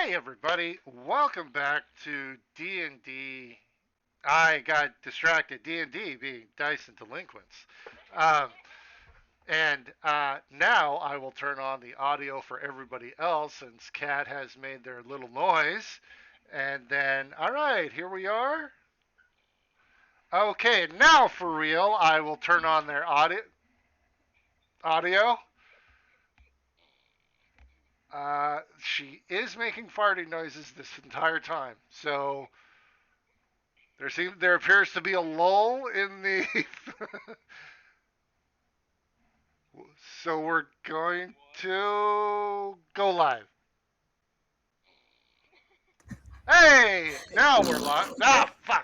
Hey everybody, welcome back to D&D. I got distracted. D&D being Dice and Delinquents. Um, and now I will turn on the audio for everybody else since Cat has made their little noise. And then, all right, here we are. Okay, now for real, I will turn on their audio. She is making farting noises this entire time. So there appears to be a lull in the. So we're going to go live. Hey, now we're live. Ah, fuck.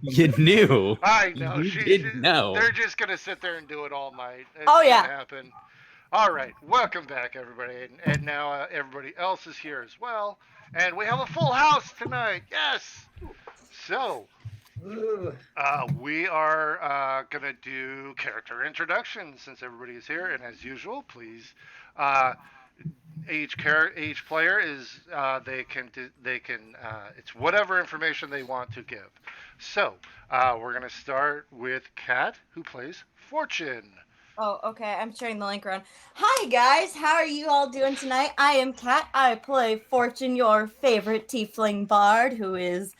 You knew. I know. You did know. They're just gonna sit there and do it all night. It's Oh, gonna yeah. happen. All right, welcome back, everybody, and now everybody else is here as well, and we have a full house tonight. Yes. So we are going to do character introductions since everybody is here, and as usual, please, uh, each player is it's whatever information they want to give. So we're going to start with Kat, who plays Fortune. Oh, okay. I'm sharing the link around. Hi, guys. How are you all doing tonight? I am Kat. I play Fortune, your favorite tiefling bard, who is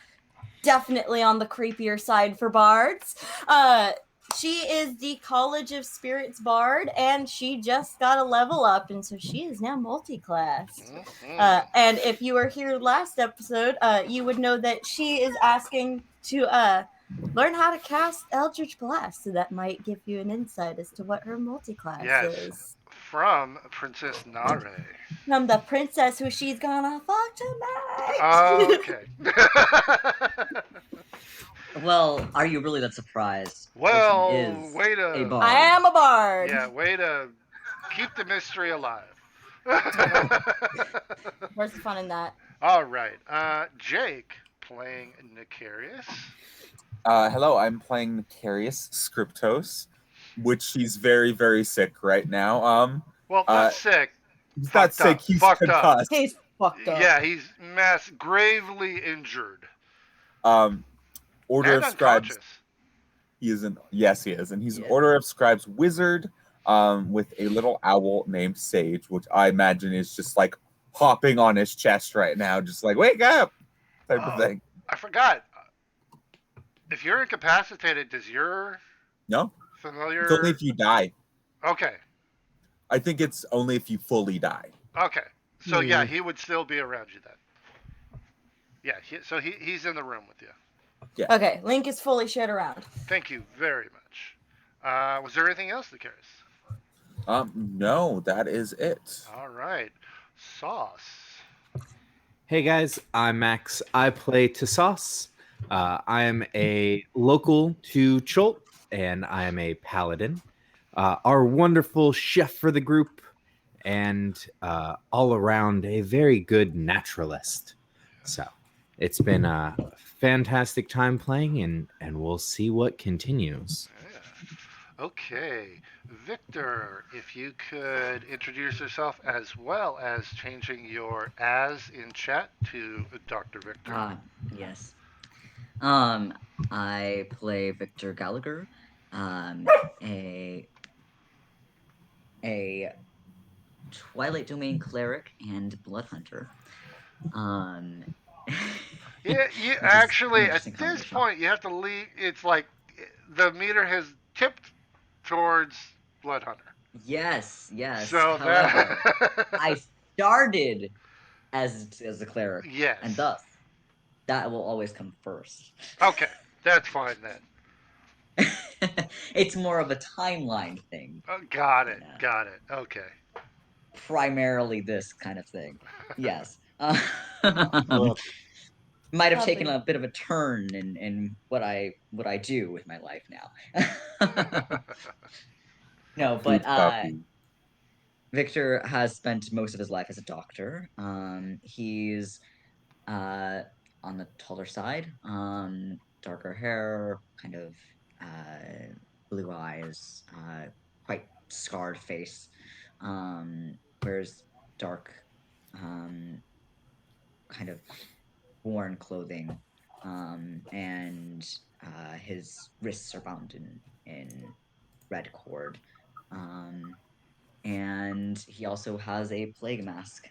definitely on the creepier side for bards. She is the College of Spirits bard, and she just got a level up, and so she is now multi-classed. Mm-hmm. And if you were here last episode, you would know that she is asking to learn how to cast Eldritch Blast, so that might give you an insight as to what her multi-class Yes, is. from Princess Nare. From the princess who she's gonna fuck tonight. Okay. Well, are you really that surprised? Well, Fortune is way to. a bard. I am a bard. Yeah, way to keep the mystery alive. Where's the fun in that? All right. Jake playing Nicarius. Hello, I'm playing Nicarius Scriptos, which he's very, very sick right now. Well, not sick. He's not Fucked sick, up. he's Fucked up. concussed. He's fucked up. Yeah, he's gravely injured. Order And of Scribes. unconscious. He is he is, and he's an Yeah. Order of Scribes wizard, with a little owl named Sage, which I imagine is just like hopping on his chest right now, just like wake up type of thing. I forgot. If you're incapacitated, does your No, familiar? it's only if you die. Okay. I think it's only if you fully die. Okay. So yeah, he would still be around you then. Yeah. He's in the room with you. Yeah. Okay, Link is fully shared around. Thank you very much. Was there anything else, Nicarius? No, that is it. All right. Sauce. Hey guys, I'm Max. I play Tassos. I am a local to Chult, and I am a paladin. Our wonderful chef for the group, and all around a very good naturalist. So it's been a fantastic time playing, and we'll see what continues. Yeah. Okay. Victor, if you could introduce yourself as well as changing your as in chat to Dr. Victor. Yes. I play Victor Gallagher, a Twilight Domain cleric and blood hunter. Yeah, you actually at this point you have to leave. It's like the meter has tipped towards blood hunter. Yes. So However, that I started as a cleric, yes, and thus that will always come first. Okay, that's fine then. It's more of a timeline thing. Got it. Yeah. Got it. Okay. Primarily this kind of thing. Yes. Well, Might have taken a bit of a turn in what I do with my life now. No, but Victor has spent most of his life as a doctor. He's on the taller side, darker hair, kind of blue eyes, quite scarred face. Wears dark kind of worn clothing, and his wrists are bound in red cord. And he also has a plague mask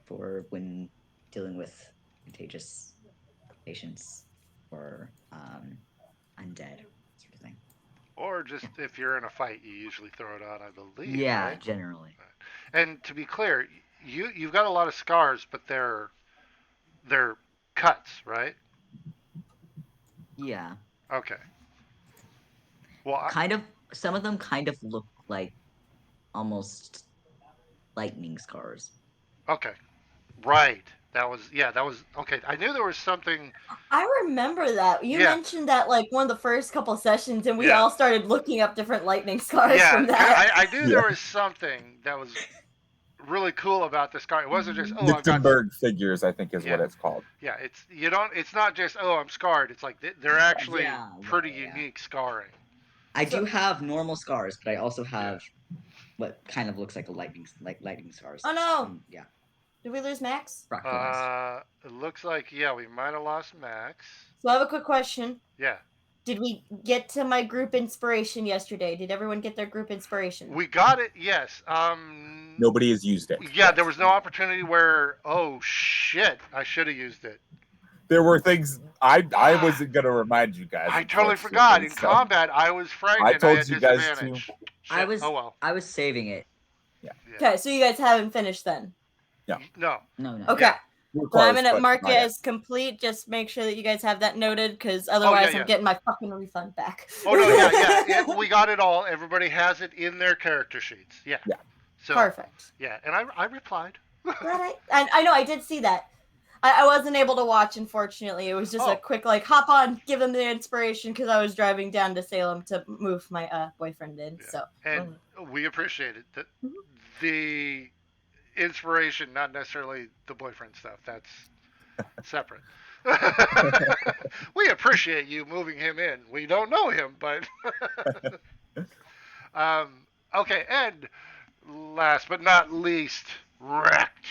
for when dealing with contagious patients or undead sort of thing. Or just if you're in a fight, you usually throw it on, I believe, Yeah, right? generally. And to be clear, you've got a lot of scars, but they're cuts, right? Yeah. Okay. Well, Kind of. Some of them kind of look like almost lightning scars. okay. Right. That was okay. I knew there was something. I remember that. You Yeah. mentioned that like one of the first couple sessions, and we Yeah. all started looking up different lightning scars Yeah, from that. I knew Yeah. there was something that was really cool about this car. It wasn't just I've got Lichtenberg figures, I think, is what yeah it's called. yeah. It's you don't. It's not just I'm scarred. It's like they're actually Yeah, pretty yeah. unique scarring. I So- do have normal scars, but I also have Yeah. what kind of looks like lightning scars. Oh no! Yeah, Did we lose Max? fractalized. It looks like we might have lost Max. So I have a quick question. Yeah, Did we get to my group inspiration yesterday? Did everyone get their group inspiration? we got it. Yes. Nobody has used it. Yeah, yet. there was no opportunity where shit, I should have used it. There were things I wasn't gonna remind you guys. I totally forgot. In combat, I was frightened. I told had you guys to. disadvantage. Shit. Oh well. I was saving it. Yeah. Okay, so you guys haven't finished then. Yeah. No. No. Okay. Yeah. We're So I'm close, gonna but mark not it yet. as complete. Just make sure that you guys have that noted, because otherwise yeah. I'm getting my fucking refund back. Oh no, yeah. We got it all. Everybody has it in their character sheets. Yeah. Yeah. So Perfect. yeah, and I replied. I know I did see that. I wasn't able to watch, unfortunately. It was just Oh. a quick like hop on, give them the inspiration because I was driving down to Salem to move my boyfriend in. Yeah. So And we appreciate it. Mhm. The inspiration, not necessarily the boyfriend stuff. That's separate. We appreciate you moving him in. We don't know him, but okay. And last but not least, wrecked.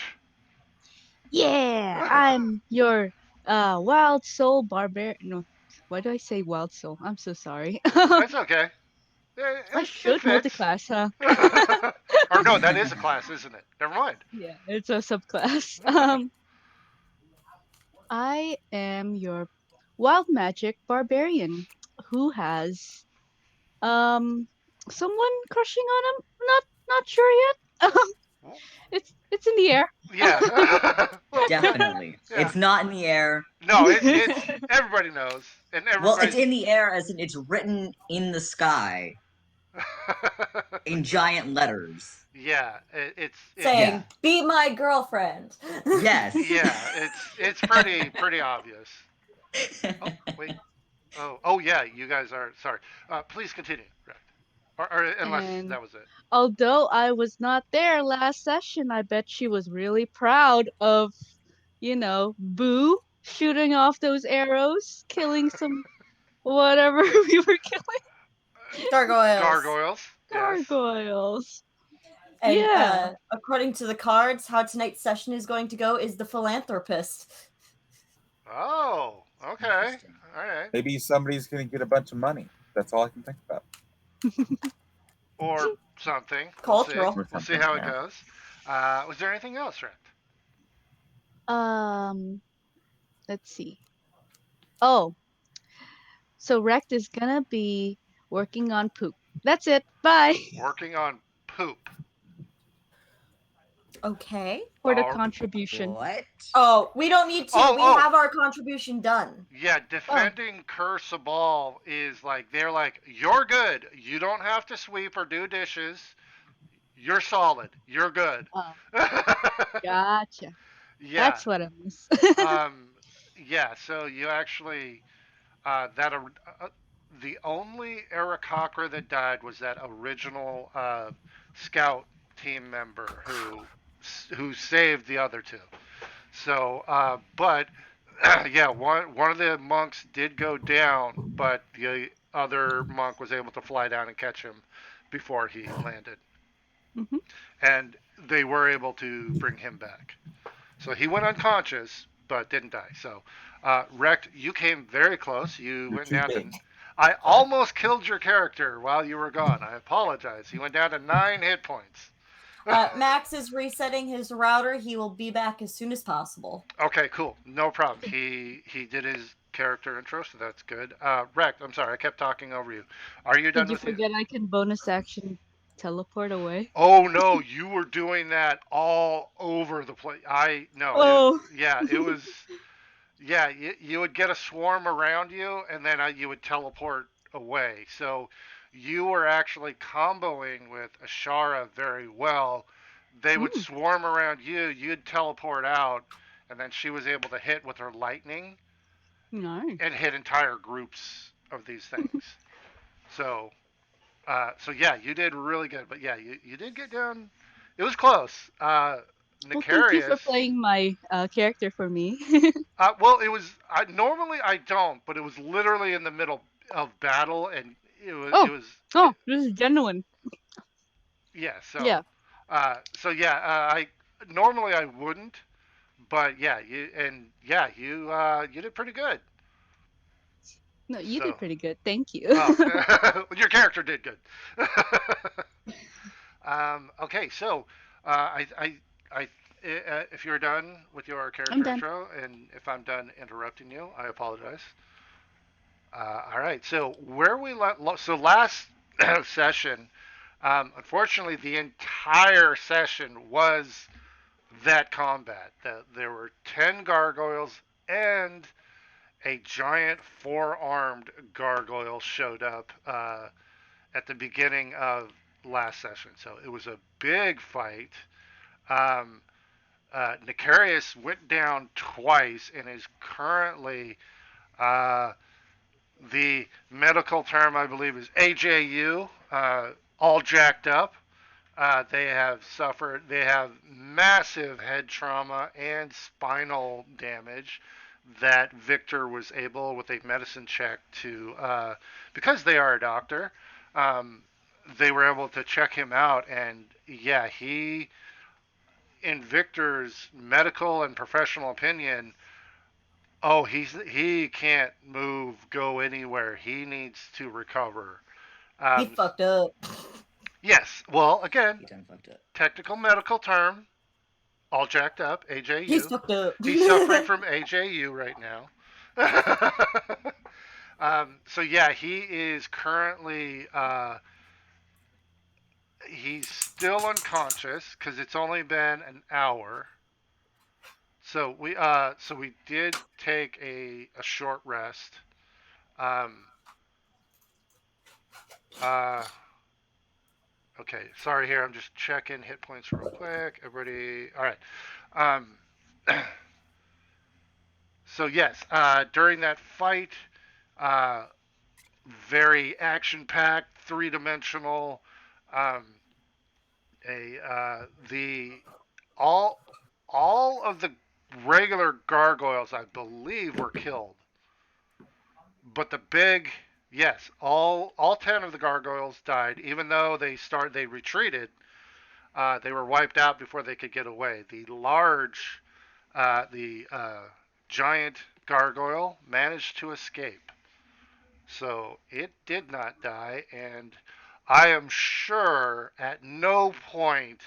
Yeah, I'm your wild soul barbarian. No, why do I say wild soul? I'm so sorry. That's okay. I should multi-class, huh? Or no, that is a class, isn't it? Never mind. Yeah, it's a subclass. I am your wild magic barbarian who has someone crushing on him. Not sure yet. It's in the air. Yeah. Well, Definitely. Yeah. It's not in the air. no, it's everybody knows, and Well, everybody. it's in the air as in it's written in the sky in giant letters. Yeah, it's saying, Yeah. "Be my girlfriend." Yes. yeah, it's pretty obvious. Oh wait. Oh yeah, you guys are sorry. Please continue. Right. Or unless And- that was it. Although I was not there last session, I bet she was really proud of, Boo shooting off those arrows, killing some whatever we were killing. Gargoyles. Gargoyles. Yes. Gargoyles. And Yeah. according to the cards, how tonight's session is going to go is the philanthropist. Oh, okay. Interesting. All right. Maybe somebody's gonna get a bunch of money. That's all I can think about. Or something. Cultural. We'll see how it Yeah. goes. Was there anything else, Rick? Let's see. Oh, so Rect is gonna be working on poop. That's it. Bye. Working on poop. Okay. For the Oh. contribution. What? Oh, we don't need to. Oh, we oh. have our contribution done. Yeah, defending Curse a Ball is like they're like, you're good. You don't have to sweep or do dishes. You're solid. You're good. Oh, gotcha. Yeah. That's what I miss. Yeah, so you actually the only Aarakocra that died was that original scout team member who saved the other two. So, but yeah, one of the monks did go down, but the other monk was able to fly down and catch him before he landed. Mhm. and they were able to bring him back. So he went unconscious, but didn't die. So, Rect, you came very close. You You're went too down to. big. I almost killed your character while you were gone. I apologize. He went down to 9 hit points. Max is resetting his router. He will be back as soon as possible. Okay, cool. No problem. He did his character intro, so that's good. Rect, I'm sorry, I kept talking over you. Are you Did done you with you? forget I can bonus action teleport away? Oh no, you were doing that all over the place. I no, Oh. yeah, it was. Yeah, you would get a swarm around you, and then you would teleport away. So you were actually comboing with Ashara very well. They would Mm, swarm around you, you'd teleport out, and then she was able to hit with her lightning nice. and hit entire groups of these things. So, so yeah, you did really good. But yeah, you did get down. It was close. Well, thank you for Necarius. playing my character for me. Well, it was. Normally I don't, but it was literally in the middle of battle, and it was. Oh, oh, this is genuine. Yeah. Yeah. So yeah. I normally I wouldn't, but yeah. You did pretty good. No, you did So, pretty good. Thank you. oh, your character did good. Okay. So, I if you're done with your I'm character done. intro, and if I'm done interrupting you, I apologize. All right. So where we so last session, unfortunately, the entire session was that combat. There were 10 gargoyles and a giant four-armed gargoyle showed up at the beginning of last session. So it was a big fight. Um, Necarius went down twice and is currently uh, the medical term, I believe, is AJU, all jacked up. They have massive head trauma and spinal damage that Victor was able, with a medicine check, to, because they are a doctor, um, they were able to check him out. And yeah, in Victor's medical and professional opinion, oh, he can't move, go anywhere. He needs to recover. He Um, fucked up. yes. Well, again, He done fucked up. technical medical term, all jacked up, He's AJU. fucked up. He's suffering from AJU right now. So yeah, he is currently he's still unconscious because it's only been an hour. So we did take a short rest. Um, uh, Okay, sorry here. I'm just checking hit points real quick. Everybody, all right. Um, so yes, during that fight, uh, very action-packed, three-dimensional. Um, the all all of the regular gargoyles, I believe, were killed, but the big yes, all 10 of the gargoyles died, even though they retreated. They were wiped out before they could get away. The giant gargoyle managed to escape. So it did not die, and I am sure at no point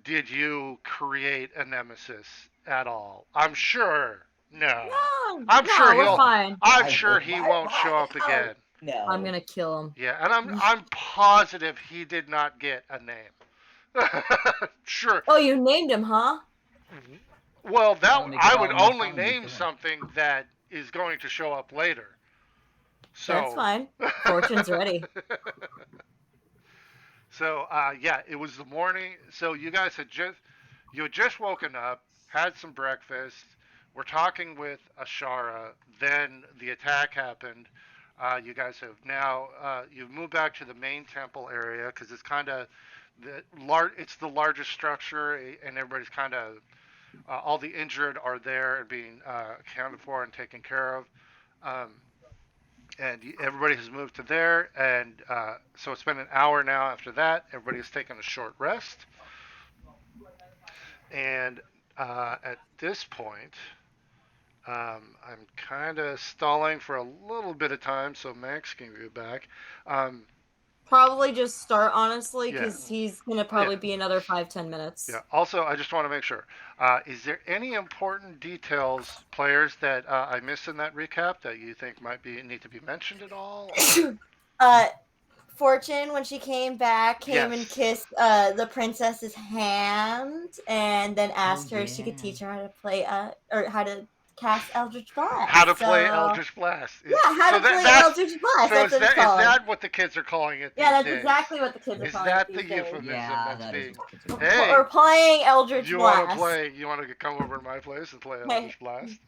did you create a nemesis at all. I'm sure. No. No, I'm sure no, we're he'll. fine. I'm I sure would. he Why? won't show up How? again. No. I'm gonna kill him. Yeah, and I'm positive he did not get a name. Sure. Oh, you named him, huh? Well, That'll make it I all would the more only fun when you name kill him. something that is going to show up later. That's So. fine. Fortune's ready. So yeah, it was the morning. So you had just woken up, had some breakfast. We're talking with Ashara. Then the attack happened. You guys have now you've moved back to the main temple area because it's kind of It's the largest structure, and everybody's kind of all the injured are there and being accounted for and taken care of. Um, and everybody has moved to there, and so it's been an hour now. After that, everybody's taken a short rest, and at this point, I'm kind of stalling for a little bit of time, so Max can get back. Um, Probably just start, honestly, yeah, because he's gonna yeah, probably be another 5-10 minutes. yeah. Also, I just want to make sure: is there any important details, players, that I missed in that recap that you think might be need to be mentioned at all, or uh, Fortune, when she came back, came and yes? kissed the princess's hand, and then Oh asked her if she could yeah. teach her how to play or how to cast Eldritch How to Blast. play So Eldritch Blast. yeah, how So to play that's Eldritch Blast. so That's what it's is called. that what the kids are calling it Yeah, these that's days? exactly what the kids are Is calling it that the these days. euphemism Yeah, that's that is being? what the kids are calling it. Hey, We're playing Eldritch you want to Blast. play? You want to come over to my place and play Hey, Eldritch Blast?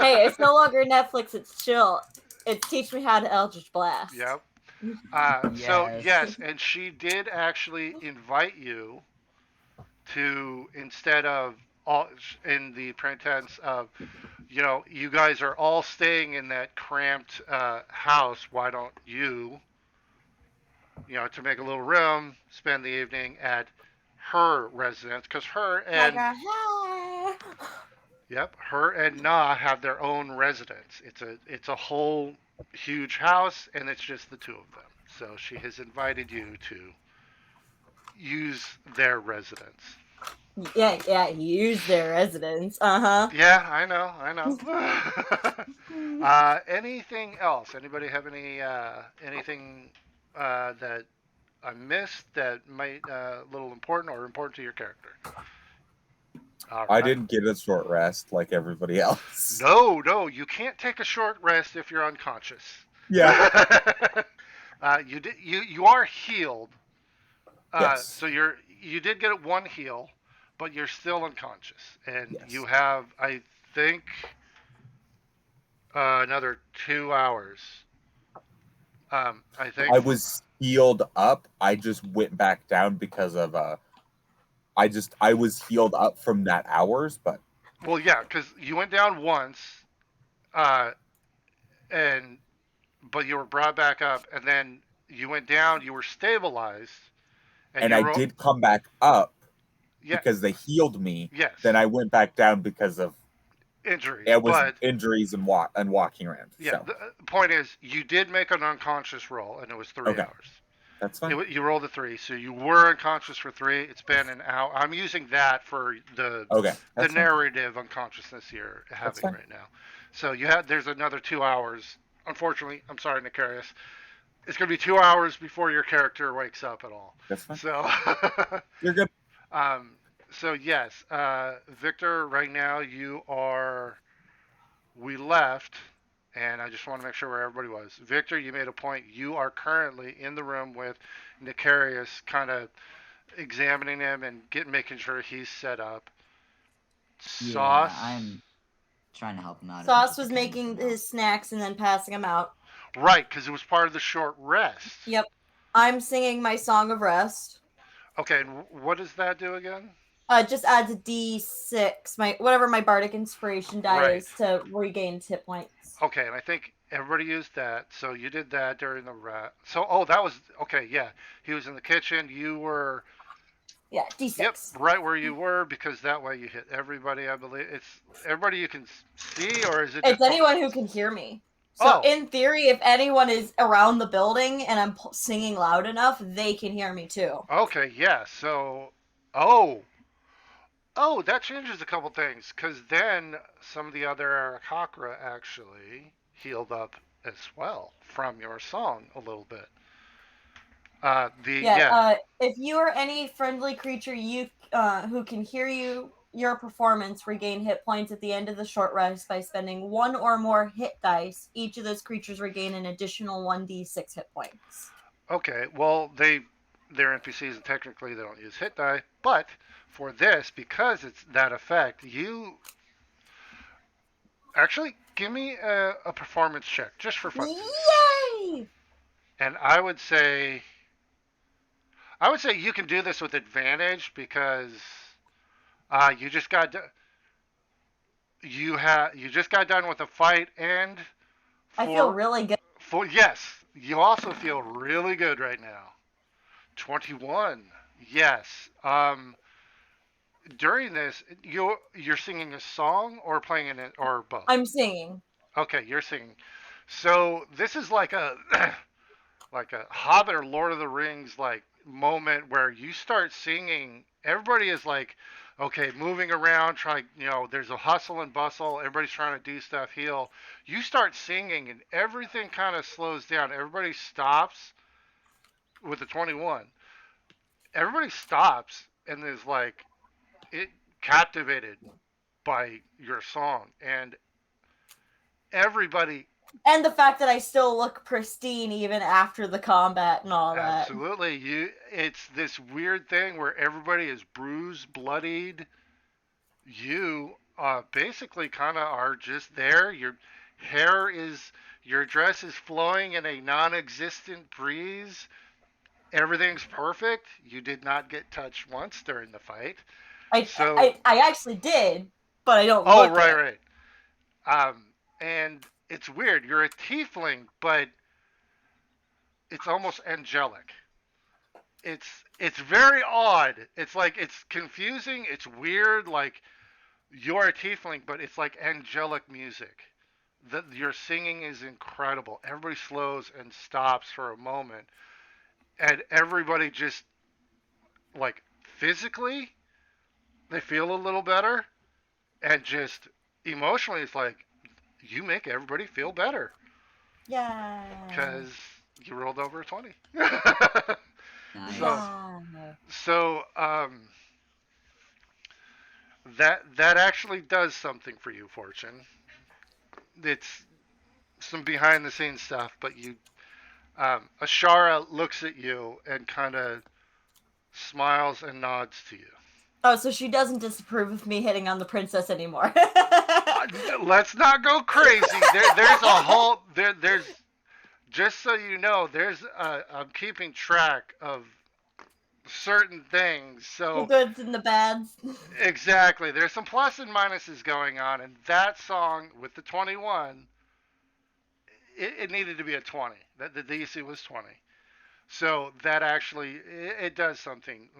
hey, it's no longer Netflix. It's chill. It's teach me how to Eldritch Blast. Yep. So Yes. yes, and she did actually invite you to instead of all in the pretense of you guys are all staying in that cramped house. Why don't to make a little room, spend the evening at her residence? Because Like a hi. her and Na have their own residence. It's a whole huge house, and it's just the two of them. So she has invited you to use their residence. Yeah, use their residence. Uh-huh. Yeah, I know. Anything else? Anybody have anything that I missed that might a little important or important to your character? All I right. didn't get a short rest like everybody else. No, no, you can't take a short rest if you're unconscious. Yeah. You are healed. Yes. So you did get one heal, but you're still unconscious, and you Yes. have I think another 2 hours. I think. I was healed up. I just went back down because of I was healed up from that hours, but Well, yeah, because you went down once, uh, and but you were brought back up, and then you went down. You were stabilized, and and you I were did come back up yeah, because they healed me. yes, Then I went back down because of injuries. it was But injuries and walking around. yeah, So the point is, you did make an unconscious roll, and it was three okay, hours. that's fine. You rolled a three, so you were unconscious for three. It's been an hour. I'm using that for Okay, the that's fine. narrative unconsciousness you're That's having fine. right now. So you have there's another 2 hours. Unfortunately, I'm sorry, Nicarius. It's gonna be 2 hours before your character wakes up at all. That's fine. So, You're good. um, so yes, Victor. Right now you are. We left, and I just want to make sure where everybody was. Victor, you made a point. You are currently in the room with Nicarius, kind of examining him and making sure he's set up. Yeah, Sauce. I'm trying to help him out as much Sauce as I was can for making now. his snacks and then passing them out. Right, because it was part of the short rest. Yep. I'm singing my song of rest. Okay, and what does that do again? Just adds a D6, whatever my bardic inspiration die Right. is to regain hit points. Okay, and I think everybody used that. So you did that during the rest. So, oh, that was okay. Yeah, he was in the kitchen. You were. Yeah, D6. Yep, right where you were because that way you hit everybody. I believe it's everybody you can see, or is it just? It's anyone who can hear me. So Oh. in theory, if anyone is around the building and I'm singing loud enough, they can hear me too. Okay, yeah. So, oh, that changes a couple things because then some of the other Aarakocra actually healed up as well from your song a little bit. If you or any friendly creature who can hear your performance regain hit points at the end of the short rest by spending one or more hit dice. Each of those creatures regain an additional 1d6 hit points. Okay, well they're NPCs and technically they don't use hit die, but for this because it's that effect, you actually give me a performance check just for funsies. Yay! And I would say you can do this with advantage because you just got you just got done with a fight and I feel really good. For yes, you also feel really good right now. 21. Yes. During this, you're singing a song or playing it or both. I'm singing. Okay, you're singing. So this is like a like a Hobbit or Lord of the Rings like moment where you start singing. Everybody is like, okay, moving around, trying. There's a hustle and bustle. Everybody's trying to do stuff, heal. You start singing, and everything kind of slows down. Everybody stops with the 21. Everybody stops and is like, it captivated by your song, and everybody And the fact that I still look pristine even after the combat and all that. absolutely it's this weird thing where everybody is bruised, bloodied. You basically kind of are just there. Hair is your dress is flowing in a non-existent breeze. Everything's perfect. You did not get touched once during the fight. I, So, I actually did, but I don't oh, look right, it. right. And it's weird. You're a tiefling, but it's almost angelic. It's very odd. It's like it's confusing. It's weird. Like you're a tiefling, but it's like angelic music. Your singing is incredible. Everybody slows and stops for a moment, and everybody just like physically they feel a little better, and just emotionally it's like you make everybody feel better Yeah. because you rolled over a 20. so Nice. Yeah. so that actually does something for you, Fortune. It's some behind the scenes stuff, but Ashara looks at you and kind of smiles and nods to you. Oh, so she doesn't disapprove of me hitting on the princess anymore. Uh, let's not go crazy. There's a whole there's just so you know, I'm keeping track of certain things. The So goods and the bads. exactly, there's some plus and minuses going on, and that song with the 21, it needed to be a 20. The DC was 20. So that actually it does something.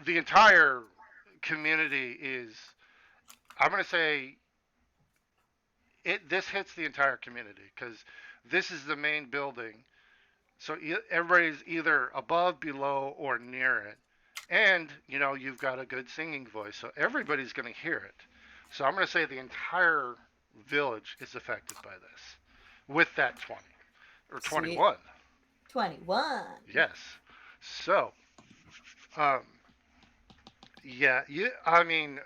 The entire community is. I'm going to say it. This hits the entire community because this is the main building. So everybody's either above, below, or near it, and you've got a good singing voice, so everybody's going to hear it. So I'm going to say the entire village is affected by this with that 20 or Sweet. 21. 21. Yes. So um, yeah, I mean,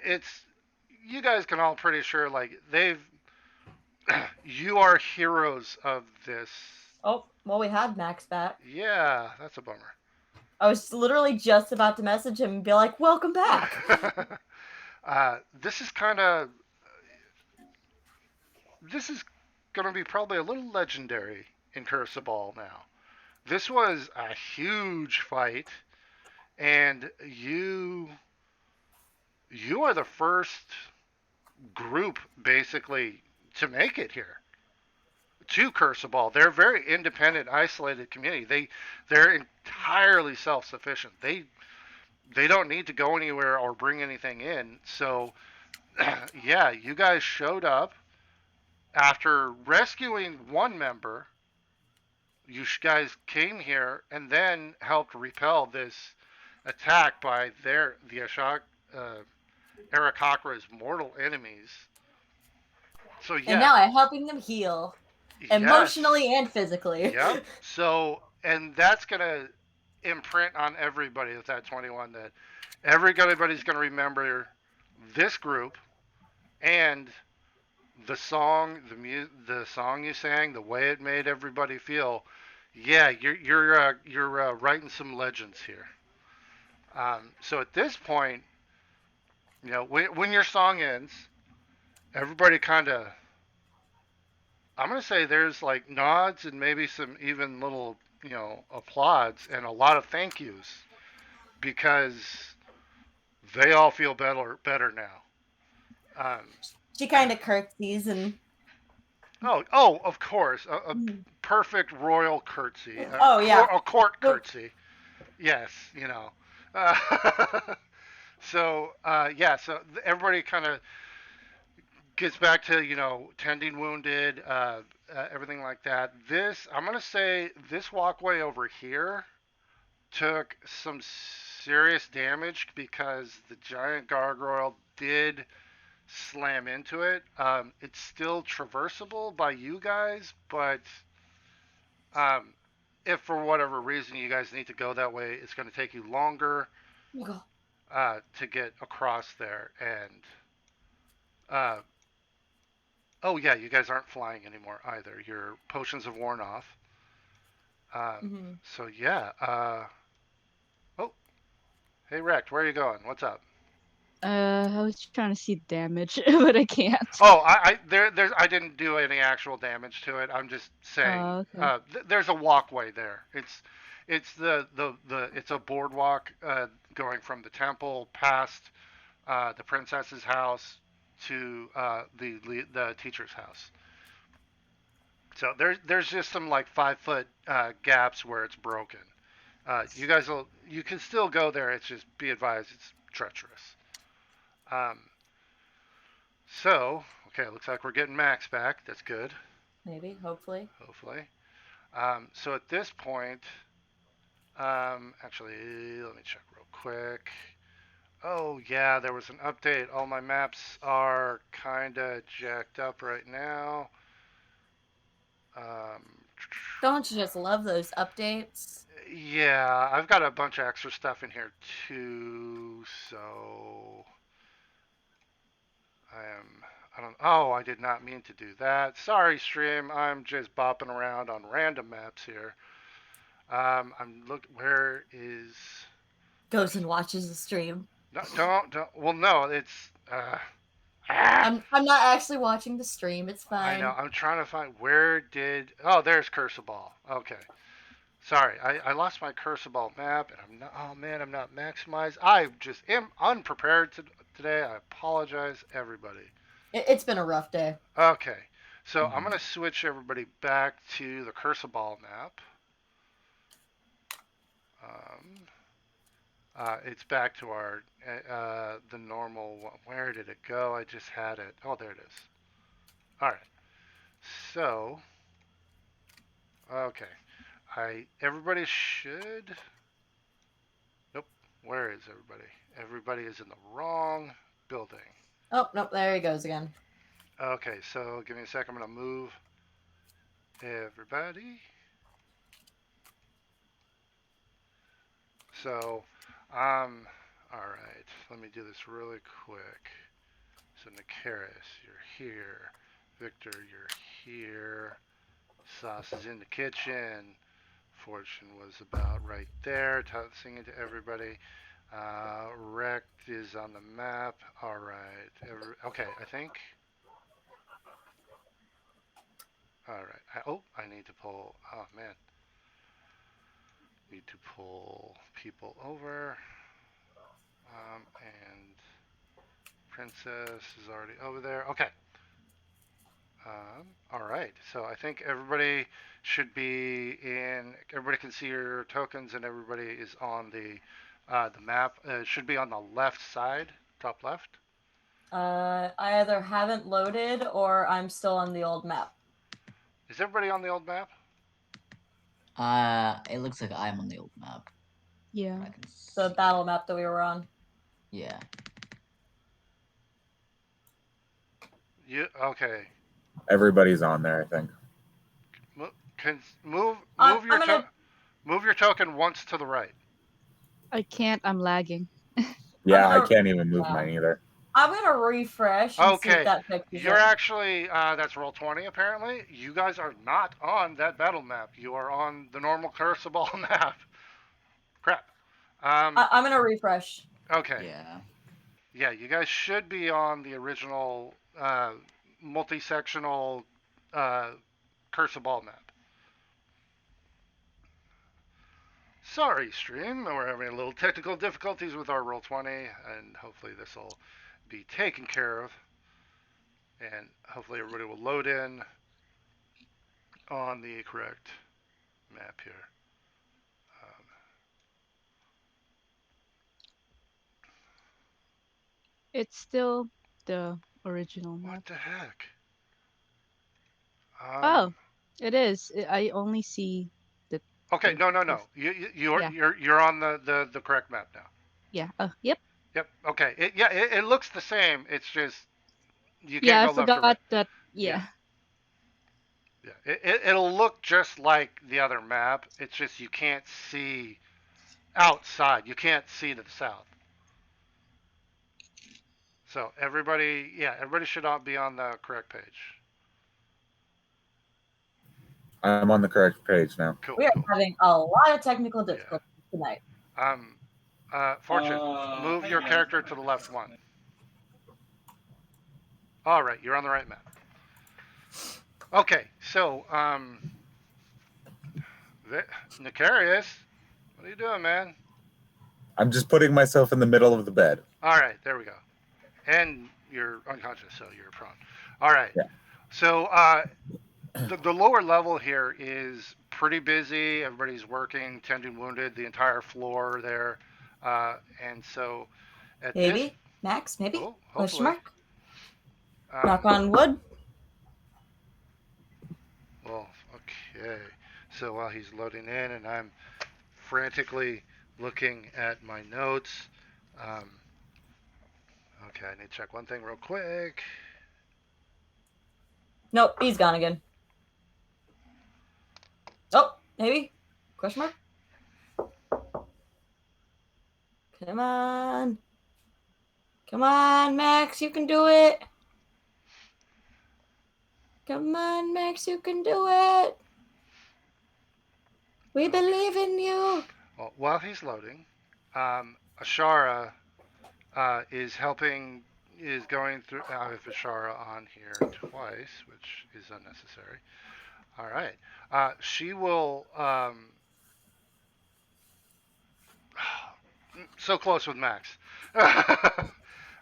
it's you guys can all pretty sure like you are heroes of this. Oh, well, we had Max back. Yeah, that's a bummer. I was literally just about to message him and be like, welcome back. This is kind of this is going to be probably a little legendary in Crucible now. This was a huge fight, and you are the first group basically to make it here to Crucible. They're a very independent, isolated community. They're entirely self-sufficient. They don't need to go anywhere or bring anything in. So yeah, you guys showed up after rescuing one member. You guys came here and then helped repel this attack by the Ashok Aarakocra's mortal enemies. So And yeah, now I'm helping them heal yes, emotionally and physically. yep. So and that's gonna imprint on everybody with that 21 that everybody's gonna remember this group and the song you sang, the way it made everybody feel. Yeah, you're writing some legends here. So at this point, when your song ends, everybody kind of, I'm gonna say there's like nods and maybe some even little, applauds and a lot of thank yous because they all feel better now. Um, She kind of curtsies and Of course, a Mhm. perfect royal curtsy, Oh yeah. a court But curtsy. Yes, you know. Uh, yeah, so everybody kind of gets back to tending wounded, everything like that. I'm gonna say this walkway over here took some serious damage because the giant gargoyle did slam into it. It's still traversable by you guys, but um, if for whatever reason you guys need to go that way, it's going to take you longer you go. to get across there. And uh, oh yeah, you guys aren't flying anymore either. Your potions have worn off. Hmm. So yeah. Oh, hey Rect, where are you going? What's up? I was trying to see damage, but I can't. Oh, I didn't do any actual damage to it. I'm just saying, Okay. there's a walkway there. It's it's a boardwalk going from the temple past the princess's house to the teacher's house. So there's just some like 5 foot gaps where it's broken. You can still go there. It's just be advised it's treacherous. Um, okay, looks like we're getting Max back. That's good. Maybe, hopefully. Hopefully. So at this point, actually, let me check real quick. Oh yeah, there was an update. All my maps are kinda jacked up right now. Um, Don't you just love those updates? yeah, I've got a bunch of extra stuff in here too. So I am. I don't. Oh, I did not mean to do that. Sorry, stream. I'm just bopping around on random maps here. I'm look. Where is? Goes and watches the stream. No, don't. Well, no, it's. Ah, I'm not actually watching the stream. It's I know. fine. I'm trying to find where did. Oh, there's Cursor Ball. Okay. Sorry, I lost my Cursor Ball map, and I'm not. Oh man, I'm not maximized. I just am unprepared today. I apologize, everybody. It's been a rough day. Okay, so I'm Mhm. gonna switch everybody back to the Cursor Ball map. Um, it's back to our the normal one. Where did it go? I just had it. Oh, there it is. All right. So, okay. Everybody should. Nope. Where is everybody? Everybody is in the wrong building. Oh, nope, there he goes again. Okay, so give me a second. I'm gonna move everybody. So, all right. Let me do this really quick. So Nakaris, you're here. Victor, you're here. Sauce is in the kitchen. Fortune was about right there, singing to everybody. Wrecked is on the map. All right. Okay, I think. All right. I need to pull. Oh man, need to pull people over. And Princess is already over there. Okay. All right. So I think everybody should be in. Everybody can see your tokens, and everybody is on the map. It should be on the left side, top left. I either haven't loaded or I'm still on the old map. Is everybody on the old map? It looks like I'm on the old map. Yeah. I can The see. battle map that we were on. Yeah. You okay? Everybody's on there, I think. Can move I'm, move your I'm gonna move your token once to the right. I can't. I'm lagging. I'm Yeah, I gonna can't even move yeah. mine either. I'm gonna refresh and see if Okay, that fixes you're it. actually that's roll 20 apparently. You guys are not on that battle map. You are on the normal Curseable map. Crap. I'm gonna refresh. Okay. Yeah. Yeah, you guys should be on the original multi-sectional uh, Curseable map. Sorry, stream. We're having a little technical difficulties with our roll 20, and hopefully this will be taken care of. And hopefully everybody will load in. on the correct map here. Um, It's still the original what map. the heck? Oh, it is. I only see the Okay, no, no, this. no. You're Yeah, you're on the correct map now. yeah. Yep. Yep. Okay. It looks the same. It's just you can't Yeah, I go left or right. forgot that. Yeah. Yeah. Yeah. It'll look just like the other map. It's just you can't see outside. You can't see to the south. So everybody should all be on the correct page. I'm on the correct page now. Cool, We are cool. having a lot of technical Yeah. difficulties tonight. Fortune, move your character to the left one. All right, you're on the right map. Okay, so Nicarius, what are you doing, man? I'm just putting myself in the middle of the bed. All right, there we go. And you're unconscious, so you're prone. All right. Yeah. So the lower level here is pretty busy. Everybody's working, tending wounded, the entire floor there. And so at this, Maybe? Max, maybe? oh, Question hopefully. mark? Knock on wood? Well, okay. So while he's loading in and I'm frantically looking at my notes, um, okay, I need to check one thing real quick. Nope, he's gone again. Oh, maybe? Question mark? Come on. Come on, Max, you can do it. Come on, Max, you can do it. We believe in you. Well, while he's loading, Ashara is helping, is going through. I have Ashara on here twice, which is unnecessary. All right. She will. So close with Max.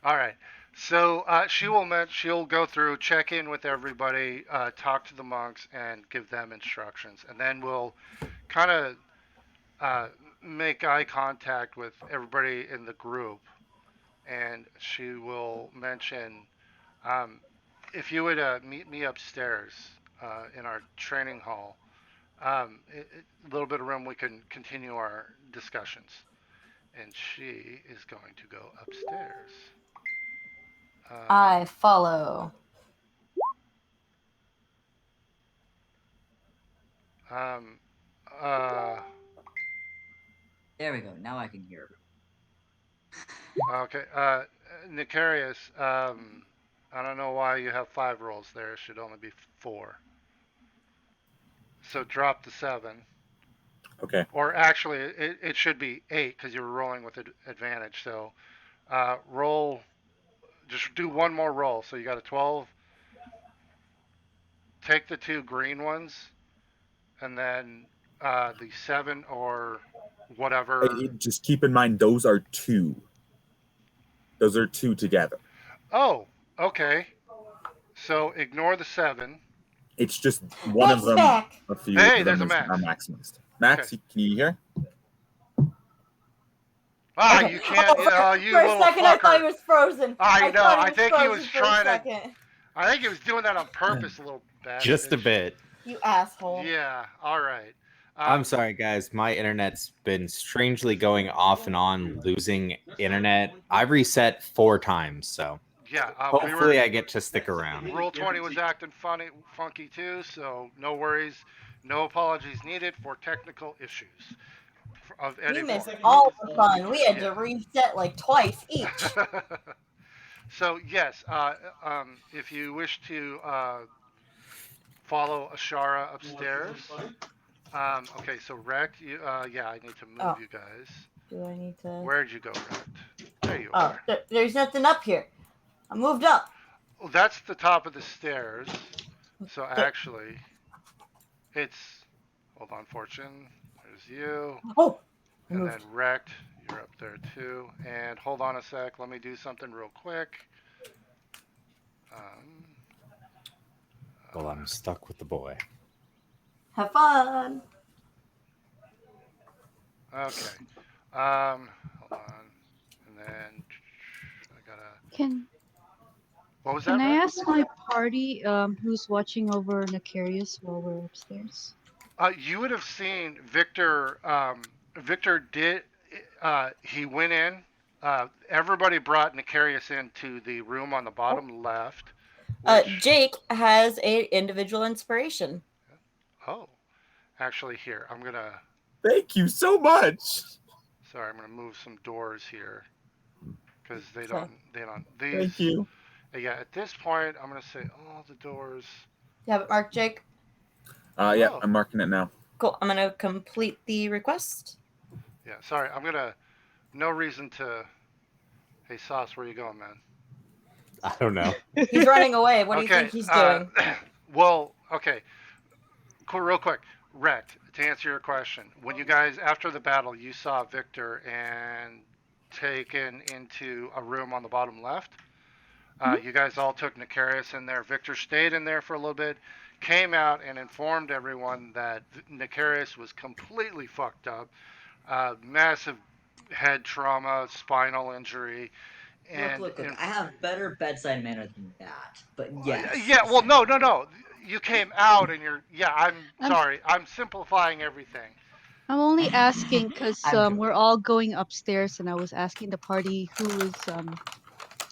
All right. So she'll go through, check in with everybody, talk to the monks, and give them instructions, and then we'll kind of uh, make eye contact with everybody in the group, and she will mention, um, if you would meet me upstairs in our training hall, a little bit of room we can continue our discussions. And she is going to go upstairs. I follow. Um, uh, There we go. Now I can hear. okay. Nicarius, I don't know why you have 5 rolls there. It should only be 4. So drop the 7. Okay. Or actually, it should be 8 because you were rolling with advantage. So roll, just do one more roll. So you got a 12. Take the 2 green ones, and then the 7 or whatever. Just keep in mind those are 2. Those are 2 together. Oh, okay. So ignore the 7. It's just one Max of them. back. A few Hey, of there's them a are Max. maximized. Max, Okay. can you hear? Ah, Okay. you can't. Oh, You for a little second, fucker. I thought he was frozen. I know. thought I think he was for a trying to. second. I think he was doing that on purpose, little bastard. Just a bit. You asshole. Yeah. All right. I'm sorry, guys. My internet's been strangely going off and on, losing internet. I've reset 4 times, so Yeah. hopefully I get to stick around. Roll 20 was acting funky too, so no worries. No apologies needed for technical issues of any We missed form. all the fun. We had Yeah. to reset like twice each. So yes, if you wish to follow Ashara upstairs. Okay, so Rect, yeah, I need to move you guys. Do I need to? Where'd you go, Rect? There you Oh, are. there's nothing up here. I moved up. Well, that's the top of the stairs. So actually, it's. Hold on, Fortune. There's you. Oh. And then Rect, you're up there too. And hold on a sec. Let me do something real quick. Well, I'm stuck with the boy. Have fun. Okay. Hold on. And then I gotta. Can What was can that, I Rick? ask my party who's watching over Nefarious while we're upstairs? You would have seen Victor. Victor did. He went in. Everybody brought Nicarius into the room on the bottom left, which. Jake has a individual inspiration. Oh, actually, here I'm gonna. Thank you so much. Sorry, I'm gonna move some doors here because they Okay. don't. They don't. These. Thank you. Yeah. At this point, I'm gonna say all the doors. You have it marked, Jake? Yeah, Oh. I'm marking it now. Cool. I'm gonna complete the request. Yeah. Sorry, I'm gonna. No reason to. Hey, Sauce, where you going, man? I don't know. He's running away. What do you Okay. think he's doing? Well, okay. Cool. Real quick, Rect. To answer your question, when you guys after the battle, you saw Victor and taken into a room on the bottom left. You guys all took Nicarius in there. Victor stayed in there for a little bit, came out and informed everyone that Nicarius was completely fucked up, massive head trauma, spinal injury, and, Look. and I have better bedside manner than that. But yes, yeah, well, no, no, essentially. no. You came out and you're. Yeah, I'm I'm sorry. I'm simplifying everything. I'm only asking because I'm we're joking. all going upstairs, and I was asking the party who is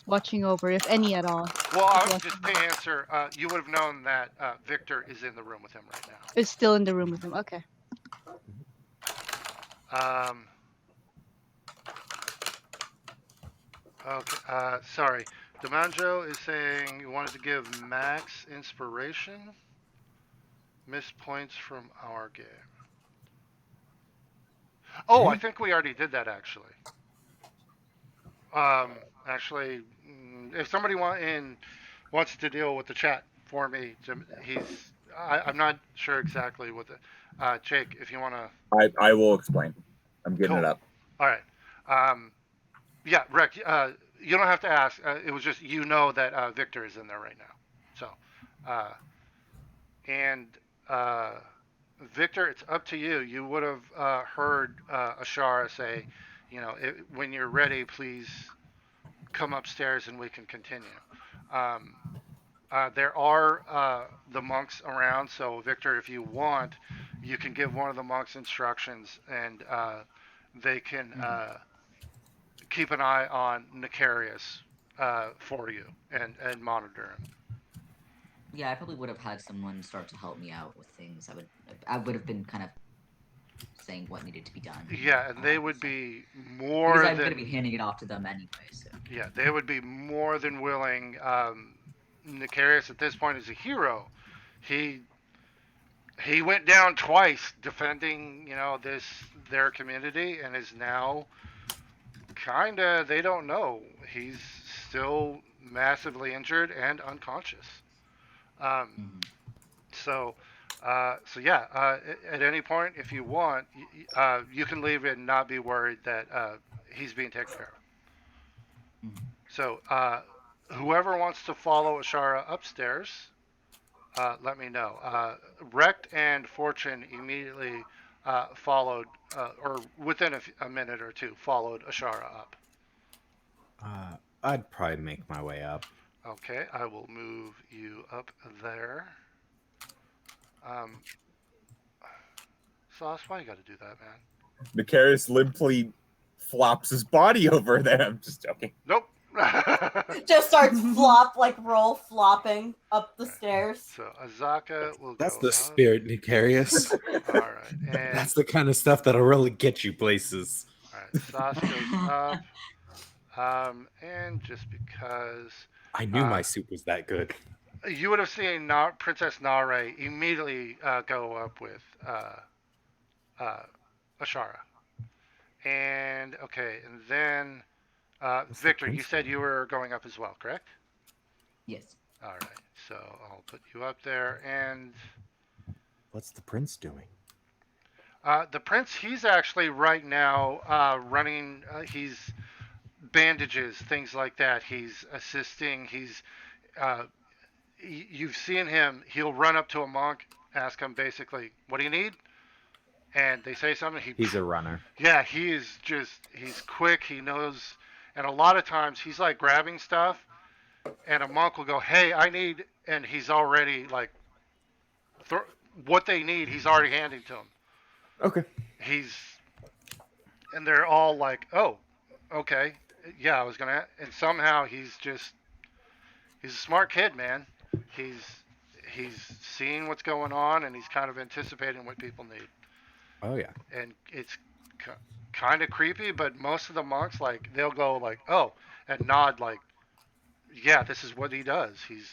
watching over, if any at all, is Well, just to watching. answer, you would have known that Victor is in the room with him right Is still in the room with him. Okay. now. Okay. Sorry. Demanjo is saying you wanted to give Max inspiration. Missed points from our game. Oh, I think we already did that actually. Actually, if somebody wants to deal with the chat for me, I'm not sure exactly what the. Jake, if you want to. I will explain. I'm getting it Cool. up. All right. Yeah, Rick. You don't have to ask. It was just that Victor is in there right now. So, uh, and uh, Victor, it's up to you. You would have heard Ashara say, when you're ready, please come upstairs and we can continue. Um, there are the monks around, so Victor, if you want, you can give one of the monks instructions, and they can Mhm. keep an eye on Nicarius for you and monitor him. Yeah, I probably would have had someone start to help me out with things. I would have been kind of saying what needed to be done. Yeah, and they would So. be Because more I'm gonna be than handing it off to them anyway. So. yeah, they would be more than willing. Nicarius at this point is a hero. He he went down twice defending this their community and is now kinda they don't know. He's still massively injured and unconscious. Um, Mhm. so so yeah, at any point if you want, you can leave and not be worried that he's being taken care of. Mhm. So whoever wants to follow Ashara upstairs, let me know. Rect and Fortune immediately followed, or within a minute or two, followed Ashara up. I'd probably make my way up. Okay, I will move you up there. Um, Sauce, why you got to do that, man? Nicarius limply flops his body over there. I'm just joking. Nope. Just starts roll flopping up the stairs. So Azaka will That's go the up. spirit, Nicarius. All right, and That's the kind of stuff that'll really get you places. all right, Sauce goes up. And just because I knew my soup was that good. you would have seen Princess Nare immediately go up with uh, Ashara. And okay, and then What's the Victor, you prince said doing? you were going up as well, correct? Yes. All right, so I'll put you up there. And What's the prince doing? the prince, he's actually right now running. He's bandages, things like that. He's assisting. Uh, you've seen him. He'll run up to a monk ask him basically, "What do you need?" And they say something. He's a runner. Yeah, he's quick. He knows, and a lot of times he's like grabbing stuff, and a monk will go, "Hey, I need," and he's already like, th- what they need, he's already handing to them. Okay. He's, and they're all like, "Oh, okay, yeah, I was gonna," and somehow he's a smart kid, man. He's he's seeing what's going on, and he's kind of anticipating what people need, Oh yeah. and it's kind of creepy. But most of the monks, like, they'll go like, "Oh," and nod like, "Yeah, this is what he does." He's,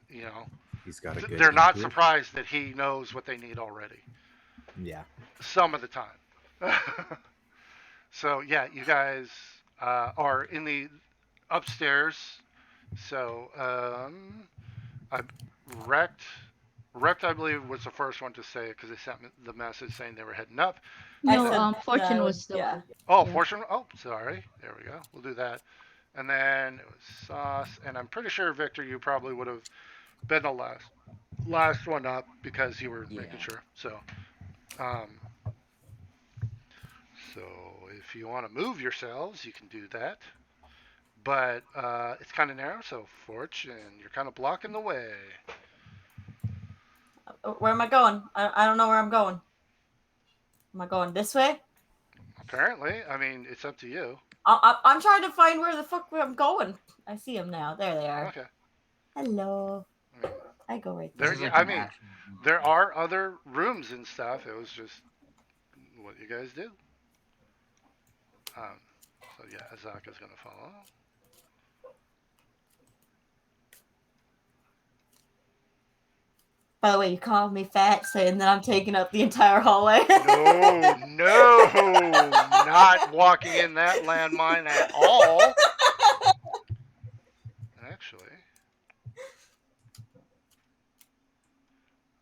you know, He's got a good they're not intuition. surprised that he knows what they need already. Yeah. Some of the time. So yeah, you guys are in the upstairs. So I wrecked. Wrecked, I believe, was the first one to say it because they sent me the message saying they were heading up. I No, said Fortune that was still. yeah. Oh, Yeah. Fortune. Oh, sorry. There we go. We'll do that. And then it was Sauce, and I'm pretty sure Victor, you probably would have been the last one up because you were making Yeah. sure. Um, so if you want to move yourselves, you can do that. But it's kind of narrow, so Fortune, you're kind of blocking the way. Where am I going? I don't know where I'm going. Am I going this way? Apparently, I mean, it's up to you. I'm trying to find where the fuck I'm going. I see them now. There they are. Okay. Hello. I mean, I go right This there. there. is Yeah, like I an mean, actual. there are other rooms and stuff. It was just what you guys do. Um, so yeah, Azaka's gonna follow. By the way, you called me fat, saying that I'm taking up the entire hallway. No, no, not walking in that landmine at all. Actually,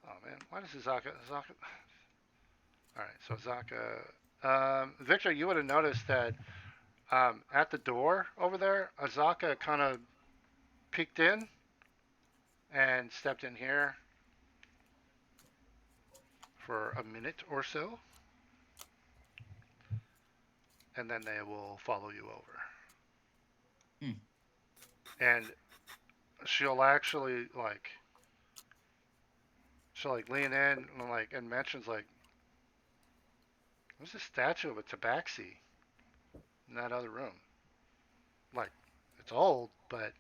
oh man, why does Azaka? All right, so Azaka, Victor, you would have noticed that at the door over there, Azaka kind of peeked in and stepped in here for a minute or so, and then they will follow you over. Hmm. And she'll actually she'll like lean in and mentions like, there's a statue of a tabaxi in that other room. Like, it's old, but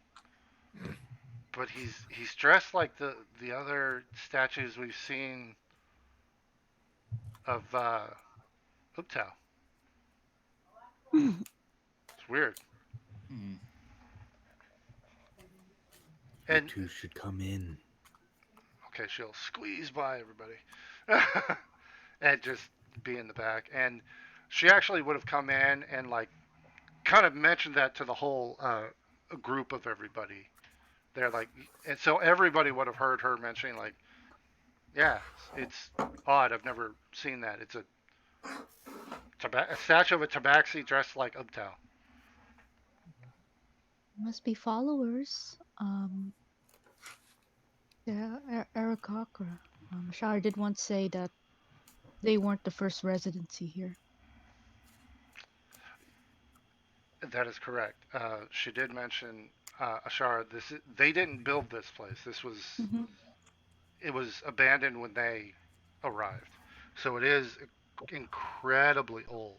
he's dressed like the other statues we've seen of Uptao. It's weird. Hmm. You And two should come in. okay, she'll squeeze by everybody and just be in the back. And she actually would have come in and like kind of mentioned that to the whole group of everybody. They're like, and so everybody would have heard her mentioning like, yeah, it's odd. I've never seen that. It's a statue of a tabaxi dressed like Uptow. Must be followers. Yeah, Arakakra. Shar did once say that they weren't the first residency here. That is correct. She did mention Ashara. They didn't build this place. Mm-hmm. It was abandoned when they arrived, so it is incredibly old.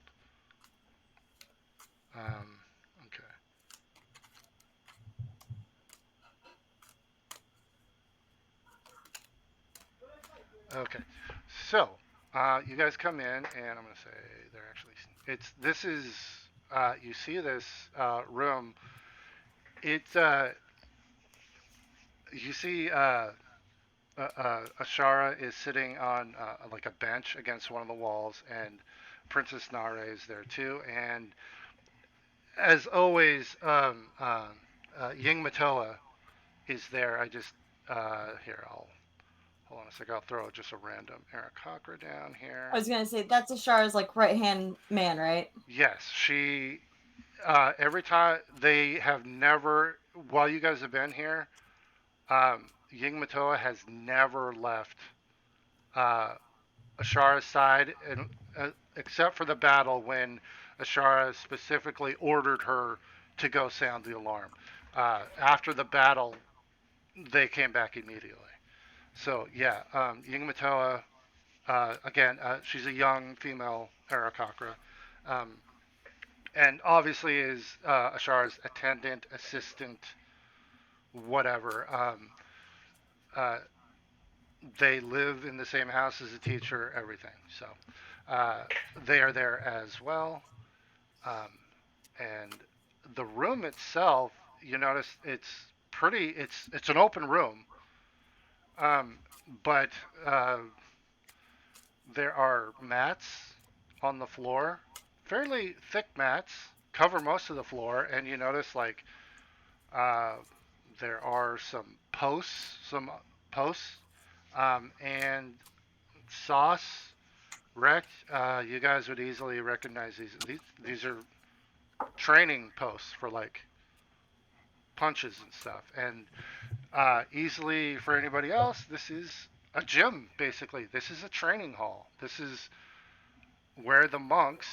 Okay. Okay. So you guys come in, and I'm gonna say they're actually it's this is you see this room. It's you see Ashara is sitting on like a bench against one of the walls, and Princess Nare is there too. And as always, Ying Matoa is there. I just here I'll hold on a second. I'll throw just a random Eric Cochra down I here. was gonna say that's Ashara's like right hand man, right? Yes, she. Every time they have never, while you guys have been here, Ying Matoa has never left uh, Ashara's side, and except for the battle when Ashara specifically ordered her to go sound the alarm. After the battle, they came back immediately. So yeah, Ying Matoa, again, she's a young female Aarakocra, um, and obviously is Ashara's attendant, assistant, whatever. Uh, they live in the same house as the teacher, everything. So uh, they are there as well. Um, and the room itself, you notice it's pretty. It's an open room, um, but uh, there are mats on the floor, fairly thick mats, cover most of the floor, and you notice like uh, there are some posts, and sauce. Rec, you guys would easily recognize these. These are training posts for like punches and stuff. And easily for anybody else, this is a gym basically. This is a training hall. This is where the monks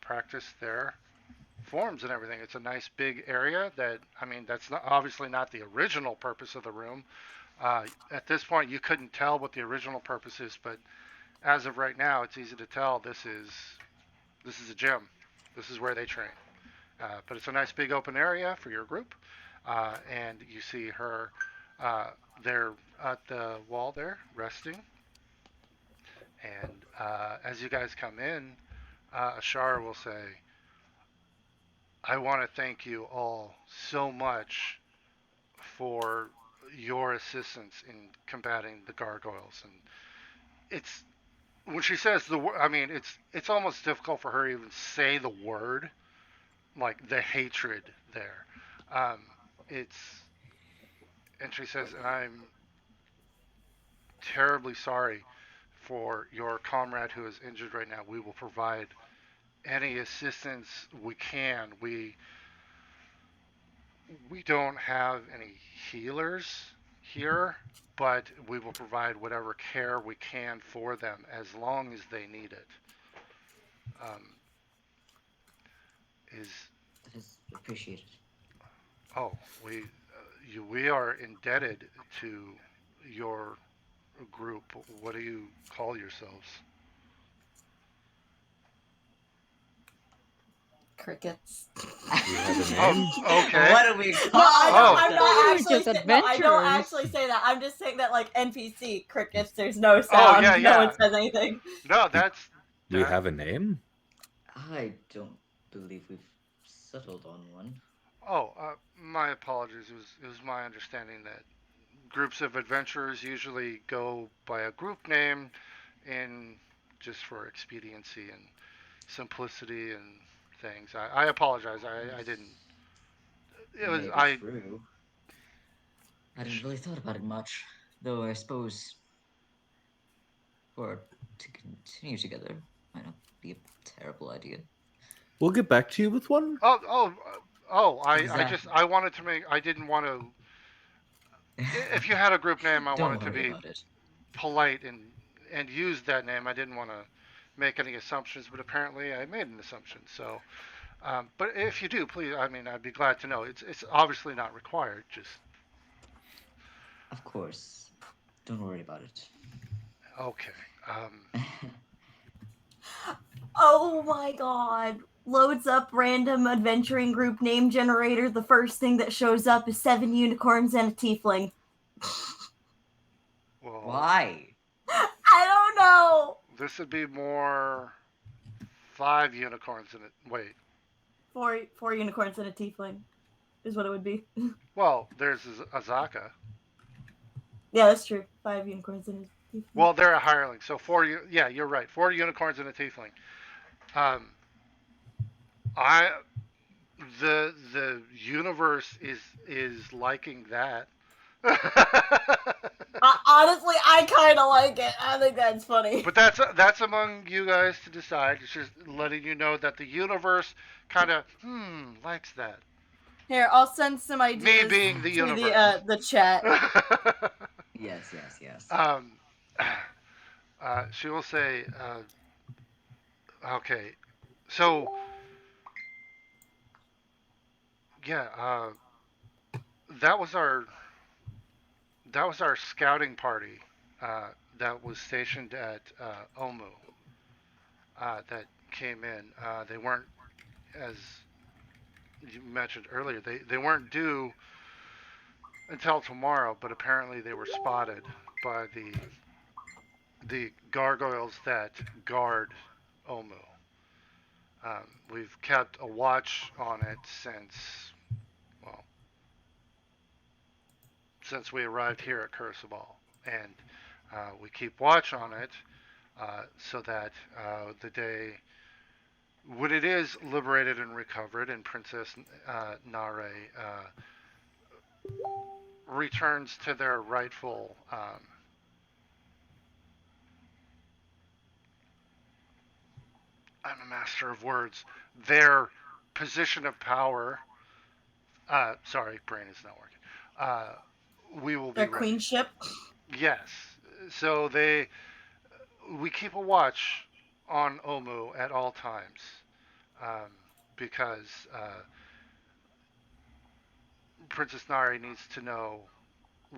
practice their forms and everything. It's a nice big area that, I mean, that's not obviously not the original purpose of the room. At this point, you couldn't tell what the original purpose is, but as of right now, it's easy to tell this is a gym. This is where they train. But it's a nice big open area for your group, and you see her there at the wall there resting. And as you guys come in, Ashara will say, "I want to thank you all so much for your assistance in combating the gargoyles." And it's when she says the word, I mean, it's almost difficult for her to even say the word, like the hatred there. Um, it's and she says, and I'm terribly sorry for your comrade who is injured right now. We will provide any assistance we can. We don't have any healers here, but we will provide whatever care we can for them as long as they need it. Um, is That is appreciated. oh we are indebted to your group. What do you call yourselves? Crickets. You have a name? Oh, okay. What do we call No, Oh. I'm We not were actually. just No, I don't adventurers. actually say that. I'm just saying that like NPC crickets. There's no Oh sound. yeah, No one yeah. says anything. No, that's Do you that. have a name? I don't believe we've settled on one. Oh, my apologies. It was my understanding that groups of adventurers usually go by a group name, in just for expediency and simplicity and things. I apologize. I didn't. It was Maybe I. true. I didn't really thought about it much, though I suppose for to continue together might not be a terrible idea. We'll get back to you with one. Oh. Exactly. I wanted to make. I didn't want to. If you had a group name, I Don't wanted to worry be about it. polite and use that name. I didn't want to make any assumptions, but apparently I made an assumption. So, but if you do, please, I mean, I'd be glad to know. It's obviously not required. Just Of course. Don't worry about it. okay. Oh my god. Loads up random adventuring group name generator. The first thing that shows up is 7 unicorns and a tiefling. Well, Why? I don't know. this would be more 5 unicorns in it. Wait. Four unicorns and a tiefling is what it would be. Well, there's Azaka. Yeah, that's true. 5 unicorns and a tiefling. Well, they're a hireling, so four. Yeah, you're right. 4 unicorns and a tiefling. Um, I the universe is liking that. Honestly, I kind of like it. I think that's funny. But that's among you guys to decide. It's just letting you know that the universe kind of likes that. Here, I'll send some Me ideas being the to universe. the chat. Yes, yes, yes. um, she will say, okay, so yeah, that was our that was our scouting party that was stationed at Omu that came in. They weren't, as you mentioned earlier, they weren't due until tomorrow, but apparently they were spotted by the gargoyles that guard Omu. We've kept a watch on it well, since we arrived here at Crucible, and we keep watch on it so that the day when it is liberated and recovered, and Princess Nare returns to their rightful I'm a master of words, their position of power. Sorry, brain is not working. Uh, we will be Their ready. queenship. Yes. So we keep a watch on Omu at all times um, because Princess Nari needs to know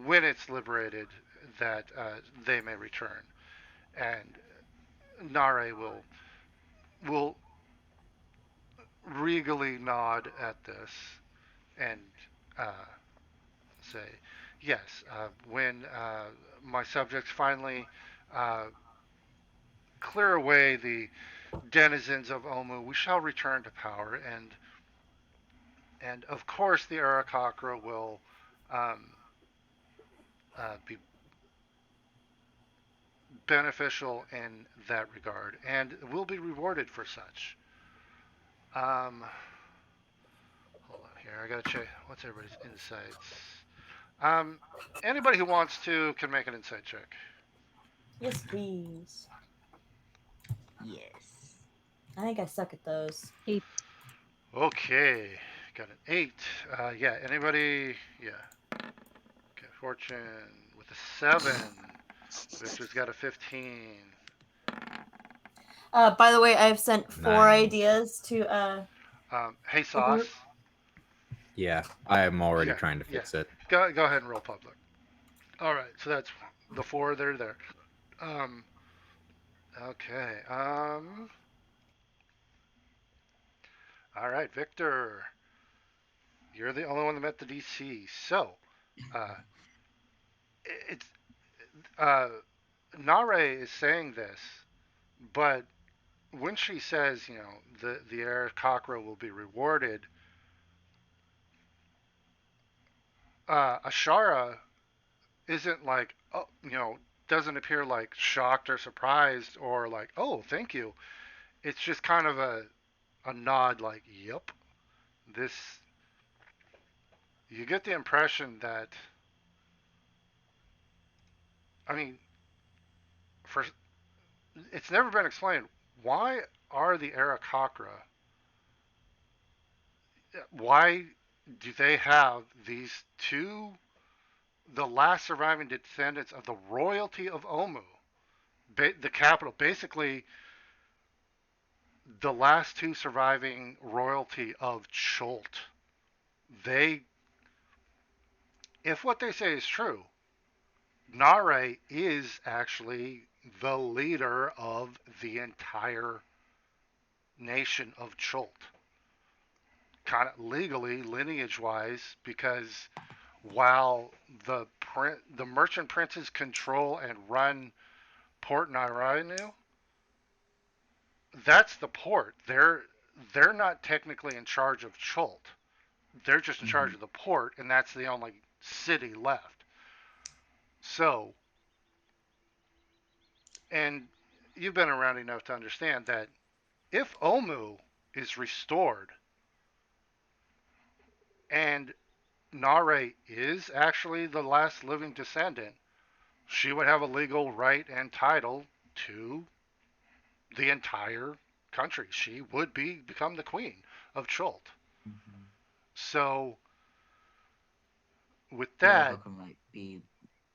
when it's liberated that they may return, and Nare will regally nod at this and uh, say, "Yes, when my subjects finally uh, clear away the denizens of Omu, we shall return to power, and of course the Arakocra will um, be beneficial in that regard, and will be rewarded for such." Um, Hold on here. I gotta check. What's everybody's insights? Um, Anybody who wants to can make an insight check. Yes, please. Yes. I think I suck at those. 8. Okay, got an 8. Yeah. Anybody? Yeah. Okay. Fortune with a 7. Victor's got a 15. By the way, I've sent 4 9. ideas to Hey, the Sauce. group. Yeah, I am already Yeah. trying to Yeah. fix it. Go ahead and roll public. All right. So that's the 4. They're there. Um. Okay. All right, Victor. You're the only one that met the DC. So, uh, it's uh, Nare is saying this, but when she says, the Air Cockra will be rewarded, Ashara isn't like, oh, doesn't appear like shocked or surprised or like, oh, thank you. It's just kind of a nod, like, yep. This, you get the impression that, I mean, for it's never been explained why are the Arakocra, why do they have these two, the last surviving descendants of the royalty of Omu, the capital, basically the last two surviving royalty of Cholt. They, if what they say is true, Nare is actually the leader of the entire nation of Cholt. Kind of legally, lineage wise, because while the merchant princes control and run Port Nairanu, that's the port. They're not technically in charge of Chult. They're just in charge Mm-hmm. of the port, and that's the only city left. So, and you've been around enough to understand that if Omu is restored and Nare is actually the last living descendant, she would have a legal right and title to the entire country. She would become the queen of Chult. Mm-hmm. So with The that, Aarakocra might be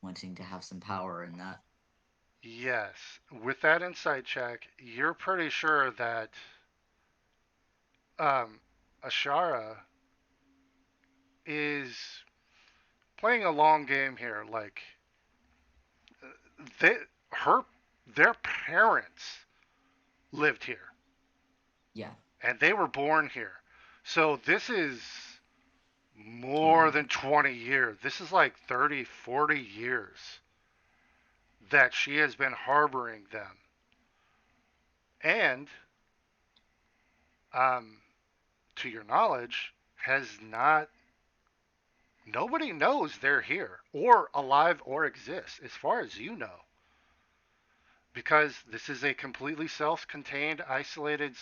wanting to have some power in that. yes, with that insight check, you're pretty sure that um, Ashara is playing a long game here. Like they, her, their parents lived here, Yeah. and they were born here. So this is Oh, more wow. than 20 years. This is like 30, 40 years that she has been harboring them. And, um, to your knowledge, has not, nobody knows they're here or alive or exist, as far as you know. Because this is a completely self contained, isolated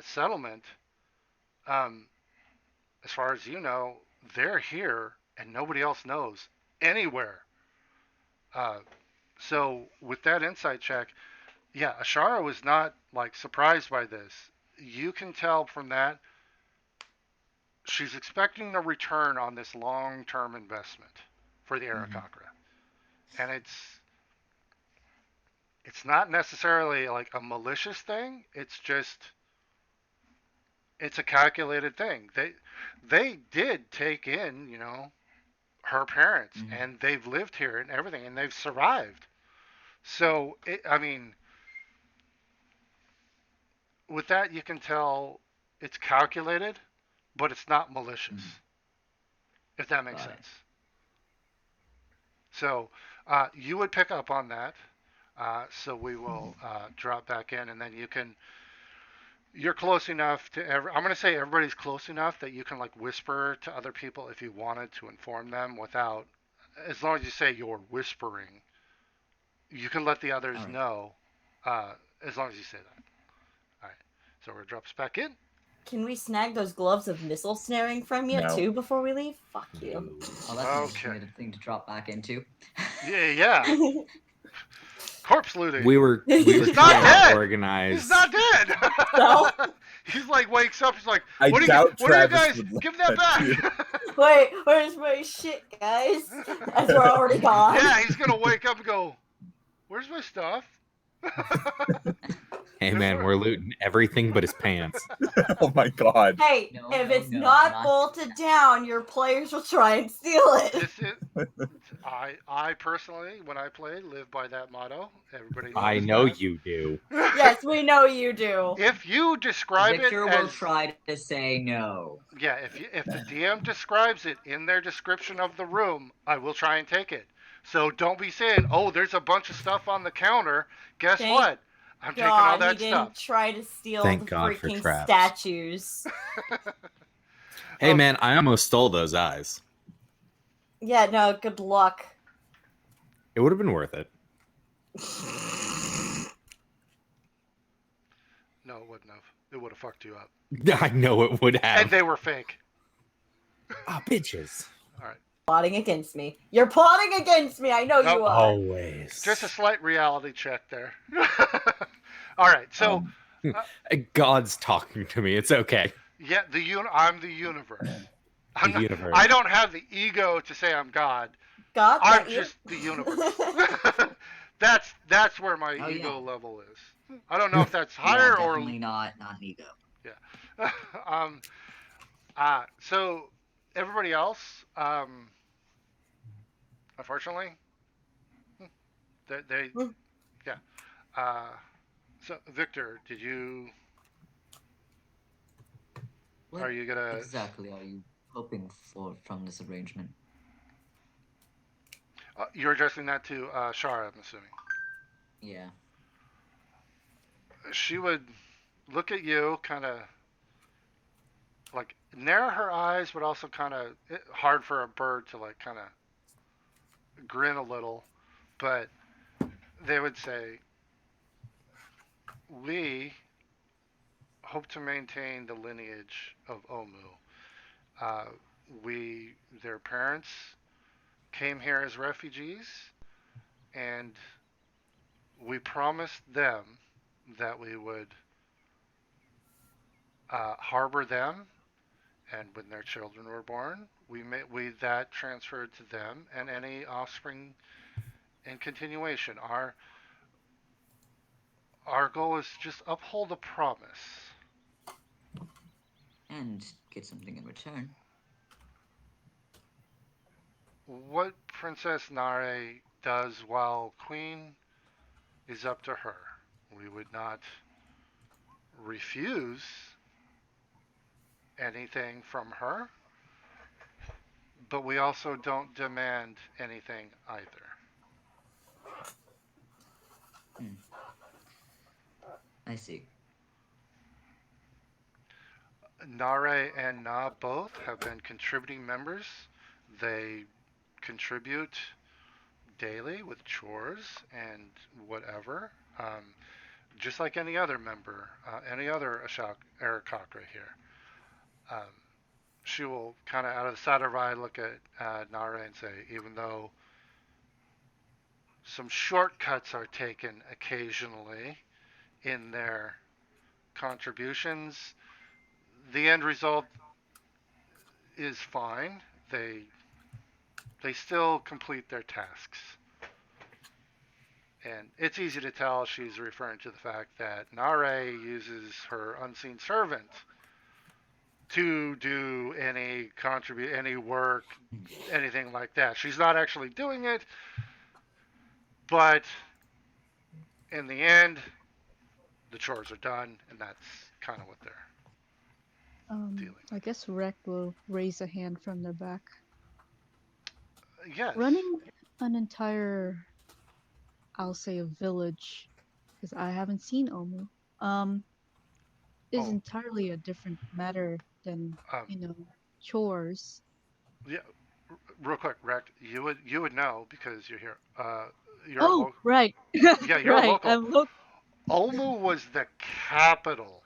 settlement. Um, as far as you know, they're here and nobody else knows anywhere. Uh, so, with that insight check, yeah, Ashara was not like surprised by this. You can tell from that she's expecting a return on this long-term investment for the Mm-hmm. Aarakocra, and it's not necessarily like a malicious thing. It's just it's a calculated thing. They did take in, her parents, Mm-hmm. and they've lived here and everything, and they've survived. So I mean, with that you can tell it's calculated, but it's not malicious. Mm-hmm. If that makes Got it. sense. So you would pick up on that. So we will drop back in, and then you can. You're close enough to I'm going to say everybody's close enough that you can like whisper to other people if you wanted to inform them without. As long as you say you're whispering, you can let the others All right. know. As long as you say that. All right. So we're drops back in. Can we snag those gloves of missile snaring from you No. too before we leave? Fuck you. Oh, that's an Okay. interesting thing to drop back into. Yeah. Corpse looting. We were He's trying not dead. to organize. He's not dead. No? He's like wakes up. He's like, I what do doubt what do you Travis guys would let give that that too. back? Wait, where's my shit, guys? As we're already gone. Yeah, he's gonna wake up and go, where's my stuff? Hey man, we're looting everything but his pants. Oh my god. Hey, No, if no, it's no, not not- bolted down, your players will try and steal it. This is, I personally, when I play, live by that motto. Everybody knows I know that. you do. Yes, we know you do. If you describe Victor it will as try to say no. yeah, if the DM describes it in their description of the room, I will try and take it. So don't be saying, "Oh, there's a bunch of stuff on the counter." Guess Thank what? I'm taking all God, he that didn't stuff. try to steal Thank the God for freaking traps. statues. Hey Okay. man, I almost stole those eyes. Yeah, no, good luck. It would have been worth it. No, it wouldn't have. It would have fucked you up. I know it would And have. they were fake. Ah, bitches. All right. Plotting against me. You're plotting against me. I know Nope. you are. Always. Just a slight reality check there. All right. So, God's talking to me. It's okay. yeah, I'm the universe. The universe. I don't have the ego to say I'm God. God, I'm that you? just the universe. That's where my Oh, ego yeah. level is. I don't know if that's Yeah, higher or definitely not an ego. um. So everybody else, unfortunately, they yeah. So Victor, did you? What Are you gonna? exactly are you hoping for from this arrangement? You're addressing that to Shara, I'm assuming. Yeah. She would look at you, kind of like narrow her eyes, but also kind of hard for a bird to like kind of grin a little. But they would say, "We hope to maintain the lineage of Omu. Uh, their parents, came here as refugees, and we promised them that we would harbor them and when their children were born, we that transferred to them and any offspring in continuation. Our goal is to just uphold a promise. And get something in return. What Princess Nare does while queen is up to her. We would not refuse anything from her, but we also don't demand anything either. Hmm. I see. Nare and Na both have been contributing members. They contribute daily with chores and whatever, just like any other member, any other Ashok Arakakra here. Um, she will kind of out of the side of her eye look at Nare and say, even though some shortcuts are taken occasionally in their contributions, the end result is fine. They still complete their tasks. And it's easy to tell she's referring to the fact that Nare uses her unseen servant to do any work, anything like that. She's not actually doing it, but in the end, the chores are done, and that's kind of what they're dealing I with. guess Rec will raise a hand from the back. Yes. Running an entire, I'll say, a village, because I haven't seen Omu, is Oh, entirely a different matter than, um, you know, chores. yeah. Real quick, Rect, you would know because you're here. You're a Oh, local. right. Yeah, you're a Right. local. Omu was the capital.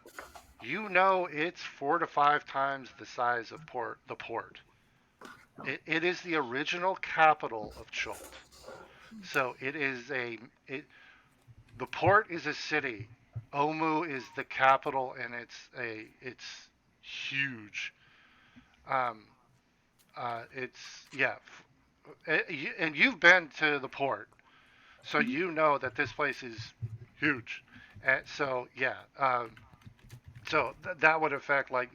You know it's 4 to 5 times the size of the port. It is the original capital of Cholt. So the port is a city. Omu is the capital, and it's huge. Um, it's yeah, and you've been to the port, so Mhm. you know that this place is huge. And so yeah, that would affect like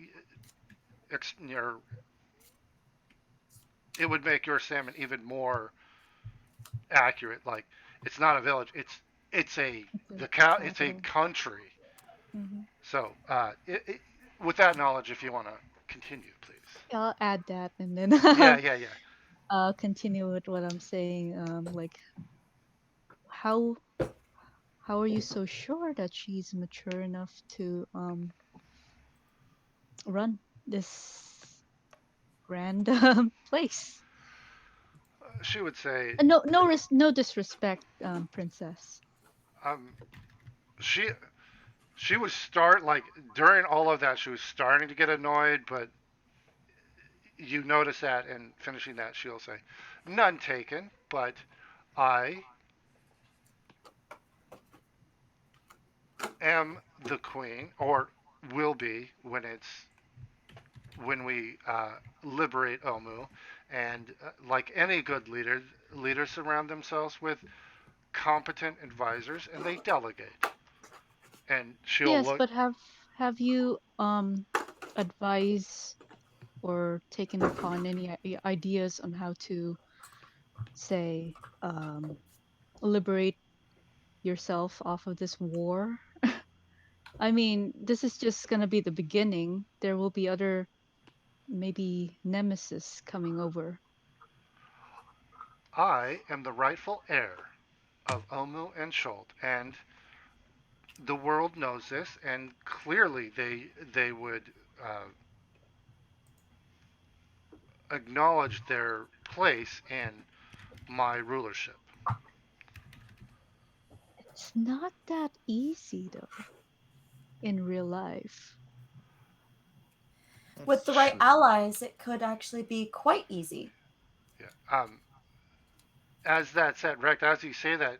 your it would make your salmon even more accurate. Like it's not a village. It's a It's a it's a capital. country. Hmm. So with that knowledge, if you want to continue, please. I'll add that and then Yeah, yeah, yeah. I'll continue with what I'm saying. Like, how how are you so sure that she's mature enough to run this grand place? She would say, No disrespect, princess. um, she she would start like during all of that, she was starting to get annoyed, but you notice that, and finishing that, she'll say, "None taken, but I am the queen, or will be when we liberate Omu, and like any good leader, leaders surround themselves with competent advisors, and they delegate." And she'll Yes, look. but have you advised or taken upon any ideas on how to say liberate yourself off of this war? I mean, this is just gonna be the beginning. There will be other, maybe nemesis coming over. I am the rightful heir of Omu and Schult, and the world knows this, and clearly they would acknowledge their place in my rulership. It's not that easy though in real life. With That's the right true. allies, it could actually be quite easy. Yeah. As that said, Rect, as you say that,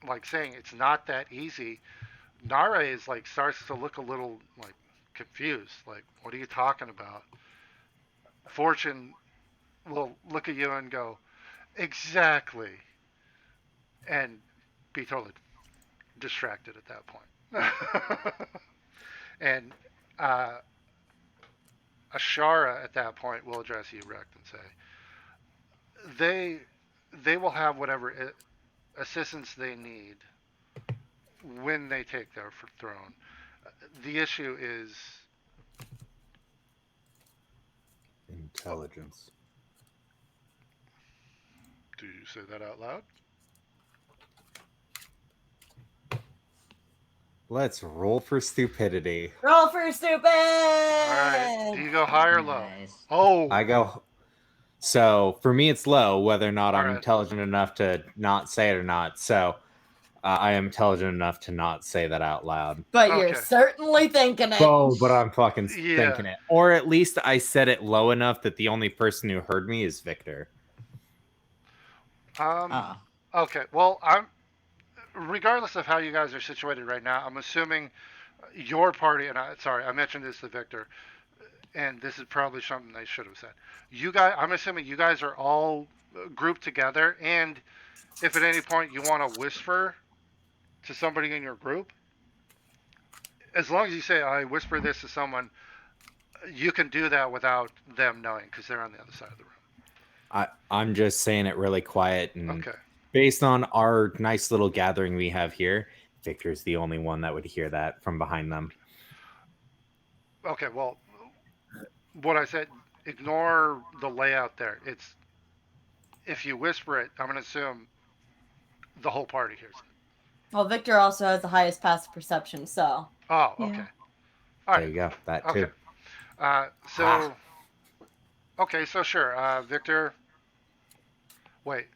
like saying it's not that easy, Nara is like starts to look a little like confused. Like, what are you talking about? Fortune will look at you and go, exactly, and be totally distracted at that point. And uh, Ashara at that point will address you, Rect, and say they they will have whatever assistance they need when they take their throne. The issue is, Intelligence. do you say that out loud? Let's roll for stupidity. Roll for stupid. All right. Do you go high or low? Nice. Oh, I go. So for me, it's low, whether or not All I'm right. intelligent enough to not say it or not. So I am intelligent enough to not say that out loud. But you're Okay. certainly thinking it. Oh, but I'm fucking Yeah. thinking it. Or at least I said it low enough that the only person who heard me is Victor. Ah, Okay. Well, I'm regardless of how you guys are situated right now. I'm assuming your party, and sorry, I mentioned this to Victor, and this is probably something they should have said. You guys, I'm assuming you guys are all grouped together, and if at any point you want to whisper to somebody in your group, as long as you say, I whisper this to someone, you can do that without them knowing because they're on the other side of the room. I'm just saying it really quiet, and Okay. based on our nice little gathering we have here, Victor's the only one that would hear that from behind them. Okay. Well, what I said, ignore the layout there. It's if you whisper it, I'm going to assume the whole party hears it. Well, Victor also has the highest passive perception, so. Oh, Yeah. okay. All There right. you go. That Okay. too. So, okay, so sure, Victor. Wait.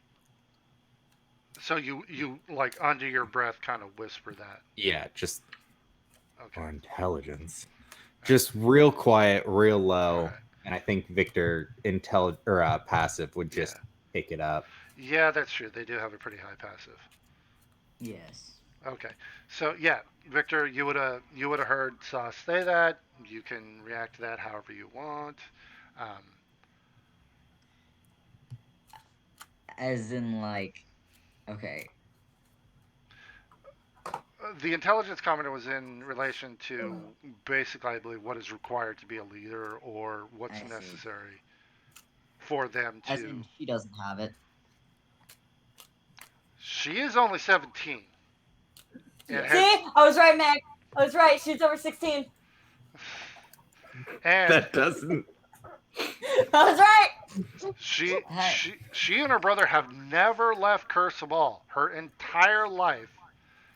So you like under your breath kind of whisper that. Yeah, just Okay. our intelligence. Just real quiet, real low. All right. And I think Victor passive would just pick it up. Yeah, that's true. They do have a pretty high passive. yes. Okay. So yeah, Victor, you would have heard Sauce say that. You can react to that however you want. Um, As in, like, okay. the intelligence comment was in relation to basically, I believe, what is required to be a leader or what's I see. necessary for them As to. in, she doesn't have it. She is only 17. And See? I was right, Meg. I was right. She's over 16. and doesn't. I was right. she Hey. she and her brother have never left Curse of All. Her entire life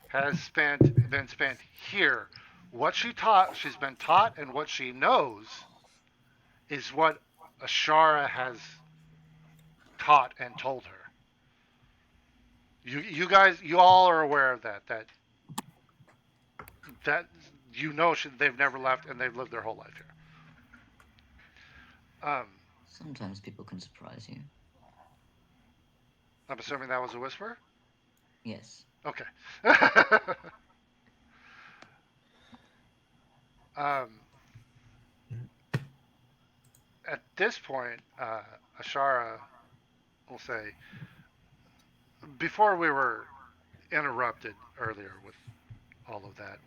has been spent here. What she's been taught, and what she knows is what Ashara has taught and told her. You guys, you all are aware of that. That they've never left and they've lived their whole life here. Sometimes people can surprise you. I'm assuming that was a whisper. Yes. Okay. At this point, Ashara will say, before we were interrupted earlier with all of that,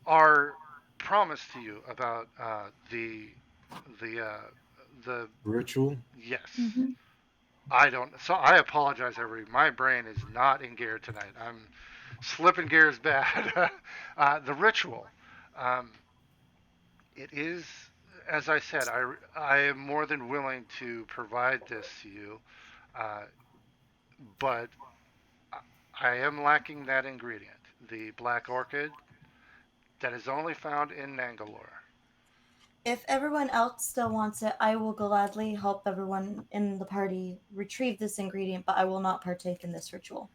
our promise to you about the Ritual? yes. Mm-hmm. So I apologize, everybody. My brain is not in gear tonight. I'm slipping gears bad. The ritual. Um, it is, as I said, I am more than willing to provide this to you, uh, but I am lacking that ingredient, the black orchid that is only found in Nangalore. If everyone else still wants it, I will gladly help everyone in the party retrieve this ingredient, but I will not partake in this ritual.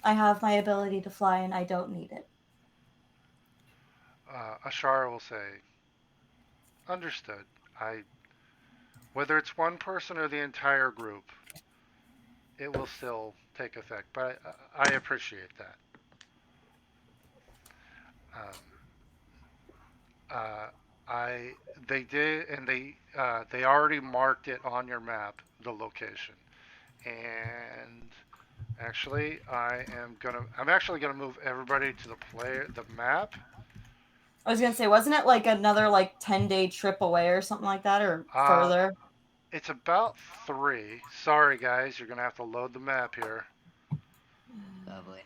I have my ability to fly and I don't need it. Ashara will say, understood. Whether it's one person or the entire group, it will still take effect. But I appreciate that. Um, uh, I they did, and they already marked it on your map, the location. And actually, I'm actually gonna move everybody to the map. I was gonna say, wasn't it like another like 10-day trip away or something like that, or Uh, further? it's about 3. Sorry guys, you're gonna have to load the map here. Lovely.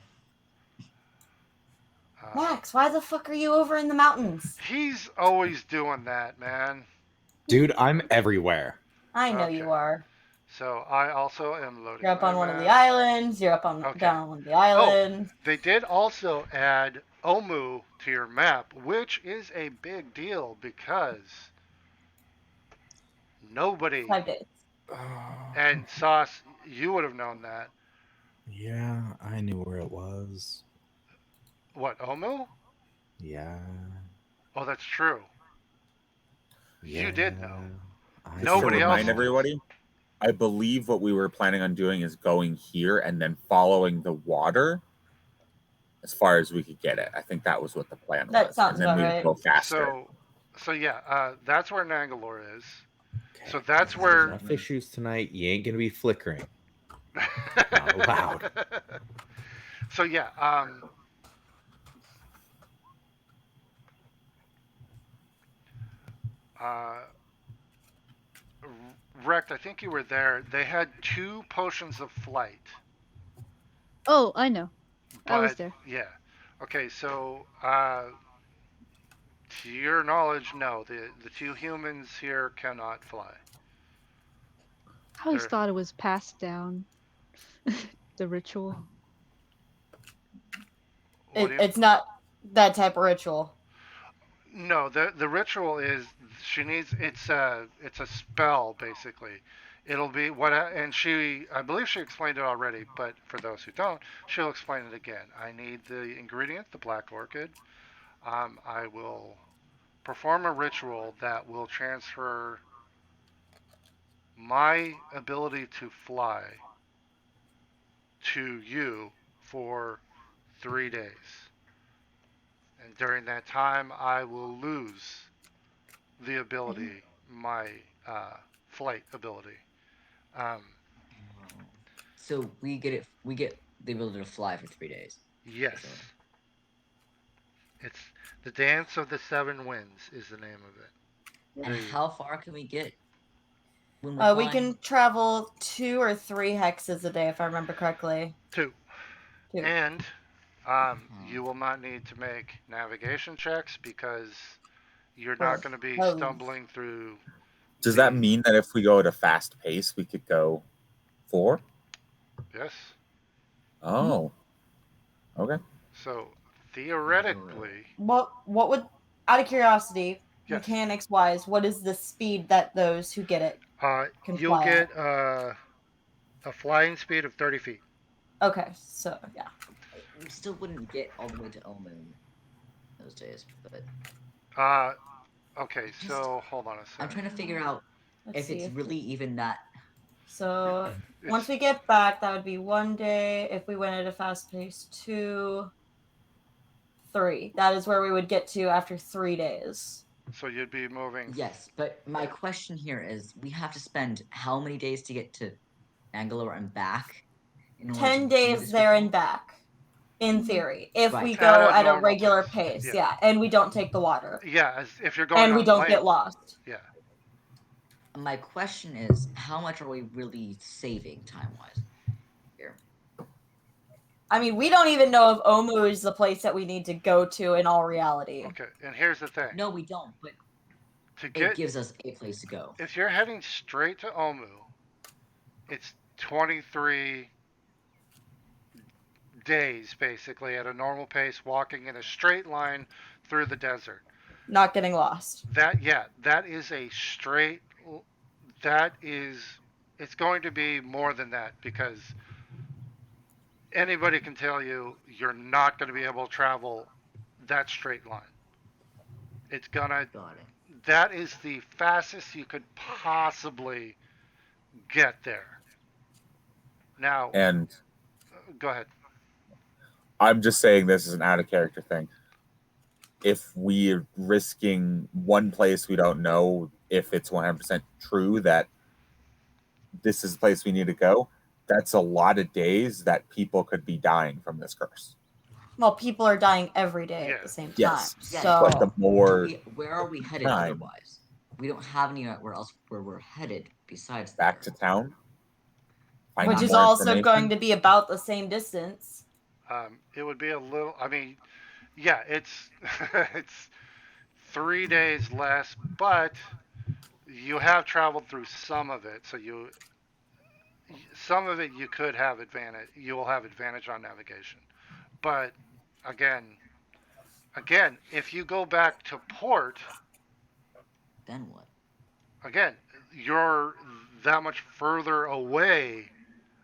Max, why the fuck are you over in the mountains? He's always doing that, man. Dude, I'm everywhere. I know Okay. you are. So I also am loading You're up my on one of the map. islands. You're up on Okay. down on one of the Oh, islands. they did also add Omu to your map, which is a big deal because nobody, 5 days. and Sauce, you would have known that. Yeah, I knew where it was. What, Omu? Yeah. Oh, that's true. You did know. Yeah. I Just to Nobody else remind know. knows. everybody, I believe what we were planning on doing is going here and then following the water as far as we could get it. I think that was what the plan That was, sounds and then about we would right. go faster. So yeah, that's where Nangalore is. Okay. So that's I've had where. enough issues tonight. You ain't gonna be flickering. Not allowed. So yeah, uh, Rect, I think you were there. They had 2 potions of flight, Oh, I know. I was but there. yeah. Okay, so to your knowledge, no, the 2 humans here cannot fly. I always They're thought it was passed down. The ritual. what do you? It's not that type of ritual. No, the ritual is she needs it's a spell basically. It'll be what and she I believe she explained it already, but for those who don't, she'll explain it again. I need the ingredient, the black orchid. I will perform a ritual that will transfer my ability to fly to you for 3 days. And during that time, I will lose the ability, my flight ability. Um, So we get it. We get the ability to fly for 3 days. yes, Essentially. it's the Dance of the Seven Winds is the name of it. And The how far can we get when we're We flying? can travel 2 or 3 hexes a day, if I remember correctly. 2, 2. and you will not need to make navigation checks because you're not Or going to be roads. stumbling through Does the that mean that if we go at a fast pace, we could go 4? yes. Oh, okay. So theoretically, What would, out of curiosity, yes. mechanics wise, what is the speed that those who get it can You'll fly get at? a flying speed of 30 feet. Okay, so yeah. We still wouldn't get all the way to Elmoon those days, but Okay, Just- so hold on a second. I'm trying to figure out Let's if see. it's really even that. So It's, once we get back, that would be 1 day. If we went at a fast pace, 2, 3. That is where we would get to after 3 days. so you'd be moving. Yes, but my question here is: we have to spend how many days to get to Bangalore and back? In order 10 to do days this there ritual? and back, in theory, if we Right. go At a at a normal regular pace, pace. yeah. Yeah, and we don't take the water. Yeah, if you're going And we on don't land. get lost. Yeah. My question is: how much are we really saving time-wise here? I mean, we don't even know if Omu is the place that we need to go to in all reality. Okay, and here's the thing. No, we don't. But To it get gives us a place to go. if you're heading straight to Omu, it's 23 days basically at a normal pace walking in a straight line through the desert. Not getting lost. That is a straight that is it's going to be more than that because anybody can tell you you're not going to be able to travel that straight line. It's gonna Got it. that is the fastest you could possibly get there. Now, And go ahead. I'm just saying this is an out of character thing. if we're risking one place we don't know if it's 100% true that this is the place we need to go, that's a lot of days that people could be dying from this curse. Well, people are dying every day Yeah. at the same time. Yes, So but the more Where are we headed time. otherwise? We don't have anywhere else where we're headed besides back there. to town, find which is more also information. going to be about the same distance. It would be a little. I mean, yeah, it's it's 3 days less, but you have traveled through some of it, so some of it you could have advantage. You will have advantage on navigation, but again, if you go back to port, Then what? again, you're that much further away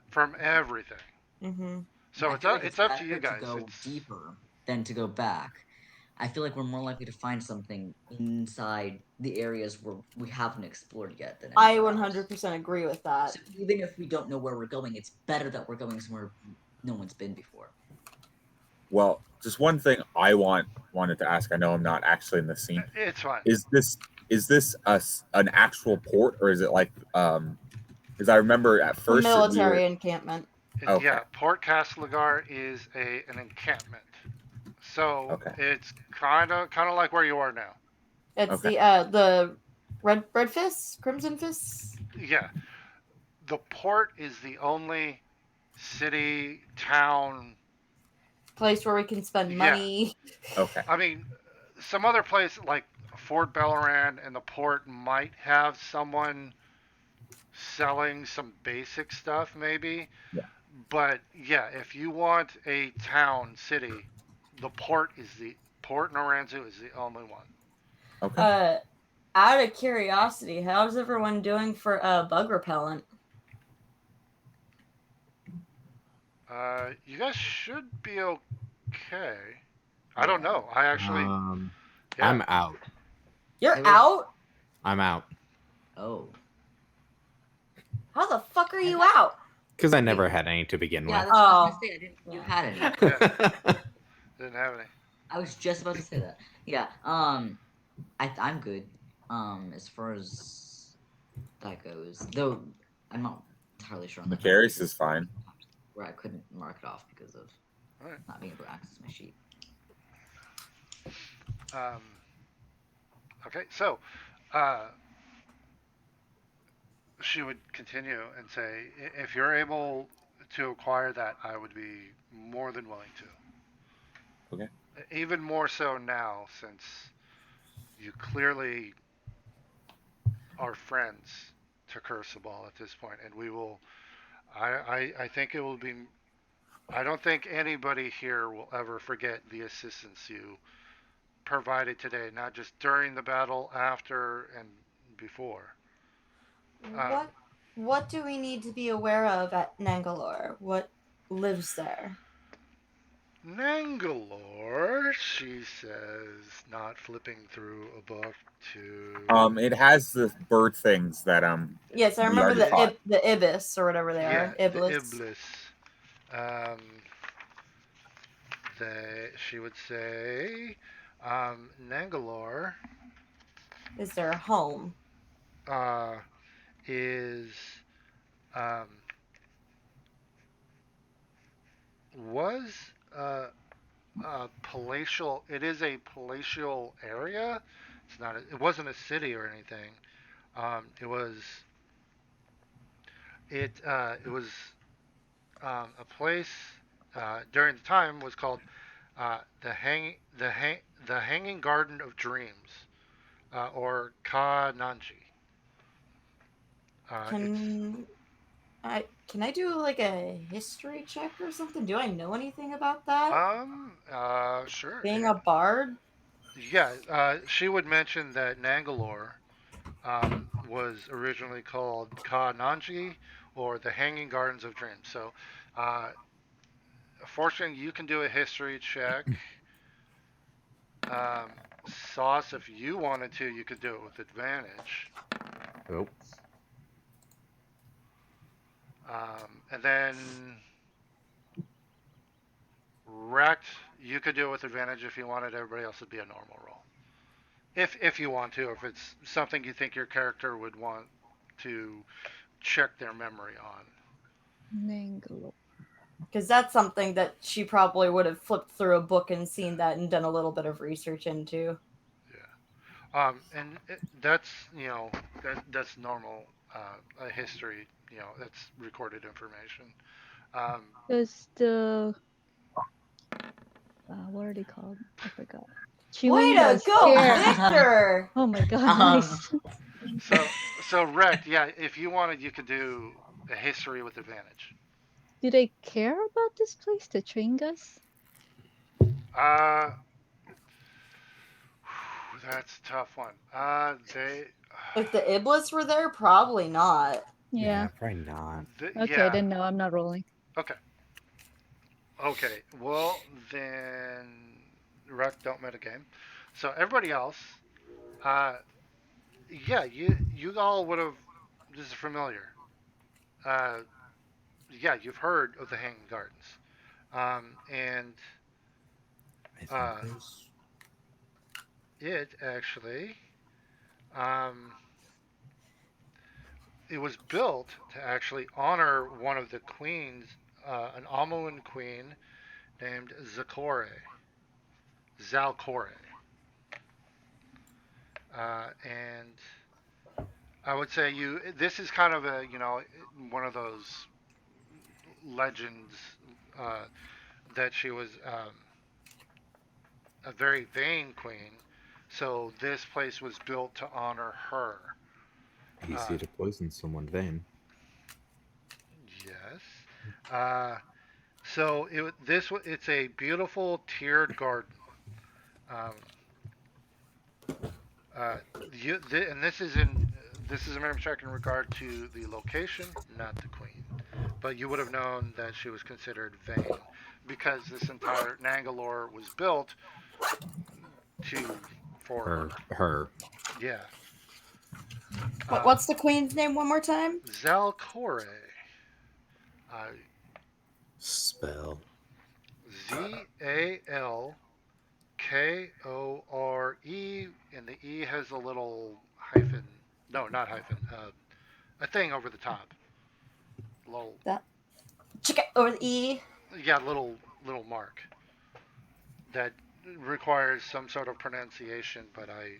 from everything. Mm-hmm. So I feel like it's up to better you guys. to go It's deeper than to go back. I feel like we're more likely to find something inside the areas where we haven't explored yet than I anywhere else. 100% agree with that. So even if we don't know where we're going, it's better that we're going somewhere no one's been before. Well, just one thing I wanted to ask. I know I'm not actually in the scene. it's fine. Is this an actual port, or is it like because I remember at A first military encampment. Okay. Yeah, Port Castlegar is an encampment. So Okay. it's kind of like where you are now. It's Okay. the red fists, crimson fists. Yeah, the port is the only city town. Place where we can spend Yeah. money. Okay. I mean, some other place like Fort Bellaran and the port might have someone selling some basic stuff, maybe. Yeah. But yeah, if you want a town city, the port Noranzu is the only one. Okay. Out of curiosity, how's everyone doing for bug repellent? You guys should be okay. I don't know. I actually, yeah. I'm out. You're It was- out? I'm out Oh. How the fuck are you out? because I never had any to begin Yeah, with. that's what I was Oh. gonna say. I didn't think you had any. Yeah. Didn't have any. I was just about to say that. Yeah. I'm good. As far as that goes, though, I'm not entirely sure on the Macarius is fine. where I couldn't mark it off because of Alright. not being able to access my sheet. Okay, so she would continue and say, if you're able to acquire that, I would be more than willing to. Okay. Even more so now, since you clearly are friends to Curseball at this point, and we will. I think it will be. I don't think anybody here will ever forget the assistance you provided today, not just during the battle, after, and before. What do we need to be aware of at Nangalore? What lives there? Nangalore, she says, not flipping through a book to. It has the bird things that Yes, I we remember already fought. the ibis or whatever they Yeah, are. the Iblis. Iblis. She would say, Nangalore Is their home? Is was palatial. It is a palatial area. It's not. It wasn't a city or anything. It was. It was a place during the time was called the Hanging Garden of Dreams, or Ka Nanji. Can I do like a history check or something? Do I know anything about that? Sure. Being a bard? Yeah, she would mention that Nangalore was originally called Ka Nanji, or the Hanging Gardens of Dreams. So, fortunately, you can do a history check. Sauce, if you wanted to, you could do it with advantage. Oh. And then Rect, You could do it with advantage if you wanted. Everybody else would be a normal roll. If you want to, if it's something you think your character would want to check their memory on. Nangalo. Because that's something that she probably would have flipped through a book and seen that and done a little bit of research into. And that's that's normal history. That's recorded information. Um, Does the what are they called? I forgot. Way Chewing to the go, scare. Victor! Oh my god, Um, nice. so Rect, yeah, if you wanted, you could do a history with advantage. Do they care about this place, the Tringas? Uh, that's a tough one. They, If the Iblets were there, probably not. Yeah. Probably not. Okay, yeah. then no, I'm not rolling. Okay. Okay. Well, then, Rect don't metagame. So everybody else, uh, yeah, you all would have. This is familiar. Uh, yeah, you've heard of the Hanging Gardens, and I think uh, there's. it actually, um, it was built to actually honor one of the queens, an Amoan queen named Zalcore, and I would say you. This is kind of a one of those legends uh, that she was a very vain queen. So this place was built to honor her. Uh, Easy to poison someone vain. yes. Uh, so it's a beautiful tiered garden. Um, uh, and this is a map check in regard to the location, not the queen. But you would have known that she was considered vain because this entire Nangalore was built to for her. Her. Yeah. What's the queen's name one more time? Zalcore. Uh, Spell. Zalkore, and the E has a little hyphen. No, not hyphen. A thing over the top. Little, That chicken or the E. yeah, little mark that requires some sort of pronunciation, but I'm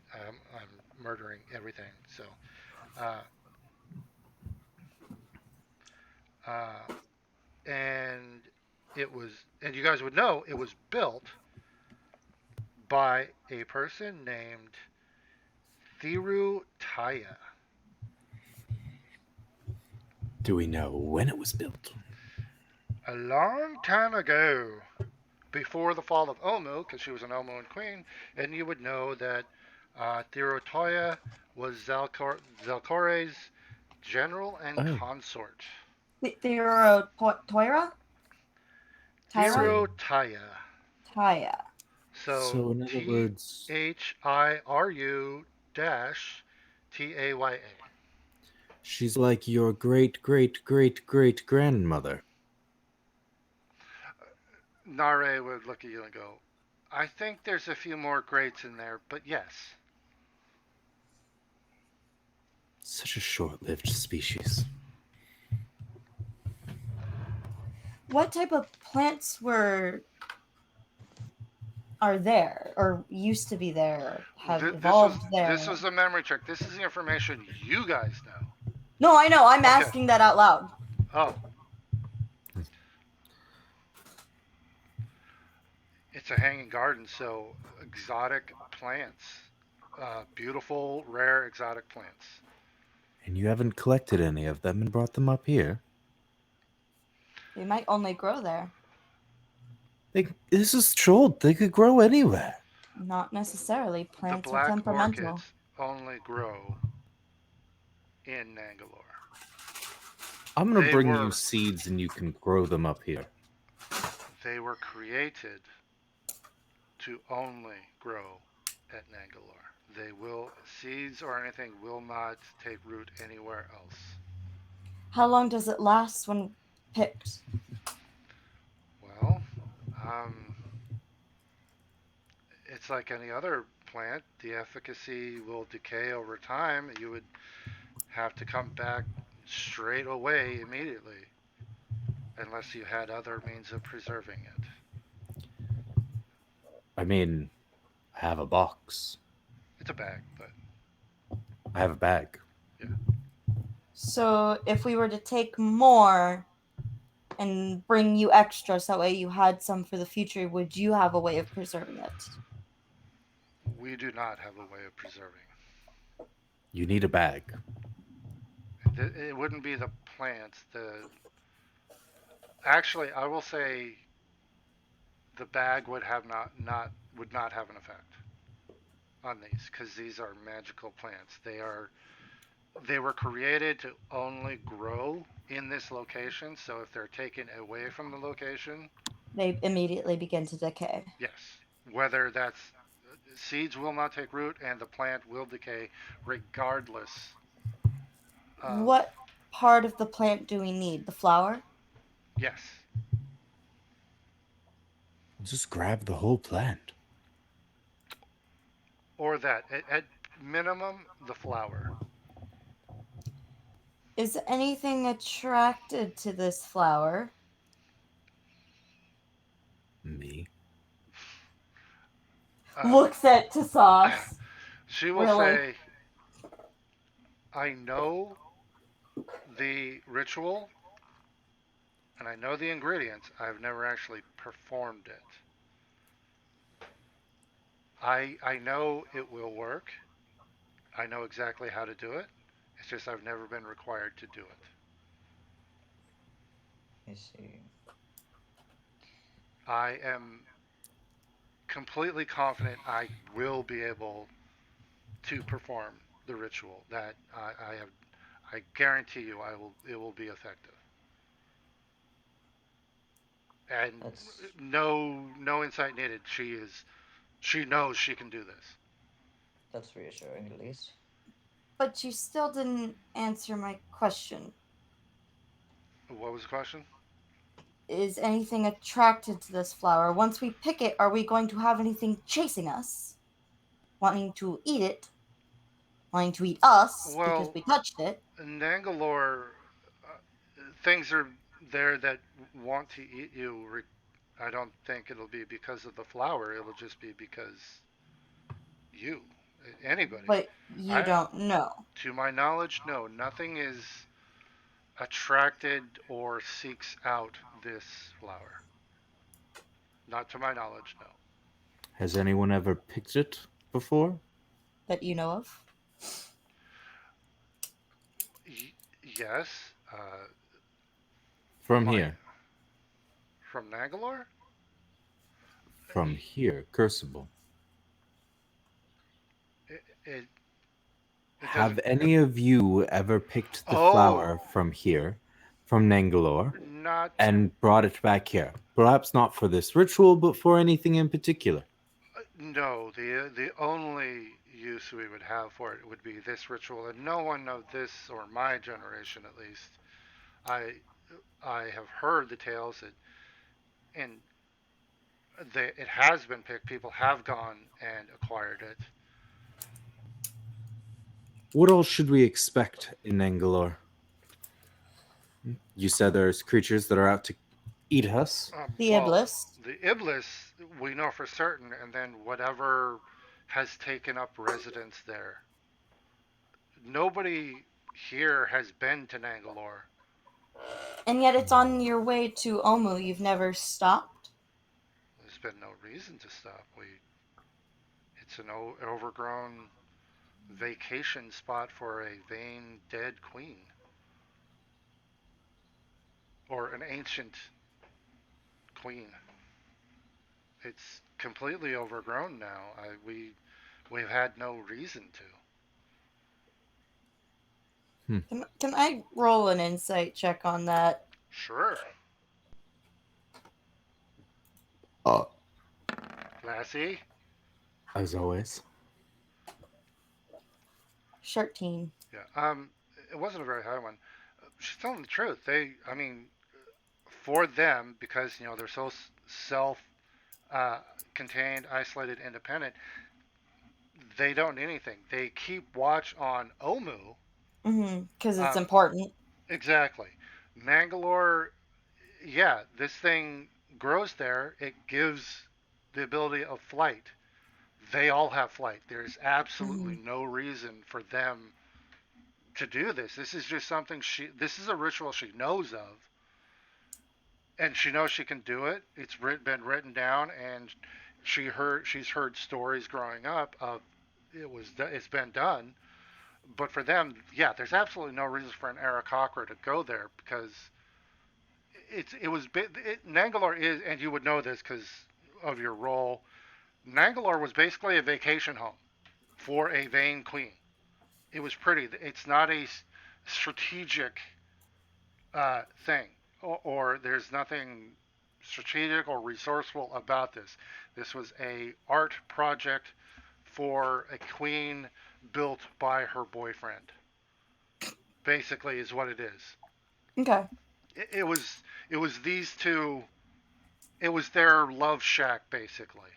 murdering everything. So, uh, uh, and and you guys would know it was built by a person named Thiru Taya. Do we know when it was built? A long time ago, before the fall of Omu, because she was an Omuan queen, and you would know that Thiru Taya was Zalcore's general and consort. Toira? Tyra? Thiru Taya. Taya. So in other words, Thiru dash Taya. she's like your great great great great grandmother. Nare would look at you and go, I think there's a few more greats in there, but yes. Such a short-lived species. What type of plants are there or used to be there? Have evolved there? This was a memory check. This is the information you guys know. No, I know. I'm asking that out loud. Oh. It's a hanging garden, so exotic plants. Beautiful, rare, exotic plants. And you haven't collected any of them and brought them up here? They might only grow there. This is trolled. They could grow anywhere. Not necessarily. Plants The black are temperamental. orchids only grow in Nangalore. I'm going to bring you seeds and you can grow them up here. They were created to only grow at Nangalore. Seeds or anything will not take root anywhere else. How long does it last when picked? Well, it's like any other plant. The efficacy will decay over time. You would have to come back straight away immediately, unless you had other means of preserving it. I mean, I have a box. It's a bag, but I have a bag. yeah. So if we were to take more and bring you extra so that way you had some for the future, would you have a way of preserving it? We do not have a way of preserving. You need a bag. It wouldn't be the plants. The Actually, I will say the bag would have not would not have an effect on these because these are magical plants. They were created to only grow in this location. So if they're taken away from the location, They immediately begin to decay. yes, whether that's seeds will not take root and the plant will decay regardless of What part of the plant do we need? The flower? yes, Just grab the whole plant. or that at minimum the flower. Is anything attracted to this flower? Me. Uh, Looks at Tassos. she will Really? say, "I know the ritual and I know the ingredients. I've never actually performed it. I know it will work. I know exactly how to do it. It's just I've never been required to do it. I see. I am completely confident I will be able to perform the ritual. That I have. I guarantee you, I will. It will be effective. And That's no insight needed. She is. She knows she can do this. that's reassuring at least. But you still didn't answer my question. What was the question? Is anything attracted to this flower? Once we pick it, are we going to have anything chasing us? Wanting to eat it? Wanting to eat us because Well, we touched it? in Nangalore, things are there that want to eat you. I don't think it'll be because of the flower. It'll just be because you, anybody. But you I, don't know. to my knowledge, no, nothing is attracted or seeks out this flower. Not to my knowledge, no. Has anyone ever picked it before? That you know of? Yes, From my here. from Nangalore. From here, Cursible. It it Have doesn't. any of you ever picked the Oh, flower from here, from Nangalore, not and brought it back here? Perhaps not for this ritual, but for anything in particular. no. The only use we would have for it would be this ritual, and no one of this or my generation at least. I I have heard the tales that and it has been picked. People have gone and acquired it. What else should we expect in Nangalore? You said there's creatures that are out to eat us. The Well, Iblis. the Iblis we know for certain, and then whatever has taken up residence there. Nobody here has been to Nangalore. And yet it's on your way to Omu. You've never stopped? There's been no reason to stop. It's an overgrown vacation spot for a vain dead queen or an ancient queen. It's completely overgrown now. We've had no reason to. Can I roll an insight check on that? Sure, Oh. Lassie. As always. 13. Yeah. It wasn't a very high one. She's telling the truth. I mean, for them, because they're so self uh, contained, isolated, independent. They don't need anything. They keep watch on Omu. Because it's Um, important. exactly. Mangalore, yeah, this thing grows there. It gives the ability of flight. They all have flight. There's absolutely Hmm. no reason for them to do this. This is just something this is a ritual she knows of, and she knows she can do it. Been written down, and she's heard stories growing up of it's been done. But for them, yeah, there's absolutely no reason for an Aarakocra to go there because Nangalore is, and you would know this because of your role. Nangalore was basically a vacation home for a vain queen. It was pretty. It's not a strategic thing, or there's nothing strategic or resourceful about this. This was a art project for a queen built by her boyfriend. Basically, is what it is. Okay. It was these two. It was their love shack basically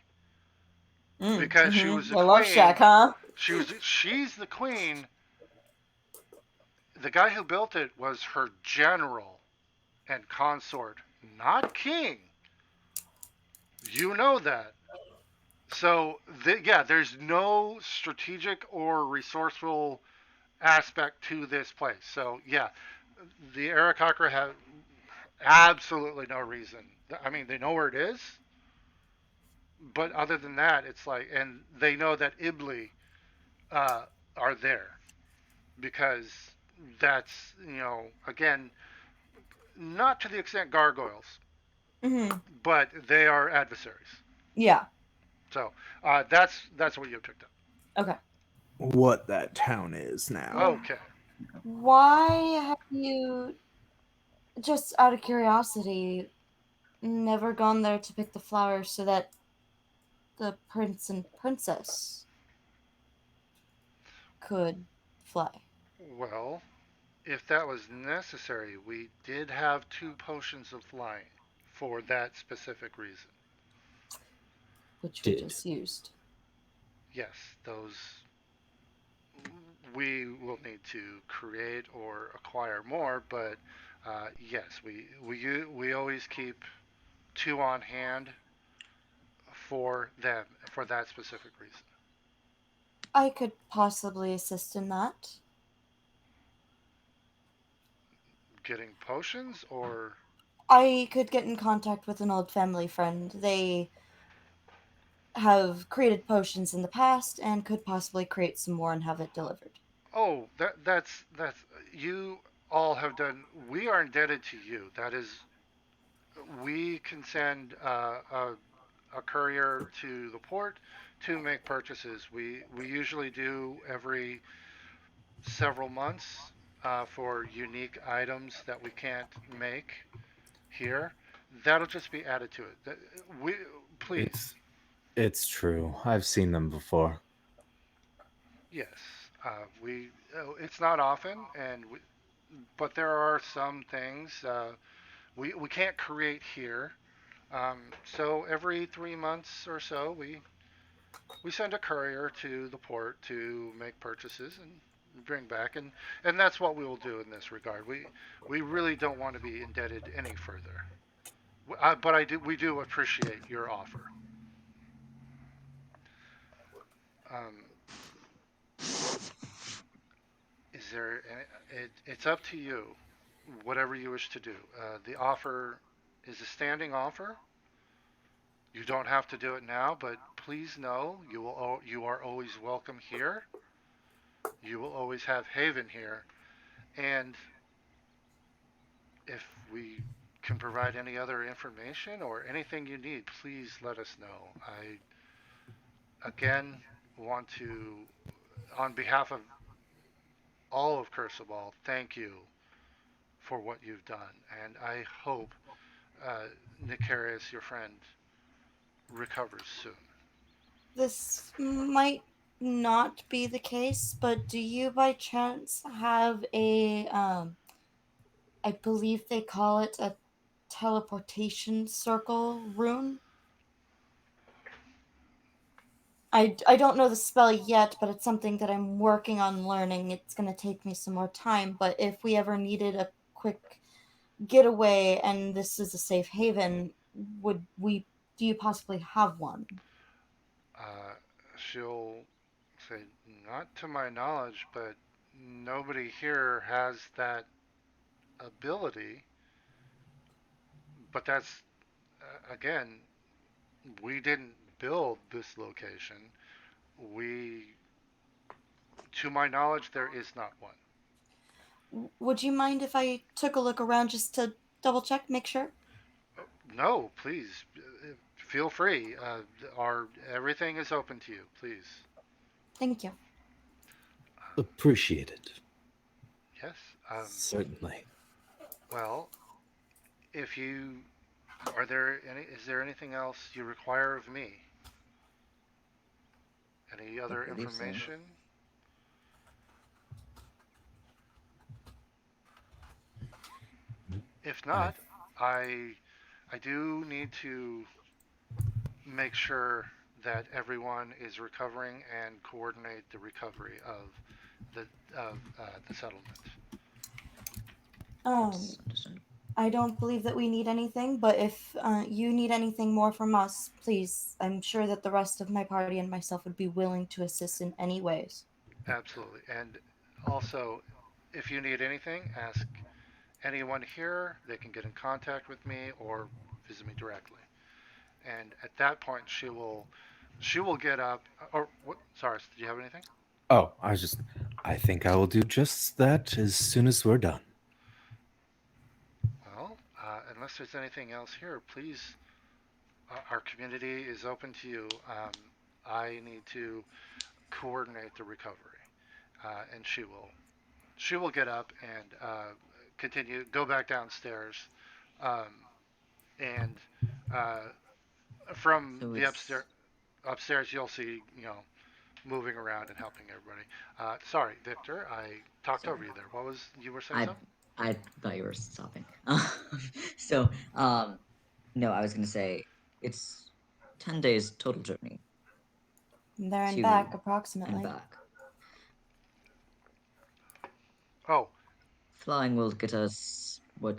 because she was a The Love Shack, queen. huh? She's the queen. The guy who built it was her general and consort, not king. You know that. So yeah, there's no strategic or resourceful aspect to this place. So yeah, the Aarakocra have absolutely no reason. I mean, they know where it is, but other than that, it's like, and they know that Ibli uh, are there because that's again not to the extent gargoyles, Hmm. but they are adversaries. Yeah. So that's what you picked up. Okay. What that town is now. Okay. Why have you, just out of curiosity, never gone there to pick the flowers so that the prince and princess could fly? Well, if that was necessary, we did have two potions of flying for that specific reason. Which we Did. just used. Yes, those we will need to create or acquire more, but yes, we always keep two on hand for them for that specific reason. I could possibly assist in that. Getting potions or I could get in contact with an old family friend. They have created potions in the past and could possibly create some more and have it delivered. oh, that's you all have done. We are indebted to you. That is, we can send a courier to the port to make purchases. We usually do every several months for unique items that we can't make here. That'll just be added to it. We please, It's it's true. I've seen them before. yes. We it's not often, but there are some things we can't create here. So every 3 months or so, we send a courier to the port to make purchases and bring back, and that's what we will do in this regard. We really don't want to be indebted any further. But we do appreciate your offer. Um, is there? It's up to you. Whatever you wish to do. The offer is a standing offer. You don't have to do it now, but please know you are always welcome here. You will always have haven here, and if we can provide any other information or anything you need, please let us know. I again want to, on behalf of all of Curseball, thank you for what you've done, and I hope Nicarius, your friend, recovers soon. This might not be the case, but do you by chance have I believe they call it a teleportation circle rune? I don't know the spell yet, but it's something that I'm working on learning. It's going to take me some more time, but if we ever needed a quick getaway and this is a safe haven, would we do you possibly have one? Uh, she'll say, not to my knowledge, but nobody here has that ability. But that's, again, we didn't build this location. We, to my knowledge, there is not one. Would you mind if I took a look around just to double check, make sure? No, please, feel free. Our everything is open to you. Please. Thank you. Appreciated. Yes. Certainly. Well, if you are there any, is there anything else you require of me? Any I other believe so. information? If I not, I I do need to make sure that everyone is recovering and coordinate the recovery the the settlement. Um, That's understandable. I don't believe that we need anything, but if you need anything more from us, please, I'm sure that the rest of my party and myself would be willing to assist in any ways. Absolutely. And also, if you need anything, ask anyone here. They can get in contact with me or visit me directly. And at that point, she will get up. Or what? Sorry, did you have anything? Oh, I think I will do just that as soon as we're done. Well, unless there's anything else here, please. Our community is open to you. I need to coordinate the recovery, and she will get up and continue go back downstairs, um, and uh, from So the it's upstairs you'll see moving around and helping everybody. Sorry, Victor, I talked over sorry. you there. What was you were saying I something? I thought you were stopping. so no, I was gonna say it's 10 days total journey There and to back, and approximately. back. Oh, Flying will get us what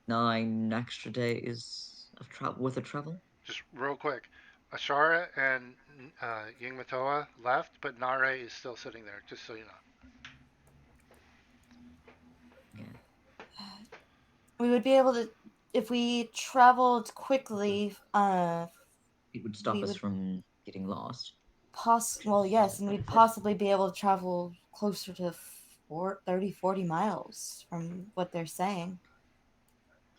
9 extra days of travel worth of travel. just real quick. Ashara and Yingmatoa left, but Nare is still sitting there, just so you know. Yeah, We would be able to, if we traveled quickly, it would stop we us would from getting lost. well, yes, and we'd possibly be able to travel closer to 40 miles from what they're saying.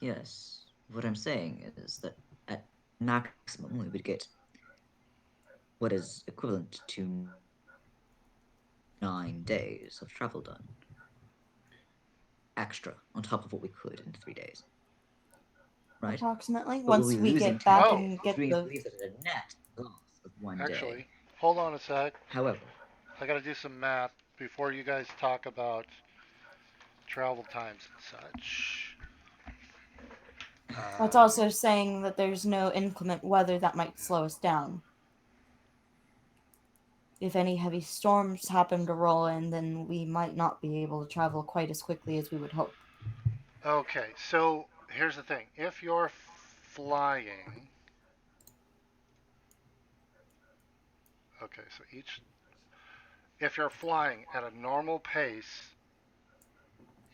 Yes, what I'm saying is that at maximum we would get what is equivalent to 9 days of travel done extra on top of what we could in 3 days, right? Approximately, But we'll once be we losing get two back Oh, days, and which get means the. leaves us at a net loss of 1 day. actually, hold on a sec. However, I got to do some math before you guys talk about travel times and such. That's Um, also saying that there's no inclement weather that might slow us down. If any heavy storms happen to roll in, then we might not be able to travel quite as quickly as we would hope. okay, so here's the thing. If you're flying, okay, so if you're flying at a normal pace,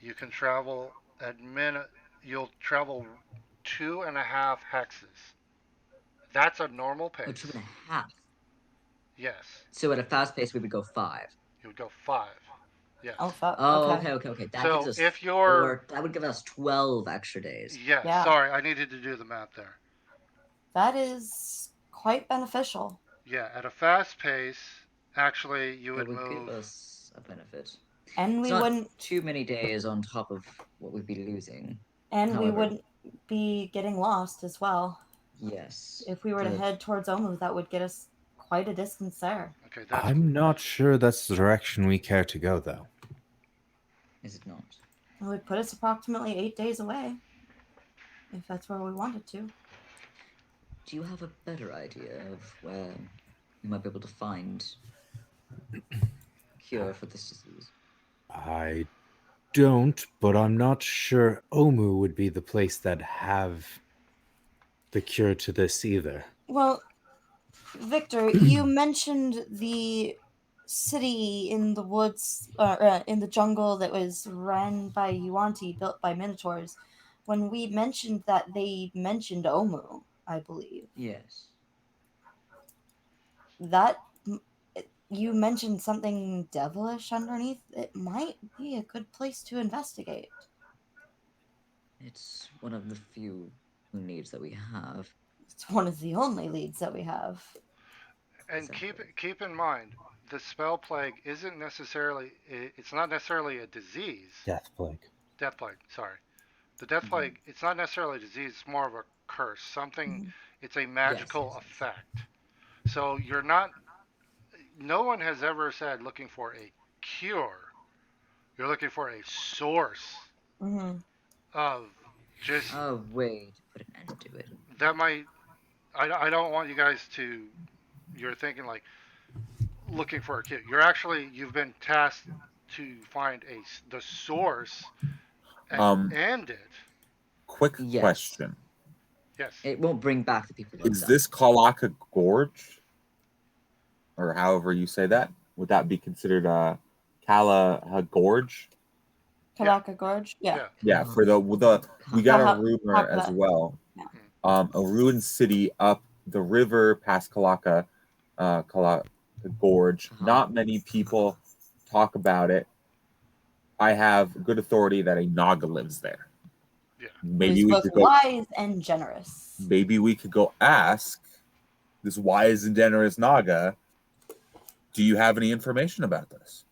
you can travel at minute, you'll travel 2.5 hexes. That's a normal oh, two pace. and a half. Yes, So at a fast pace, we would go 5. you would go 5. Yes. Oh, fuck. Oh, Okay. okay, okay, okay. That gives So us if you're, four. That would give us 12 extra days. yes, Yeah. sorry, I needed to do the math there. That is quite beneficial. Yeah, at a fast pace, actually, you That would would give move. us a benefit. And It's we not wouldn't too many days on top of what we'd be losing. and we However, wouldn't be getting lost as well. yes, If we were to the head towards Omu, that would get us quite a distance there. Okay, that's I'm not sure that's the direction we care to go, though. is it not? It would put us approximately 8 days away, if that's where we wanted to. Do you have a better idea of where you might be able to find cure for this disease. I don't, but I'm not sure Omu would be the place that have the cure to this either. Well, Victor, you mentioned the city in the woods, in the jungle that was run by Yuanti, built by minotaurs. When we mentioned that, they mentioned Omu, I believe. Yes. That you mentioned something devilish underneath. It might be a good place to investigate. It's one of the few needs that we have. It's one of the only leads that we have. And Exactly. keep in mind, the spell plague isn't necessarily. It's not necessarily a disease. Death plague. Death plague. Sorry, the death Mhm. plague. It's not necessarily a disease. It's more of a curse. Something. Mhm. It's a magical Yes. effect. So you're not. No one has ever said looking for a cure. You're looking for a source Mm-hmm. of just A way to put an end to it. that might. I don't want you guys to. You're thinking like looking for a cure. You've been tasked to find the source and Um, end it. quick Yes. question: Yes. It won't bring back the people that Is died. this Kalaka Gorge, or however you say that? Would that be considered a Kala Gorge? Kalaka Gorge? Yeah. Yeah, for the we got a rumor as Kakla. well. Yeah. A ruined city up the river past Kalaka, Kalaka Gorge. Not many people talk about it. I have good authority that a Naga lives there. Yeah. Maybe Who's we both could go. wise and generous. Maybe we could go ask this wise and generous Naga. Do you have any information about this?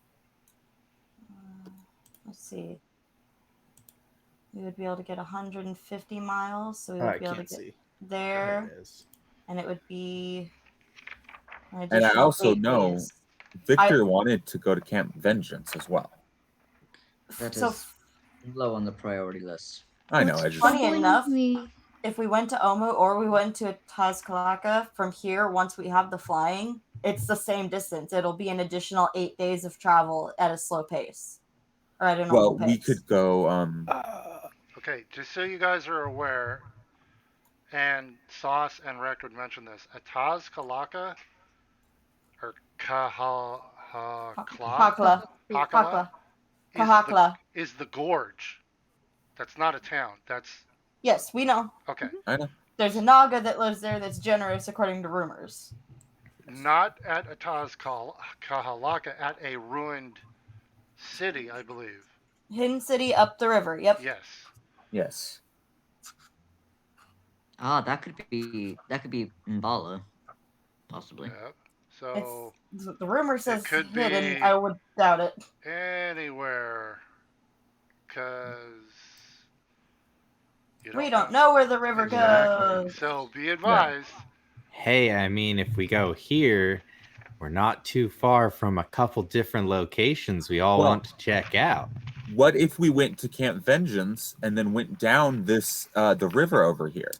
Let's see. We would be able to get 150 miles, so we would I be able to can't get see. there, There it is. and it would be an And I additional also 8 know days. Victor wanted to go to Camp Vengeance as well. That So is low on the priority list. I know. Which, I just funny Believe enough, me. if we went to Omu or we went to Tazkalaka from here, once we have the flying, it's the same distance. It'll be an additional 8 days of travel at a slow pace, or at a normal well, pace. we could go. Okay. Just so you guys are aware, and Sauce and Rect would mention this. Ataz Kalaka or Kahakla Hakla. Hakala Kahakla. is the gorge. That's not a town. That's Yes, we know. okay. I know. There's a Naga that lives there that's generous, according to rumors. Not at Ataz Kahalaka, at a ruined city, I believe. Hidden city up the river. Yep. Yes. Yes. That could be Mbala, possibly. Yep. So The rumor says could hidden. be I would doubt it. anywhere, because We don't know where the river exactly. goes. So be advised. Hey, I mean, if we go here, we're not too far from a couple different locations we all Well- want to check out. What if we went to Camp Vengeance and then went down this the river over here,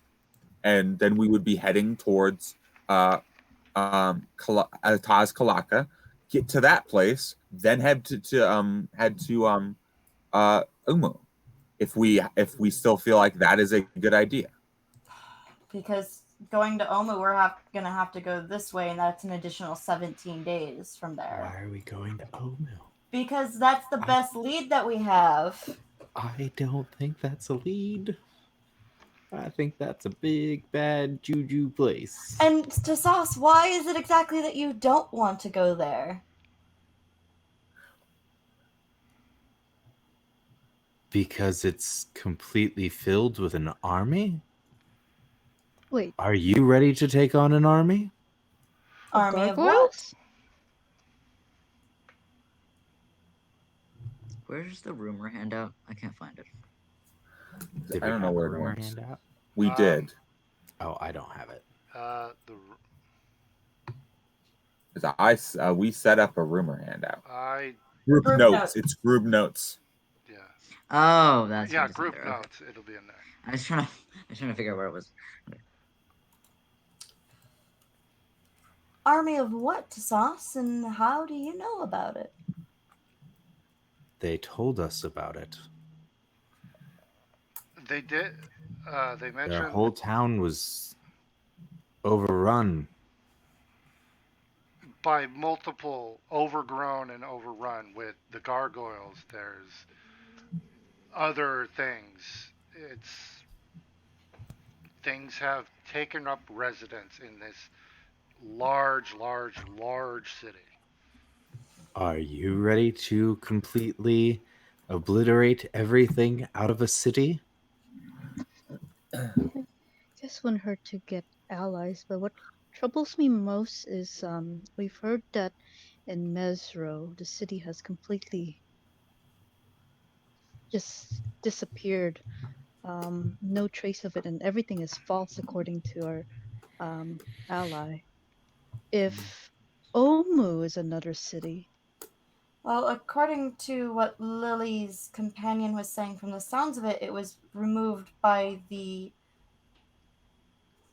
and then we would be heading towards Taz Kalaka, get to that place, then head to Umu, if we still feel like that is a good idea. Because going to Omu, we're gonna have to go this way, and that's an additional 17 days from there. Why are we going to Omu? Because that's the best lead that we have. I don't think that's a lead. I think that's a big bad juju place. And to Sauce, why is it exactly that you don't want to go there? Because it's completely filled with an army? Wait, Are you ready to take on an army? Army of what? gargoyles? Where's the rumor handout? I can't find it. Did I we don't know have a where it rumor went. handout? We did. Oh, I don't have it. The 'Cause we set up a rumor handout. Group Group notes. notes. It's group notes. Yeah. Oh, that's Yeah, what it's group under. Okay. notes. It'll be in there. I was trying to figure out where it was. army of what, Sauce, and how do you know about it? They told us about it. They did. They Their mentioned whole town was overrun. by multiple overgrown and overrun with the gargoyles. There's other things. It's things have taken up residence in this large city. Are you ready to completely obliterate everything out of a city? Just want her to get allies, but what troubles me most is we've heard that in Mesro the city has completely just disappeared. No trace of it, and everything is false according to our um, ally. If Omu is another city, Well, according to what Lily's companion was saying, from the sounds of it, it was removed by the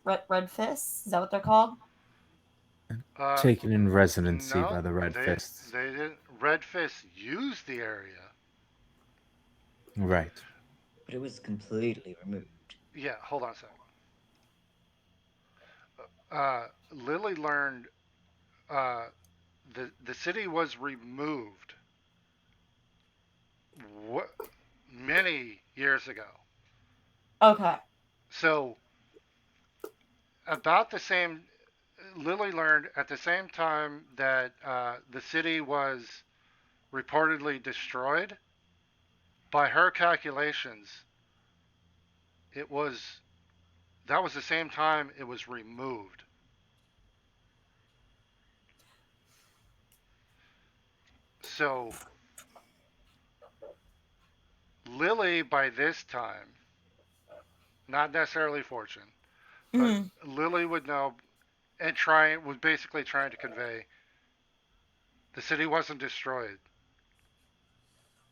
red fists. Is that what they're called? Uh, Taken in residency no, by the Red they Fists. they didn't. Red Fist used the area. Right. But it was completely removed. Yeah, hold on a second. Lily learned uh, the city was removed w- many years ago. Okay. So about the same, Lily learned at the same time that the city was reportedly destroyed. By her calculations, it was that was the same time it was removed. So Lily, by this time, not necessarily Fortune, but Mm. Lily would know and trying was basically trying to convey the city wasn't destroyed.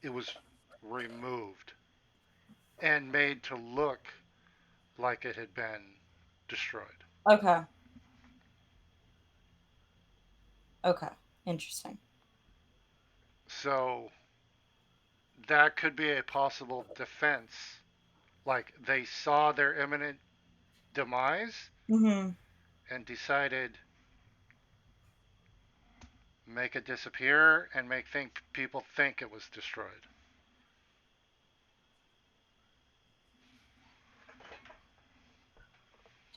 It was removed and made to look like it had been destroyed. Okay. Okay. Interesting. So that could be a possible defense. Like they saw their imminent demise Mm-hmm. and decided make it disappear and make people think it was destroyed.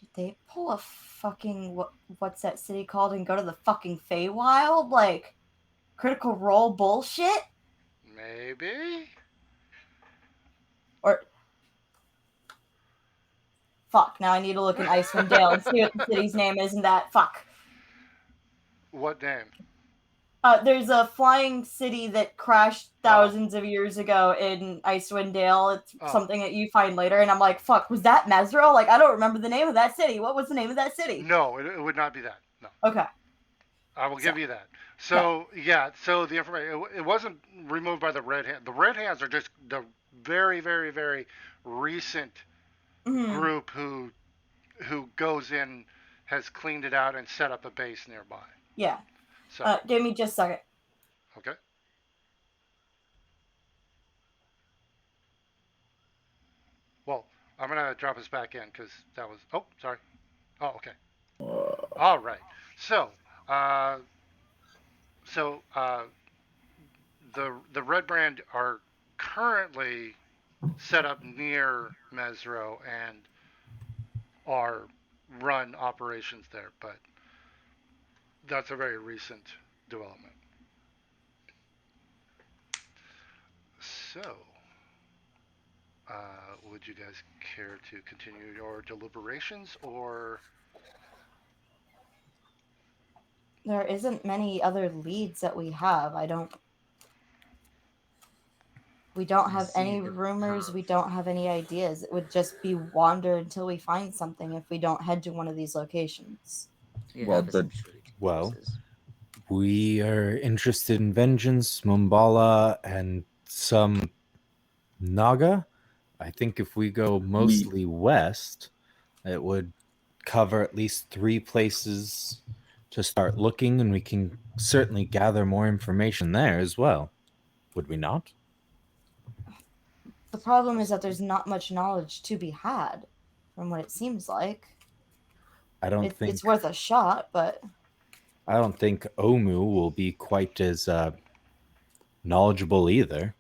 Did they pull a fucking what's that city called and go to the fucking Feywild? Like Critical Role bullshit? Maybe. Or fuck, now I need to look in Icewind Dale and see what the city's name is and that fuck. What name? There's a flying city that crashed Oh. thousands of years ago in Icewind Dale. It's Oh. something that you find later, and I'm like, fuck, was that Mesro? Like, I don't remember the name of that city. What was the name of that city? No, it would not be that. No. Okay. I will give you that. So yeah, so the information it wasn't removed by the red hand. The red hands are just the very recent Mm-hmm. group who goes in, has cleaned it out and set up a base nearby. Yeah. So Give me just a second. okay. Well, I'm gonna drop us back in because that was. Oh, sorry. Oh, okay. All right. So, uh, so the red brand are currently set up near Mesro and are run operations there, but that's a very recent development. So, would you guys care to continue your deliberations or? There isn't many other leads that we have. We don't have any rumors. We don't have any ideas. It would just be wander until we find something if we don't head to one of these locations. You Well, have the- essentially two well, choices. We are interested in vengeance, Mumbala, and some Naga. I think if we go mostly west, it would cover at least 3 places to start looking, and we can certainly gather more information there as well. Would we not? The problem is that there's not much knowledge to be had, from what it seems like. I don't think It's worth a shot, but Omu will be quite as knowledgeable either.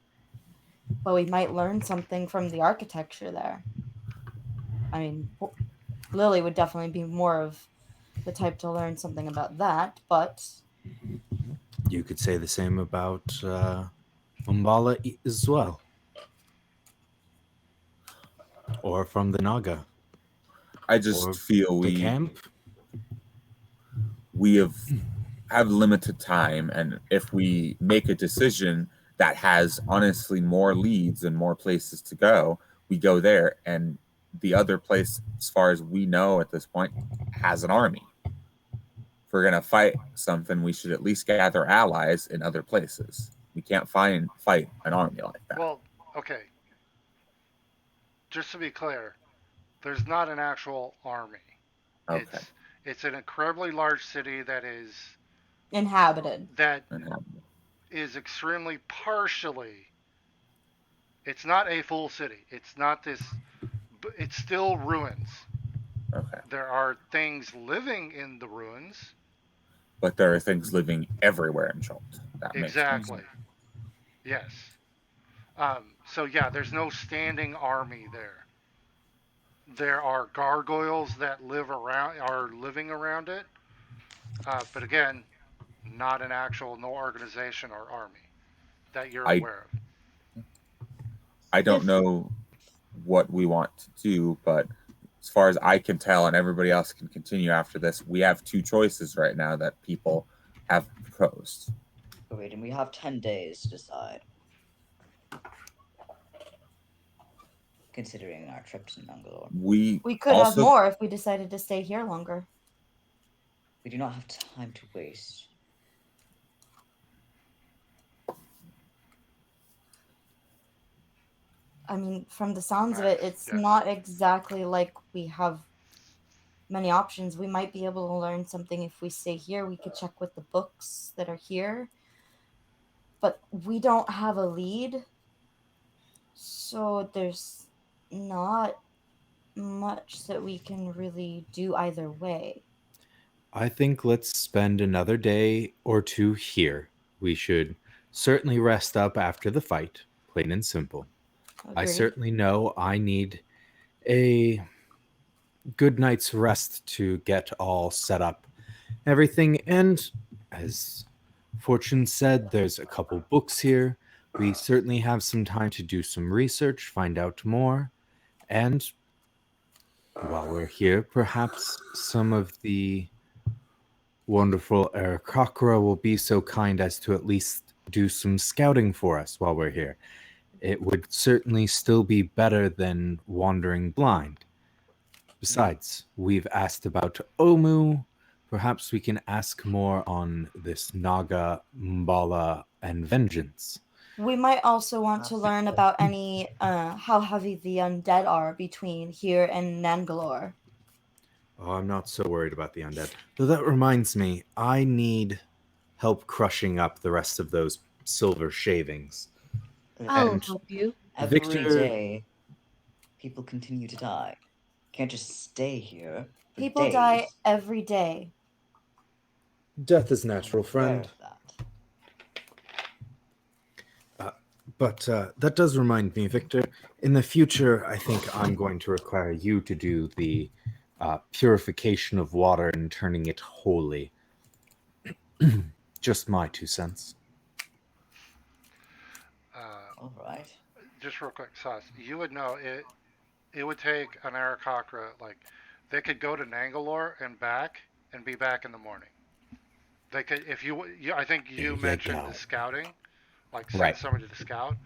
we might learn something from the architecture there. I mean, Lily would definitely be more of the type to learn something about that, but You could say the same about Umbala as well, or from the Naga, I just or feel the camp. we have limited time, and if we make a decision that has honestly more leads and more places to go, we go there, and the other place, as far as we know at this point, has an army. If we're gonna fight something, we should at least gather allies in other places. We can't fight an army like that. Well, okay. Just to be clear, there's not an actual army. Okay. It's an incredibly large city that inhabited. Extremely partially. It's not a full city. It's not this. It's still ruins. Okay. There are things living in the ruins. But there are things living everywhere in Chult. That Exactly. Makes sense. Yes. So yeah, there's no standing army there. There are gargoyles that are living around it. But again, not an actual no organization or army that you're aware of. I don't know what we want to do, but as far as I can tell, and everybody else can continue after this, we have two choices right now that people have proposed. Wait, and we have 10 days to decide. Considering our trip to Nangalore. We could have more if we decided to stay here longer. We do not have time to waste. I mean, from the sounds of it, it's not exactly like we have many options. We might be able to learn something if we stay here. We could check with the books that are here. But we don't have a lead. So there's not much that we can really do either way. I think let's spend another day or two here. We should certainly rest up after the fight, plain and simple. Agreed. I certainly know I need a good night's rest to get all set up, everything. And as Fortune said, there's a couple books here. We certainly have some time to do some research, find out more, and while we're here, perhaps some of the wonderful Aarakocra will be so kind as to at least do some scouting for us while we're here. It would certainly still be better than wandering blind. Besides, we've asked about Omu. Perhaps we can ask more on this Naga, Mbala, and Vengeance. We might also want to learn about how heavy the undead are between here and Nangalore. Oh, I'm not so worried about the undead. Though that reminds me, I need help crushing up the rest of those silver shavings. I'll help you. Every day, people continue to die. Can't just stay here. People die every day. Death is natural, friend. But that does remind me, Victor, in the future, I think I'm going to require you to do the purification of water and turning it holy. Just my 2 cents. All right. Just real quick, Sauce, you would know it would take an Aarakocra, like, they could go to Nangalore and back and be back in the morning. They could, I think you mentioned the scouting, like send somebody to scout.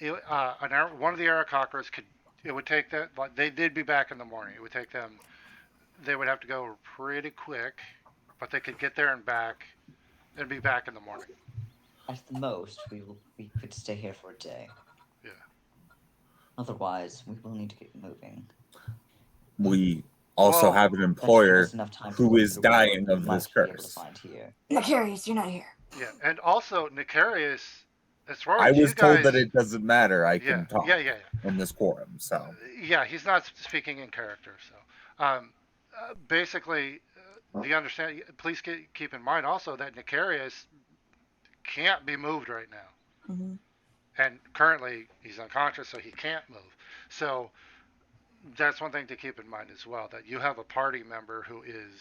One of the Aarakocras it would take that, like, they'd be back in the morning. It would take them, they would have to go pretty quick, but they could get there and back and be back in the morning. At the most, we could stay here for a day. Yeah. Otherwise, we will need to get moving. We also Well, have an That should give employer us enough time to who look is through what dying we of might this be able to curse. find here. Nicarius, you're not here. yeah, and also Nicarius, as far I as you was told guys, that it doesn't matter. I yeah, can talk yeah. in this quorum. So Yeah, he's not speaking in character. So, basically, the understand. Please keep in mind also that Nicarius can't be moved right now, Mm-hmm. and currently he's unconscious, so he can't move. So that's one thing to keep in mind as well. That you have a party member who is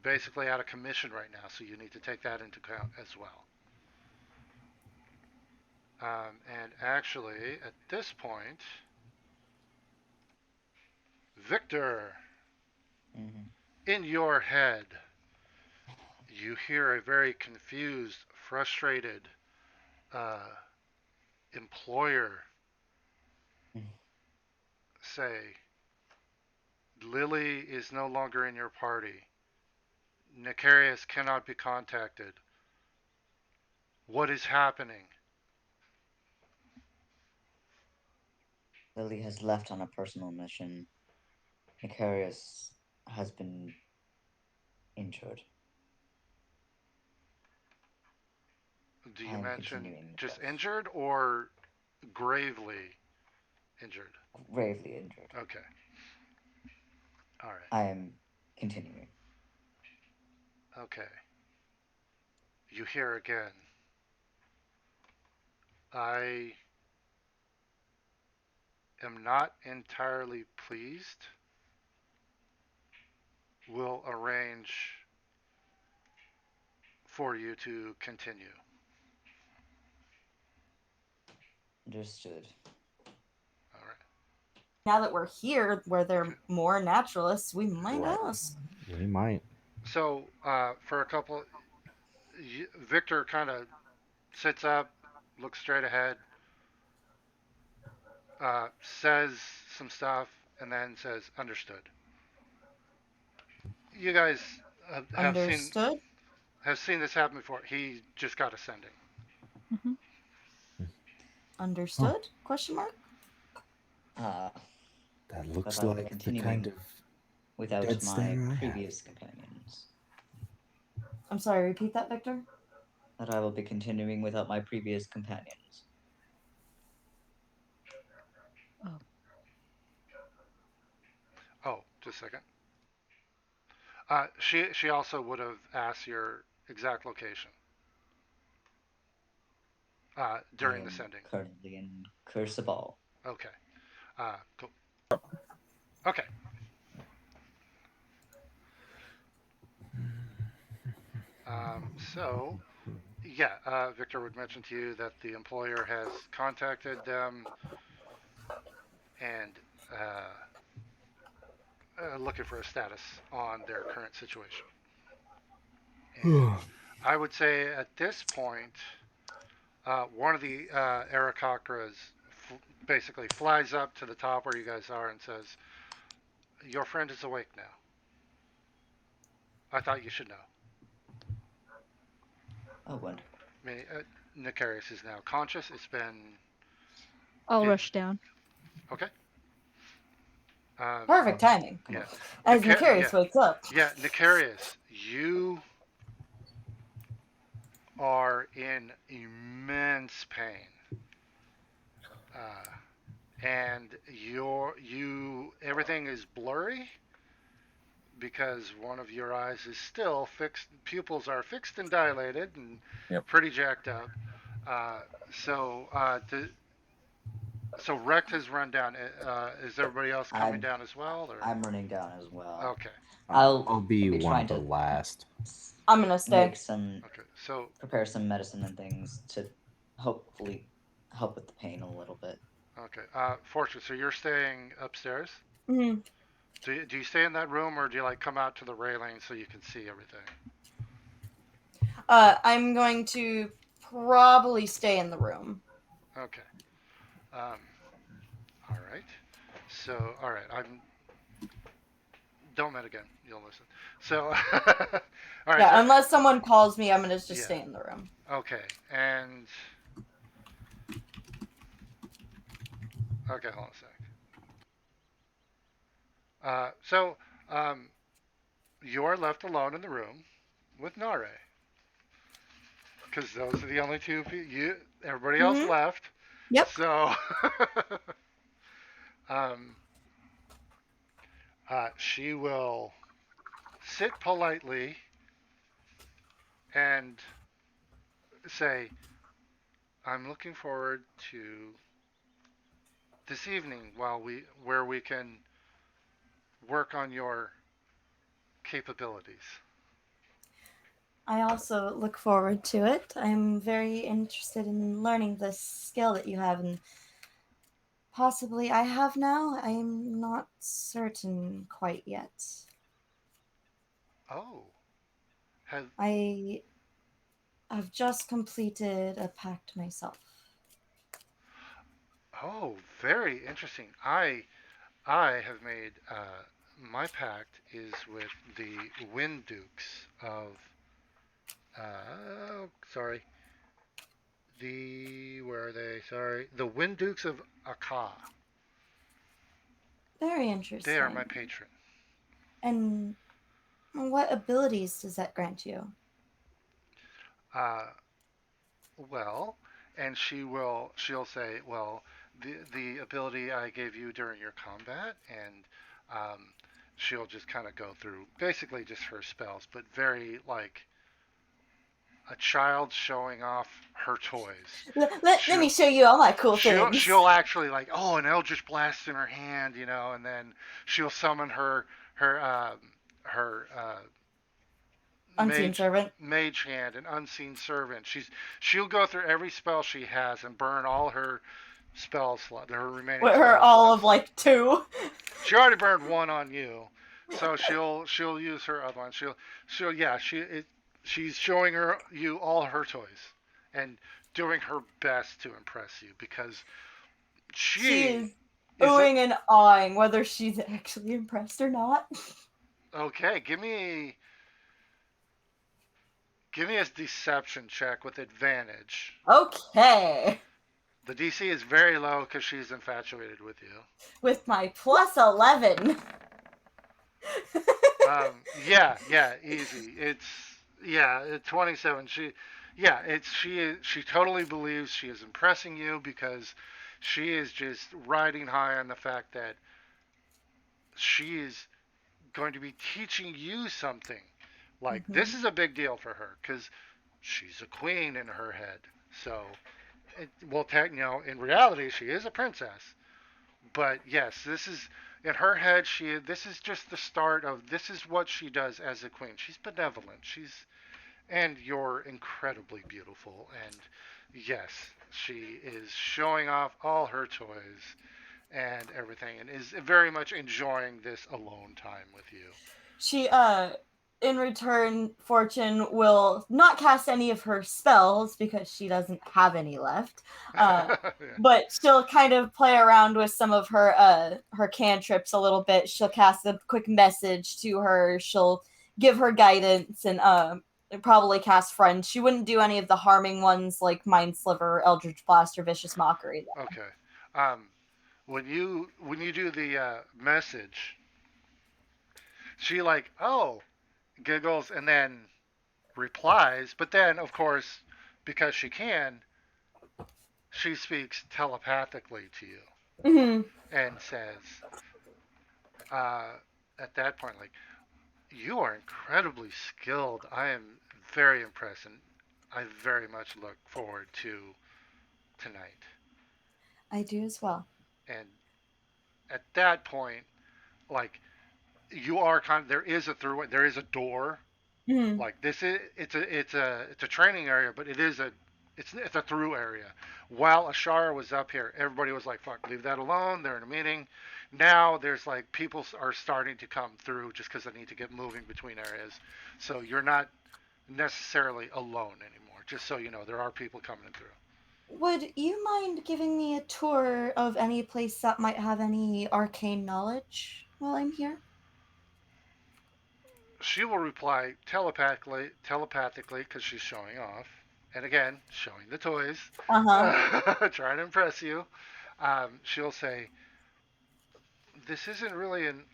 basically out of commission right now, so you need to take that into account as well. And actually, at this point, Victor, Mm-hmm. in your head, you hear a very confused, frustrated uh, employer say, Lily is no longer in your party. Nicarius cannot be contacted. What is happening? Lily has left on a personal mission. Nicarius has been injured. Do I you am mention continuing just with injured or gravely injured? gravely injured. Okay. All right. I am continuing. Okay. You hear again. I am not entirely pleased. We'll arrange for you to continue. Understood. All right. Now that we're here, where there Okay. are more naturalists, we might Right. ask. We might. So, for a couple, Victor kind of sits up, looks straight ahead, says some stuff, and then says, "Understood." You guys Understood. have seen this happen before. He just got ascending. Mhm. Understood? Question mark. That But looks I will be like the continuing kind of without dead my stare I have. previous companions. I'm sorry. Repeat that, Victor. That I will be continuing without my previous companions. Oh. Oh, just a second. She also would have asked your exact location I during the am sending. currently in Cursabal. Okay. Cool. Okay. So, yeah, Victor would mention to you that the employer has contacted them and looking for a status on their current situation. And I would say at this point, one of the Aarakocras basically flies up to the top where you guys are and says, "Your friend is awake now. I thought you should know." Oh, wonderful. I mean, Nicarius is now conscious. It's been I'll rush down. okay. Perfect timing. Come Yeah, on. As Nicarius wakes up. yeah, Nicarius, you are in immense pain, and everything is blurry because one of your eyes is still fixed. Pupils are fixed and dilated and Yep. pretty jacked up. Uh, so so Rect has run down. Is everybody else coming down as well? Or? I'm running down as well. Okay. I'll be one trying of the to last. I'm gonna stay. make some Okay. So prepare some medicine and things to hopefully help with the pain a little bit. okay. Fortune. So you're staying upstairs. Hmm. Do you stay in that room or do you like come out to the railing so you can see everything? I'm going to probably stay in the room. Okay. All right. So all right. Don't met again. You'll listen. So all right. Yeah, So, unless someone calls me, I'm gonna just Yeah. stay in the room. okay. And okay. Hold on a sec. So um, you're left alone in the room with Nare because those are the only two you. Everybody else Mm-hmm. left. Yep. So um, she will sit politely and say, "I'm looking forward to this evening where we can work on your capabilities." I also look forward to it. I'm very interested in learning this skill that you have, and possibly I have now. I'm not certain quite yet. Oh, has I have just completed a pact myself. oh, very interesting. I have made my pact is with the Wind Dukes of sorry, the where are they? Sorry, the Wind Dukes of Aka. Very They are my interesting. patron. And what abilities does that grant you? Uh, well, and she'll say, well, the ability I gave you during your combat, and um, she'll just kind of go through basically just her spells, but very like a child showing off her toys. Let me She'll show you all my cool she'll things. actually like, oh, an eldritch blast in her hand, and then she'll summon her Unseen servant. mage hand and unseen servant. She'll go through every spell she has and burn all her her remaining With her spell all slots. of like two. She already burned one on you, so she'll use her other one. She'll yeah she's showing you all her toys and doing her best to impress you because She she is is oohing and awing whether she's actually impressed or not. okay. Give me a deception check with advantage. Okay. The DC is very low because she's infatuated with you. With my plus 11. Yeah, easy. It's yeah, 27. She totally believes she is impressing you because she is just riding high on the fact that she is going to be teaching you something. Like this Mhm. is a big deal for her because she's a queen in her head. So, in reality, she is a princess. But yes, this is in her head. This is just the start of this is what she does as a queen. She's benevolent. And you're incredibly beautiful. And yes, she is showing off all her toys and everything, and is very much enjoying this alone time with you. She, in return, Fortune will not cast any of her spells because she doesn't have any left. Uh, Yeah. but she'll kind of play around with some of her cantrips a little bit. She'll cast a quick message to her. She'll give her guidance and probably cast friends. She wouldn't do any of the harming ones like Mind Sliver, Eldritch Blast, or Vicious Mockery. Okay. Um, when you do the message, she like giggles and then replies, but then of course because she can, she speaks telepathically to you Mhm. and says uh, at that point like you are incredibly skilled. I am very impressed and I very much look forward to tonight. I do as well. And at that point, like you are kind of there is a throughway, there is a door. Mhm. Like this is it's a training area, but it's a through area. While Ashara was up here, everybody was like, "Fuck, leave that alone." They're in a meeting. Now there's like people are starting to come through just because they need to get moving between areas. So you're not necessarily alone anymore. Just so you know, there are people coming through. Would you mind giving me a tour of any place that might have any arcane knowledge while I'm here? She will reply telepathically, because she's showing off, and again, showing the toys, Uh huh. trying to impress you. She'll say, "This isn't really an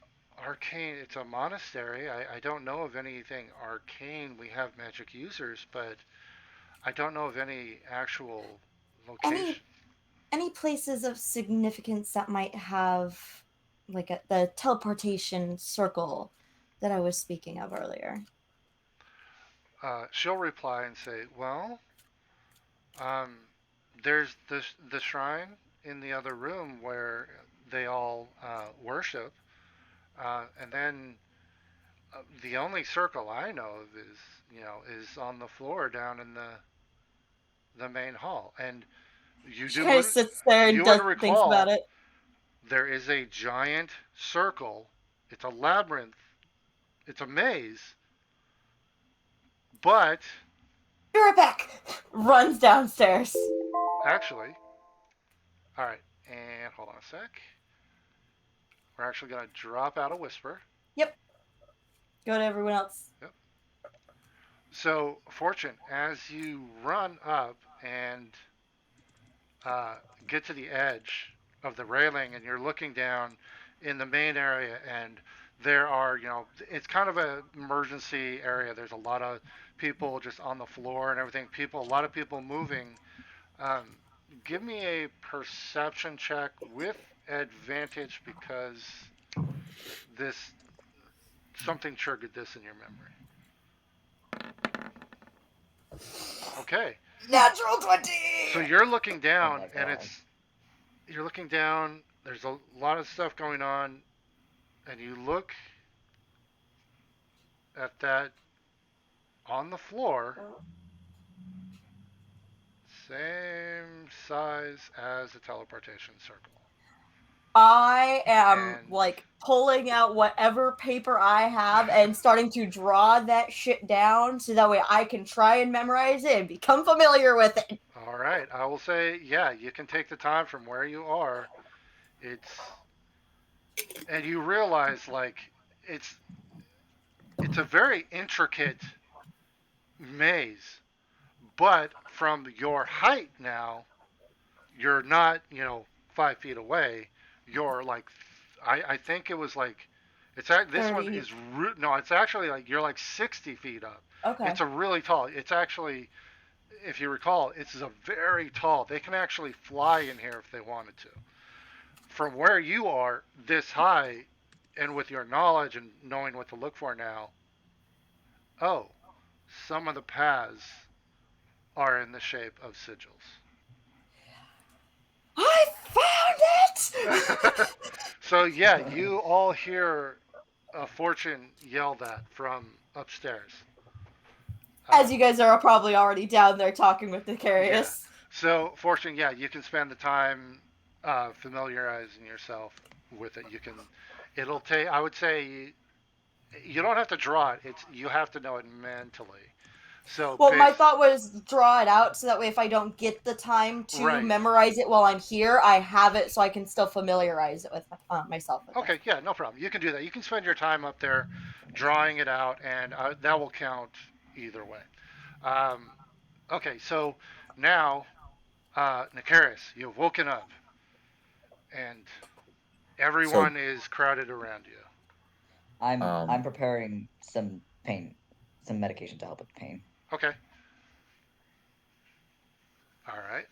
Arcane, it's a monastery. I don't know of anything arcane. We have magic users, but I don't know of any actual Any location. any places of significance that might have like the teleportation circle that I was speaking of earlier? She'll reply and say, "Well, um, there's the shrine in the other room where they all worship, and then the only circle I know of is on the floor down in the main hall. And you She do kind of would sits there and you would thinks about recall it. there is a giant circle. It's a labyrinth. It's a maze, but You're back. Runs downstairs. actually, all right. And hold on a sec. We're actually gonna drop out a whisper. Yep. Go to everyone else. Yep. So, Fortune, as you run up and uh, get to the edge of the railing and you're looking down in the main area, and there are, it's kind of an emergency area. There's a lot of people just on the floor and everything. A lot of people moving. Um, Give me a perception check with advantage because this something triggered this in your memory. Okay, Natural 20. so you're looking Oh down, my and god. you're looking down. There's a lot of stuff going on, and you look at that on the floor, same size as the teleportation circle. I am And like pulling out whatever paper I have and starting to draw that shit down so that way I can try and memorize it and become familiar with it. all right, I will say, yeah, you can take the time from where you are. It's and you realize like it's it's a very intricate maze, but from your height now, you're not 5 feet away. You're like I think it was like this one 30. is no, it's actually like you're like 60 feet up. Okay. It's a really tall. It's actually, if you recall, it's a very tall. They can actually fly in here if they wanted to. From where you are this high, and with your knowledge and knowing what to look for now, oh, some of the paths are in the shape of sigils. I found it! So yeah, you all hear Fortune yell that from upstairs. As you guys are probably already down there talking with the Yeah. curious. So Fortune, yeah, you can spend the time familiarizing yourself with it. You can. It'll take. I would say you don't have to draw it. It's you have to know it mentally. So Well, my base. thought was draw it out so that way if I don't get the time to Right. memorize it while I'm here, I have it so I can still familiarize it with myself with it. Okay. Yeah. No problem. You can do that. You can spend your time up there drawing it out, and that will count either way. Um, okay. So now, Nakaris, you've woken up, and So, everyone is crowded around you. I'm um, preparing some medication to help with pain. Okay. All right.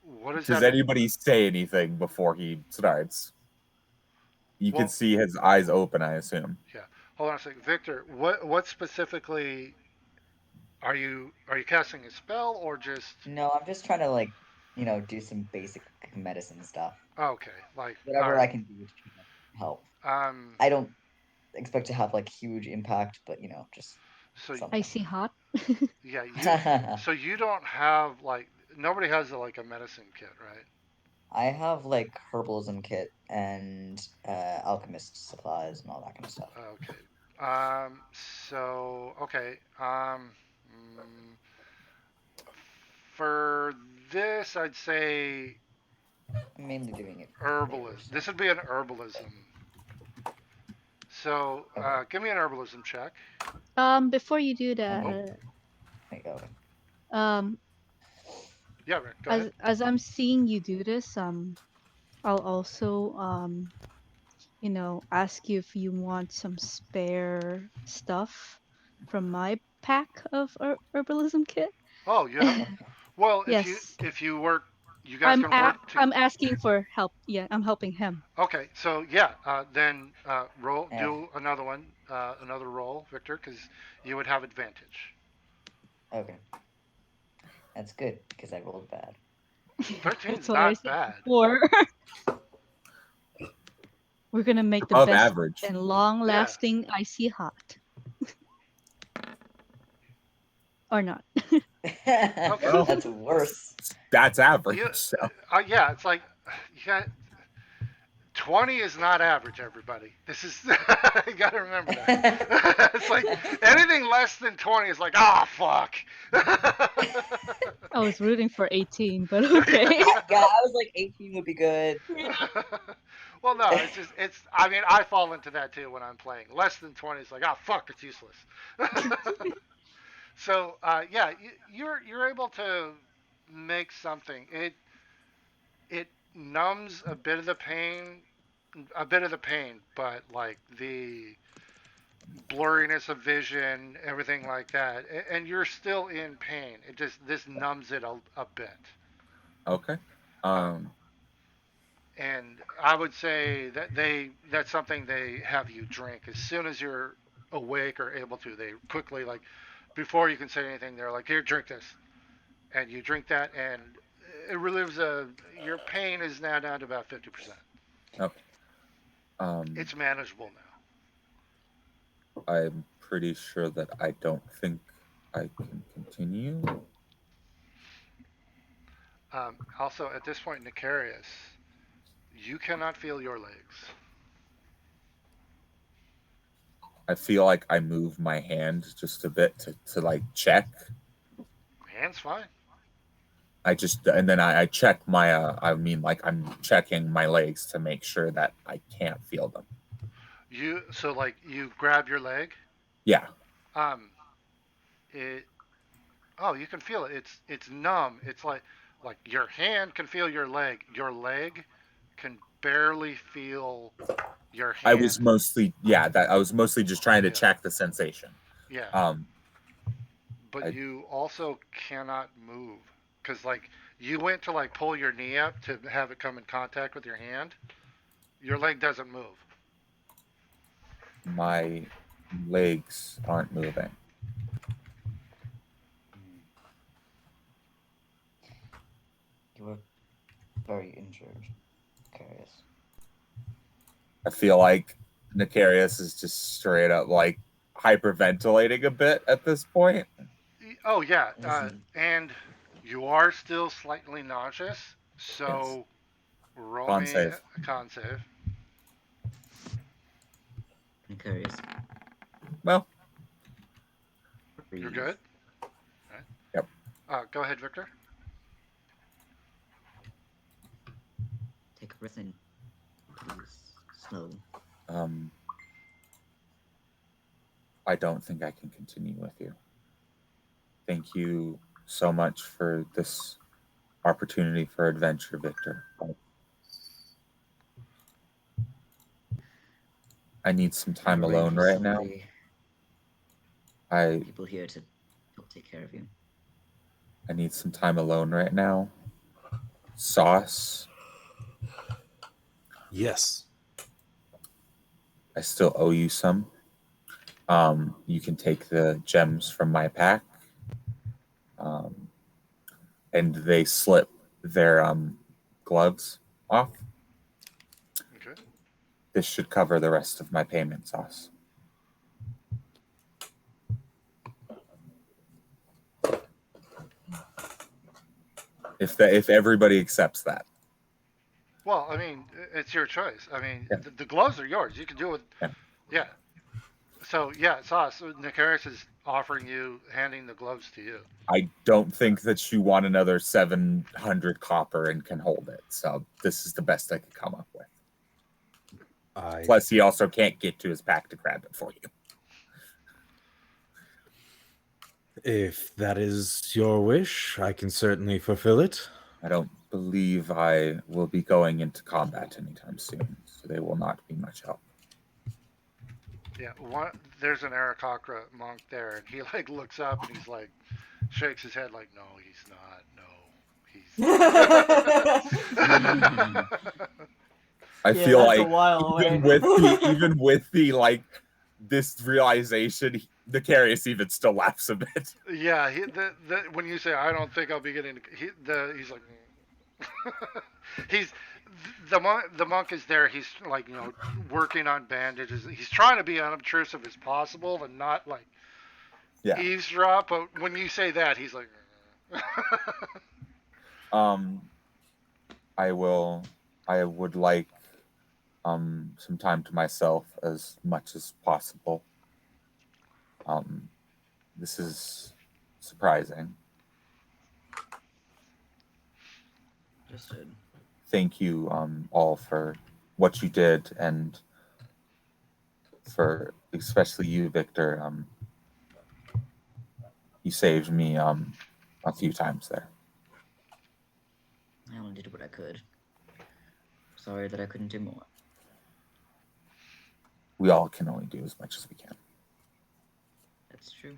What does does that? anybody say anything before he starts? You can Well, see his eyes open, I assume. yeah. Hold on a second, Victor. What specifically are you casting a spell or just? No, I'm just trying to do some basic medicine stuff. Okay. Like, all Whatever I right. can do to help. Um. I don't expect to have like huge impact, but just So something. Icy hot. yeah, so you don't have like nobody has like a medicine kit, right? I have like herbalism kit and alchemist supplies and all that kind of stuff. Okay. Um. So okay. Mm, for this, I'd say I'm mainly doing it here, herbalism. so This would be an herbalism. So okay. give me an herbalism check. Before you do And Oh, that, okay. um, yeah, Rick, go ahead. as I'm seeing you do this, I'll also ask you if you want some spare stuff from my pack of herbalism kit. Oh, you have. Well, Yes. if you work, you guys can work. I'm asking for help. Yeah, I'm helping him. Okay, so yeah, then roll, Eh, do another one, another roll, Victor, because you would have advantage. okay. That's good because I rolled bad. 13's That's why I not said bad. before. We're gonna make the Above best average. and long-lasting icy hot. Or not. Okay. That's worse. That's average. You, So. yeah, it's like you got 20 is not average, everybody. This is you got to remember that. It's like anything less than 20 is like, ah, fuck. I was rooting for 18, but okay. Yeah, I was like 18 would be good. Well, no, it's just it's. I mean, I fall into that too when I'm playing. Less than 20 is like, ah, fuck, it's useless. So, yeah, you're able to make something. It numbs a bit of the pain, but like the blurriness of vision, everything like that, and you're still in pain. It just this numbs it a bit. Okay. Um, and I would say that that's something they have you drink as soon as you're awake or able to. They quickly like before you can say anything, they're like, here, drink this, and you drink that, and it relieves your pain is now down to about 50%. Okay. It's manageable I'm pretty sure that I don't think I can continue. now. Also, at this point, Nicarius, you cannot feel your legs. I feel like I move my hand just a bit to like check. Hand's fine. And then I check my I mean like I'm checking my legs to make sure that I can't feel them. You grab your leg. Yeah. Um, it Oh, you can feel it. It's numb. It's like your hand can feel your leg. Your leg can barely feel your I was hand. mostly that I was mostly just trying to Yeah. check the sensation. Yeah. Um But I you also cannot move because like you went to like pull your knee up to have it come in contact with your hand. Your leg doesn't move. my legs aren't moving. You were very injured, Carius. I feel like Nicarius is just straight up like hyperventilating a bit at this point. Oh yeah, Listen, and you are still slightly nauseous. Yes. So roll Con me save. a con save. Carius, Well, You're breathe. good. Right. Yep. Go ahead, Victor. Take a breath in, please. Slowly. I don't think I can continue with you. Thank you so much for this opportunity for adventure, Victor. I need some time I've arranged alone with right now. somebody- I People here to help take care of you. I need some time alone right now. Sauce, Yes. I still owe you some. You can take the gems from my pack. And they slip their gloves off. Okay. This should cover the rest of my payment, Sauce. If everybody accepts that. Well, I mean, it's your choice. I mean, Yeah. the gloves are yours. You can do it. Yeah. Yeah. So yeah, Sauce. So Nicarius is offering you, handing the gloves to you. I don't think that you want another 700 copper and can hold it. So this is the best I could come up with. Plus, he also can't get to his pack to grab it for you. If that is your wish, I can certainly fulfill it. I don't believe I will be going into combat anytime soon, so they will not be much help. Yeah, there's an Arakocra monk there, and he like looks up and he's like shakes his head like, no, he's not. No, he's. I Yeah, feel that's a like while even away. even with the like this realization, the Carius even still laughs a bit. Yeah, when you say I don't think I'll be getting, he's like, he's the monk is there. He's like working on bandages. He's trying to be unobtrusive as possible and not like Yeah. eavesdrop. But when you say that, he's like, Um, I would like some time to myself as much as possible. This is surprising. Understood. Thank you all for what you did, and for especially you, Victor. You saved me a few times there. I only did what I could. Sorry that I couldn't do more. We all can only do as much as we can. That's true.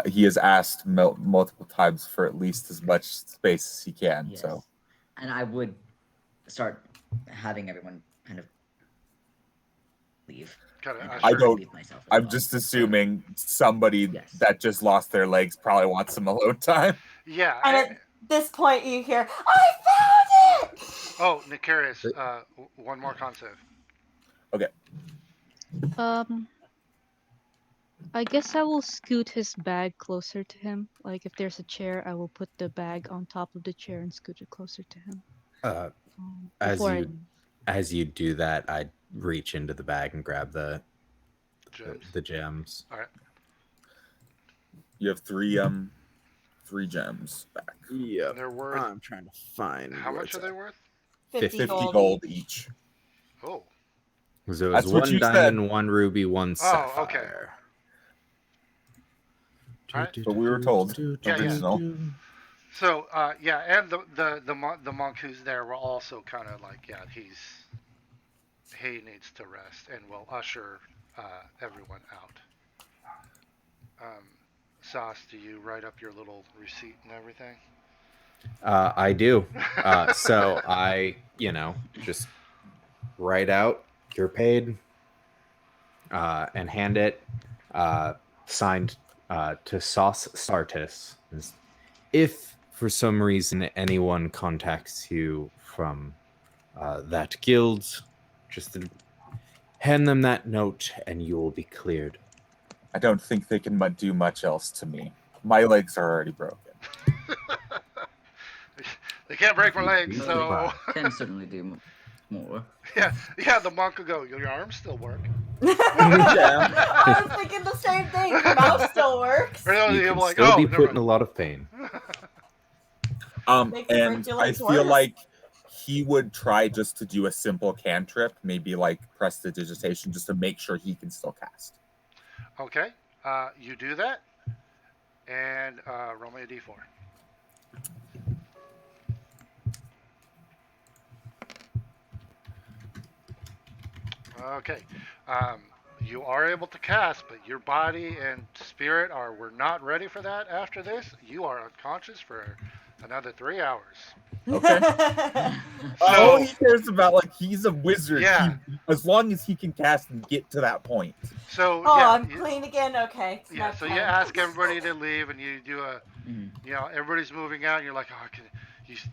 He has asked multiple times for at least as much space as he can. Yes. So, And I would start having everyone kind of leave. kind And of I I'd don't- leave myself as I'm well. just assuming somebody Yes. that just lost their legs probably wants some alone time. Yeah. And at this point, you hear, "I found it!" Oh, Nicarius, one more concept. I guess I will scoot his bag closer to him. Like if there's a chair, I will put the bag on top of the chair and scoot it closer to him. As Before I you leave. as you do that, I reach into the bag and grab the Gems. the gems. All right. You have three gems back. Yeah, They're worth. I'm trying to find How much are they worth? 50 50 gold. gold each. Oh. So it That's was what one you said. diamond, one ruby, one Oh, sapphire. okay. Alright. But we were told. Yeah. Original. So, yeah, and the monk who's there will also kind of like, yeah, he needs to rest, and will usher everyone out. Sauce, do you write up your little receipt and everything? I do. So I, just write out, "You're paid," and hand it, signed to Sauce Sartis. If for some reason anyone contacts you from that guild, just hand them that note and you will be cleared. I don't think they can do much else to me. My legs are already broken. They can't break my legs, Really? so Can certainly do more. yeah. The monk will go. Your arms still work. I was thinking the same thing. Your mouth still works. Or they'll You be can like, still oh, be never put in a mind. lot of pain. Make the And virtual I legs feel worse. like he would try just to do a simple cantrip, maybe like prestidigitation, just to make sure he can still cast. Okay, you do that, and roll me a d4. Okay, you are able to cast, but your body and spirit were not ready for that. After this, you are unconscious for another 3 hours. Okay. So, All he cares about, like, he's a wizard. Yeah. As long as he can cast and get to that point. so Oh, yeah, I'm clean again. Okay. It's yeah. not So you time. ask everybody to leave, and you do a, Mhm. everybody's moving out. And you're like, oh,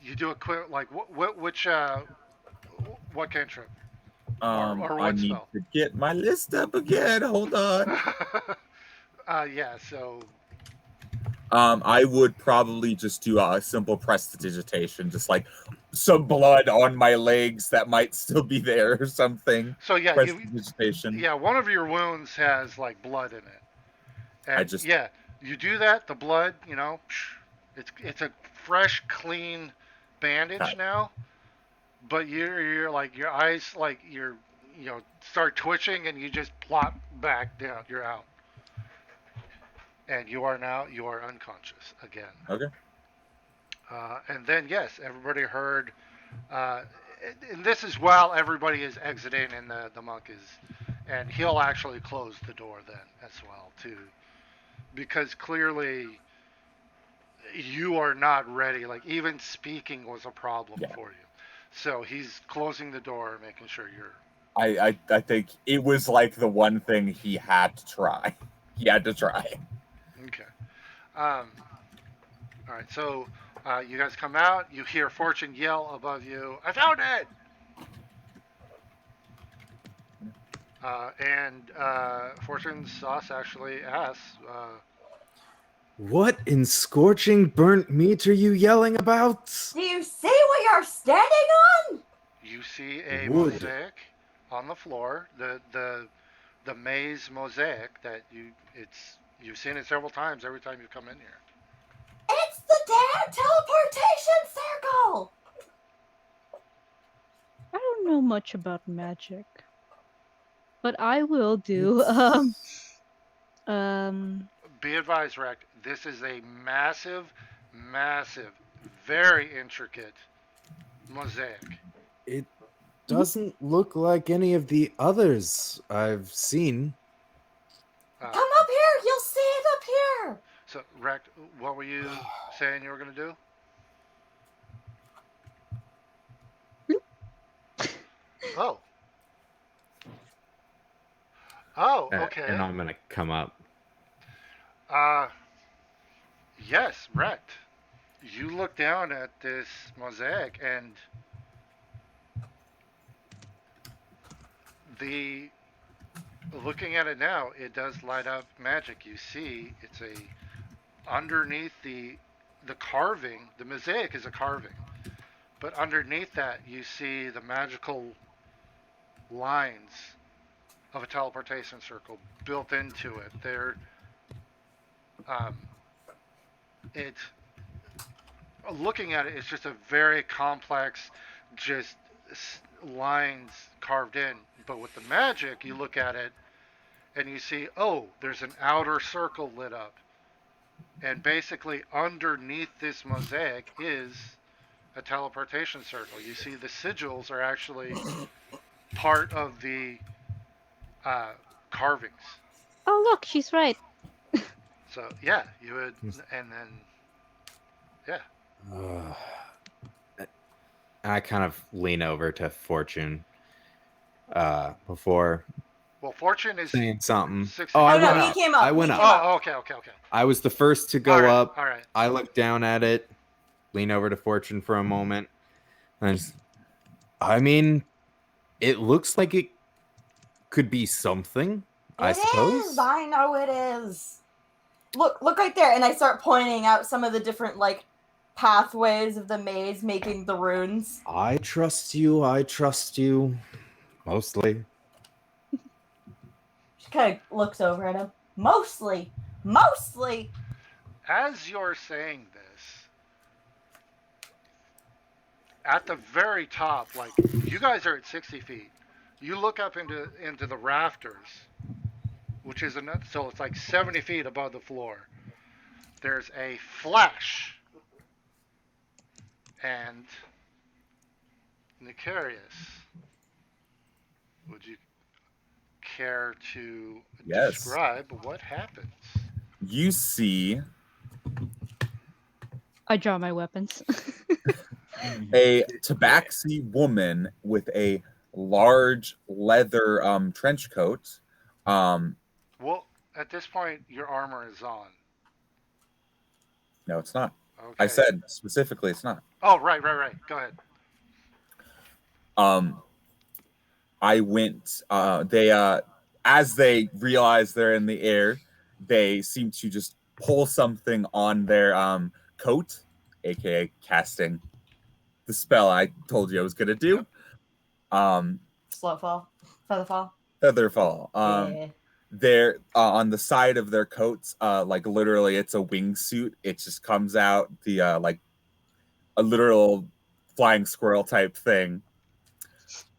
you do a quick, like, what cantrip? Or I what need spell? to get my list up again. Hold on. Yeah. So I would probably just do a simple prestidigitation, just like some blood on my legs that might still be there or something. So yeah, Prestidigitation. one of your wounds has like blood in it, and I you do that. The blood, it's a fresh, clean bandage Got it. now, but you're like your eyes like start twitching, and you just plop back down. You're out. and you are unconscious again. Okay. And then yes, everybody heard. Uh, and this is while everybody is exiting, and the monk is, and he'll actually close the door then as well too, because clearly you are not ready. Like even speaking was a problem Yeah. for you. So he's closing the door, making sure you're. I think it was like the one thing he had to try. He had to try. Okay. All right. So you guys come out. You hear Fortune yell above you, "I found it!" And Fortune's sauce actually asks, What in scorching burnt meat are you yelling about? Do you see what you're standing on? you see a Wood. mosaic on the floor. The maze mosaic that you've seen it several times every time you come in here. It's the damn teleportation circle! I don't know much about magic, but I will do. Be advised, Rect, this is a massive, massive, very intricate mosaic. It doesn't look like any of the others I've seen. Come up here, you'll see it up here! So, Rect, what were you saying you were going to do? Oh. Oh, okay. And I'm gonna come up. Uh, yes, Rect. You look down at this mosaic and the looking at it now, it does light up magic. You see, it's a underneath the carving. The mosaic is a carving, but underneath that, you see the magical lines of a teleportation circle built into it. Um, it looking at it, it's just a very complex, just lines carved in. But with the magic, you look at it and you see, oh, there's an outer circle lit up. And basically, underneath this mosaic is a teleportation circle. You see, the sigils are actually part of the carvings. Oh, look, she's right. So, yeah, you would, and then, yeah. I kind of lean over to Fortune before Well, Fortune is saying something. 60 Oh, I no, went he up. came up. I went He up. came up. Oh, okay. I was the first to go All right, up. all right. I look down at it, lean over to Fortune for a moment. And I mean, it looks like it could be something, I suppose. It is. I know it is. Look right there, and I start pointing out some of the different like pathways of the maze making the runes. I trust you. Mostly. She kind of looks over at him. Mostly. As you're saying this, at the very top, like you guys are at 60 feet. You look up into the rafters, which is so it's like 70 feet above the floor. There's a flash, and Nicarius, would you care to Yes. describe what happens? You see I draw my weapons. a tabaxi woman with a large leather trench coat. Well, at this point, your armor is on. No, it's not. Okay. I said specifically it's not. Oh, right. Go ahead. I went. They as they realize they're in the air, they seem to just pull something on their coat, aka casting the spell I told you I was gonna do. Slow fall. Feather fall. Feather fall. Yeah. They're on the side of their coats, like literally it's a wingsuit. It just comes out the like a literal flying squirrel type thing.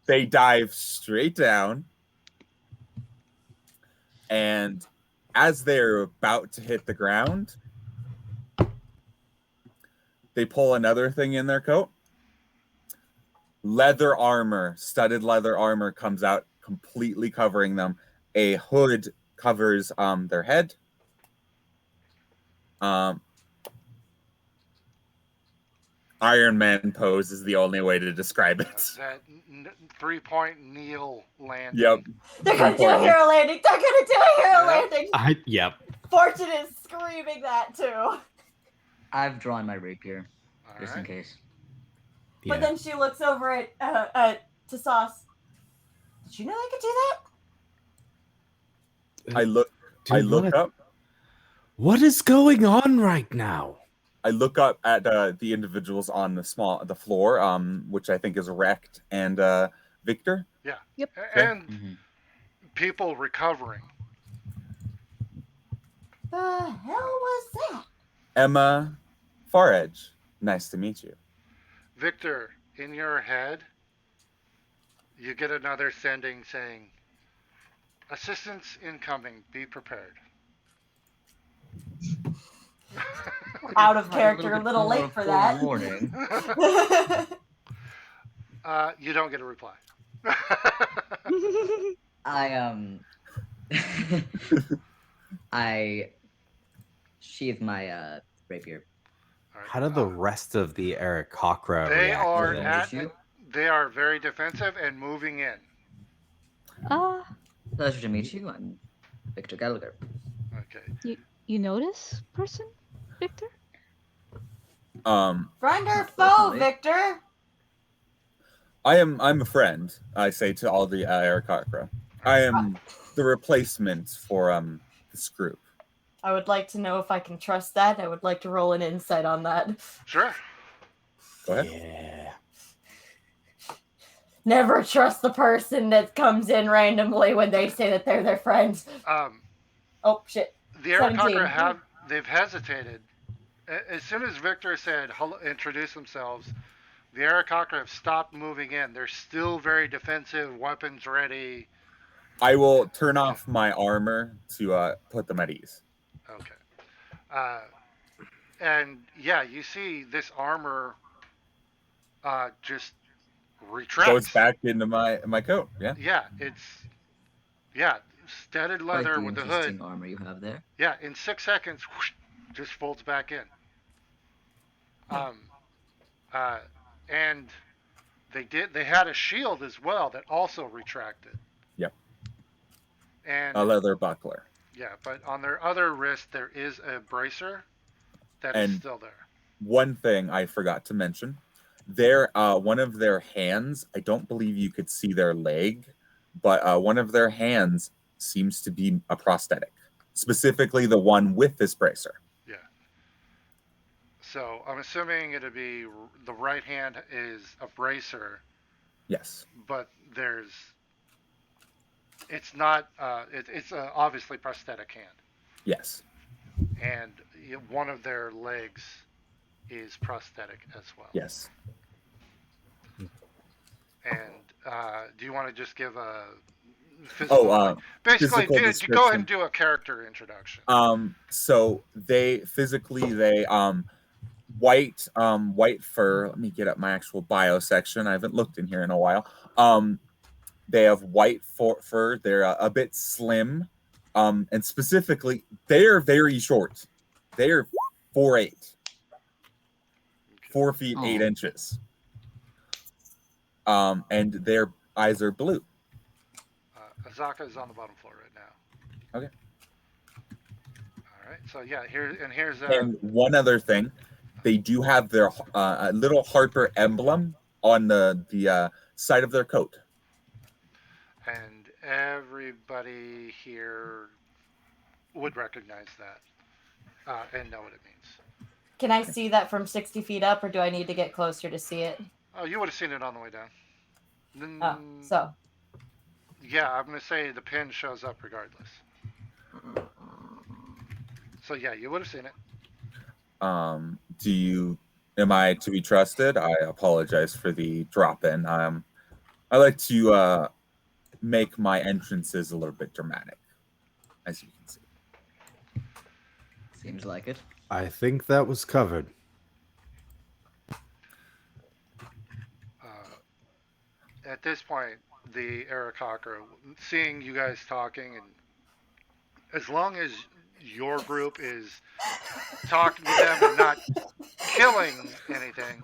They dive straight down, and as they're about to hit the ground, they pull another thing in their coat. Leather armor, studded leather armor comes out, completely covering them. A hood covers their head. Iron Man pose is the only way to describe it. That 3-point kneel landing. Yep. They're gonna do a hero landing. They're gonna do a hero landing. Yep. Fortune is screaming that too. I've drawn my rapier All just in right. case. But then she looks over to Sauce. Did you know I could do that? I look up. What is going on right now? I look up at the individuals on the floor, which I think is wrecked, and Victor. Yeah. Yep. And people recovering. The hell was that? Emma Faredge. Nice to meet you. Victor, in your head, you get another sending saying, "Assistance incoming. Be prepared." Out of character, a little late for that. Warning. You don't get a reply. I sheathe my rapier. All right. How do the rest of the Aarakocra They react are to at, this? they are very defensive and moving in. Pleasure to meet you. I'm Victor Gallagher. Okay. You notice, person, Victor? Friend or foe, Definitely. Victor? I'm a friend. I say to all the Aarakocra. I am the replacement for this group. I would like to know if I can trust that. I would like to roll an insight on that. Sure. Go ahead. Yeah. Never trust the person that comes in randomly when they say that they're their friends. Oh shit. The 17. Aarakocra they've hesitated. As soon as Victor said hello, introduce themselves, the Aarakocra have stopped moving in. They're still very defensive, weapons ready. I will turn off my armor to put them at ease. Okay. And yeah, you see this armor just retracts. Goes back into my coat. Yeah. Yeah, it's studded leather Quite the with the interesting hood. armor you have there. Yeah, in 6 seconds, whoosh, just folds back in. And they had a shield as well that also retracted. Yep. And A leather buckler. yeah, but on their other wrist there is a bracer that is And- still there. One thing I forgot to mention, one of their hands, I don't believe you could see their leg, but one of their hands seems to be a prosthetic, specifically the one with this bracer. Yeah. So I'm assuming it'll be the right hand is a bracer, Yes. but it's not. It's a obviously prosthetic hand, Yes. and one of their legs is prosthetic as well. Yes. And do you want to just give a physical? Basically, physical go ahead description. and do a character introduction. So they white fur. Let me get up my actual bio section. I haven't looked in here in a while. They have white fur. They're a bit slim, and specifically, they're very short. They're 4'8", 4 feet 8 inches. And their eyes are blue. Azaka is on the bottom floor right now. Okay. All right. So yeah, here's And one other thing, they do have their little Harper emblem on the side of their coat. and everybody here would recognize that and know what it means. Can I see that from 60 feet up, or do I need to get closer to see it? Oh, you would have seen it on the way down. Oh, so. Yeah, I'm gonna say the pin shows up regardless. So yeah, you would have seen it. Am I to be trusted? I apologize for the drop in. I like to make my entrances a little bit dramatic, as you can see. Seems like it. I think that was covered. At this point, the Arakocra, seeing you guys talking, and as long as your group is talking with them and not killing anything,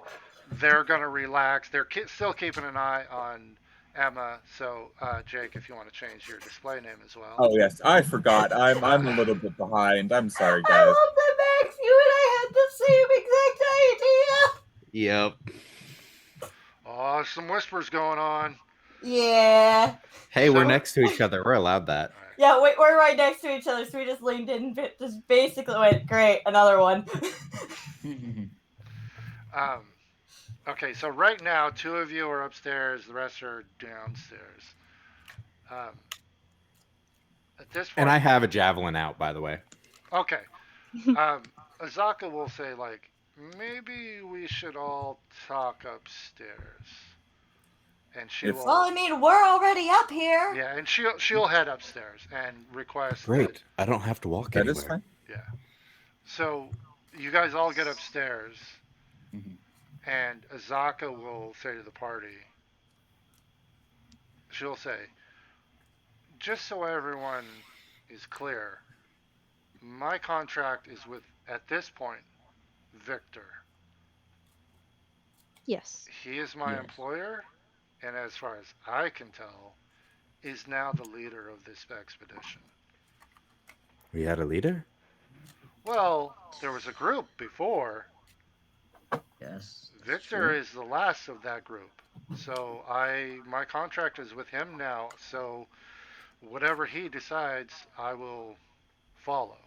they're gonna relax. They're still keeping an eye on Emma. So, Jake, if you want to change your display name as well. Oh yes, I forgot. I'm Uh, a little bit behind. I'm sorry, I guys. love that Max, you and I had the same exact idea. Yep. oh, some whispers going on. Yeah. Hey, we're So- next to each other. We're allowed that. All right. Yeah, we're right next to each other, so we just leaned in and just basically went, great, another one. Um, okay, so right now, two of you are upstairs. The rest are downstairs. Um, at this point, And I have a javelin out, by the way. okay. Azaka will say like, maybe we should all talk upstairs, and she If- will. Well, I mean, we're already up here. Yeah, and she'll head upstairs and request Great. I don't have to walk that anywhere. is fine. That, yeah. So you guys all get upstairs, Mhm. and Azaka will say to the party. She'll say, just so everyone is clear, my contract is with, at this point, Victor. Yes. He is my Yes. employer, and as far as I can tell, is now the leader of this expedition. We had a leader? Well, there was a group before. Yes. that's Victor true. is the last of that group. So my contract is with him now, so whatever he decides, I will follow.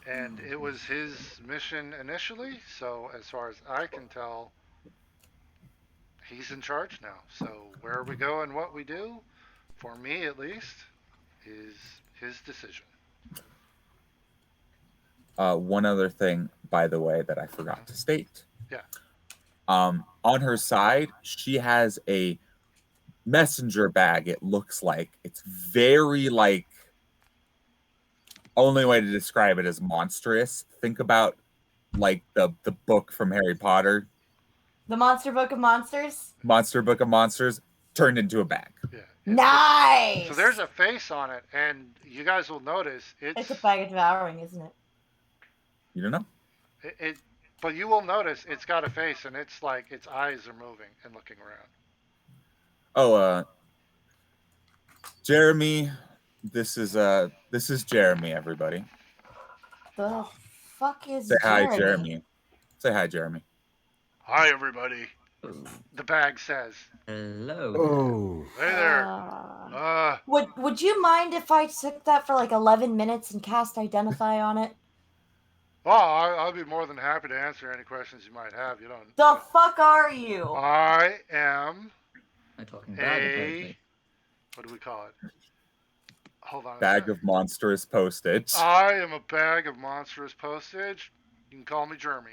And it was his mission initially, so as far as I can tell, he's in charge now. So where we go and what we do, for me at least, is his decision. One other thing, by the way, that I forgot to state. Yeah. On her side, she has a messenger bag. It looks like it's very like. Only way to describe it is monstrous. Think about like the book from Harry Potter, The Monster Book of Monsters. Monster Book of Monsters, turned into a bag. Yeah. Nice! So there's a face on it, and you guys will notice It's a bag of devouring, isn't it? You don't know? but you will notice it's got a face, and it's like its eyes are moving and looking around. Oh, Jeremy. This is Jeremy. Everybody, The fuck is say hi, Jeremy? Jeremy. Say hi, Jeremy. Hi, everybody. Ooh. The bag says. Hello. Oh. Hey there. Would you mind if I took that for like 11 minutes and cast Identify on it? Well, I'll be more than happy to answer any questions you might have. You don't. The fuck are you? I am. I'm talking bad apparently. What do we call it? Hold on. Bag of monstrous postage. I am a bag of monstrous postage. You can call me Jeremy.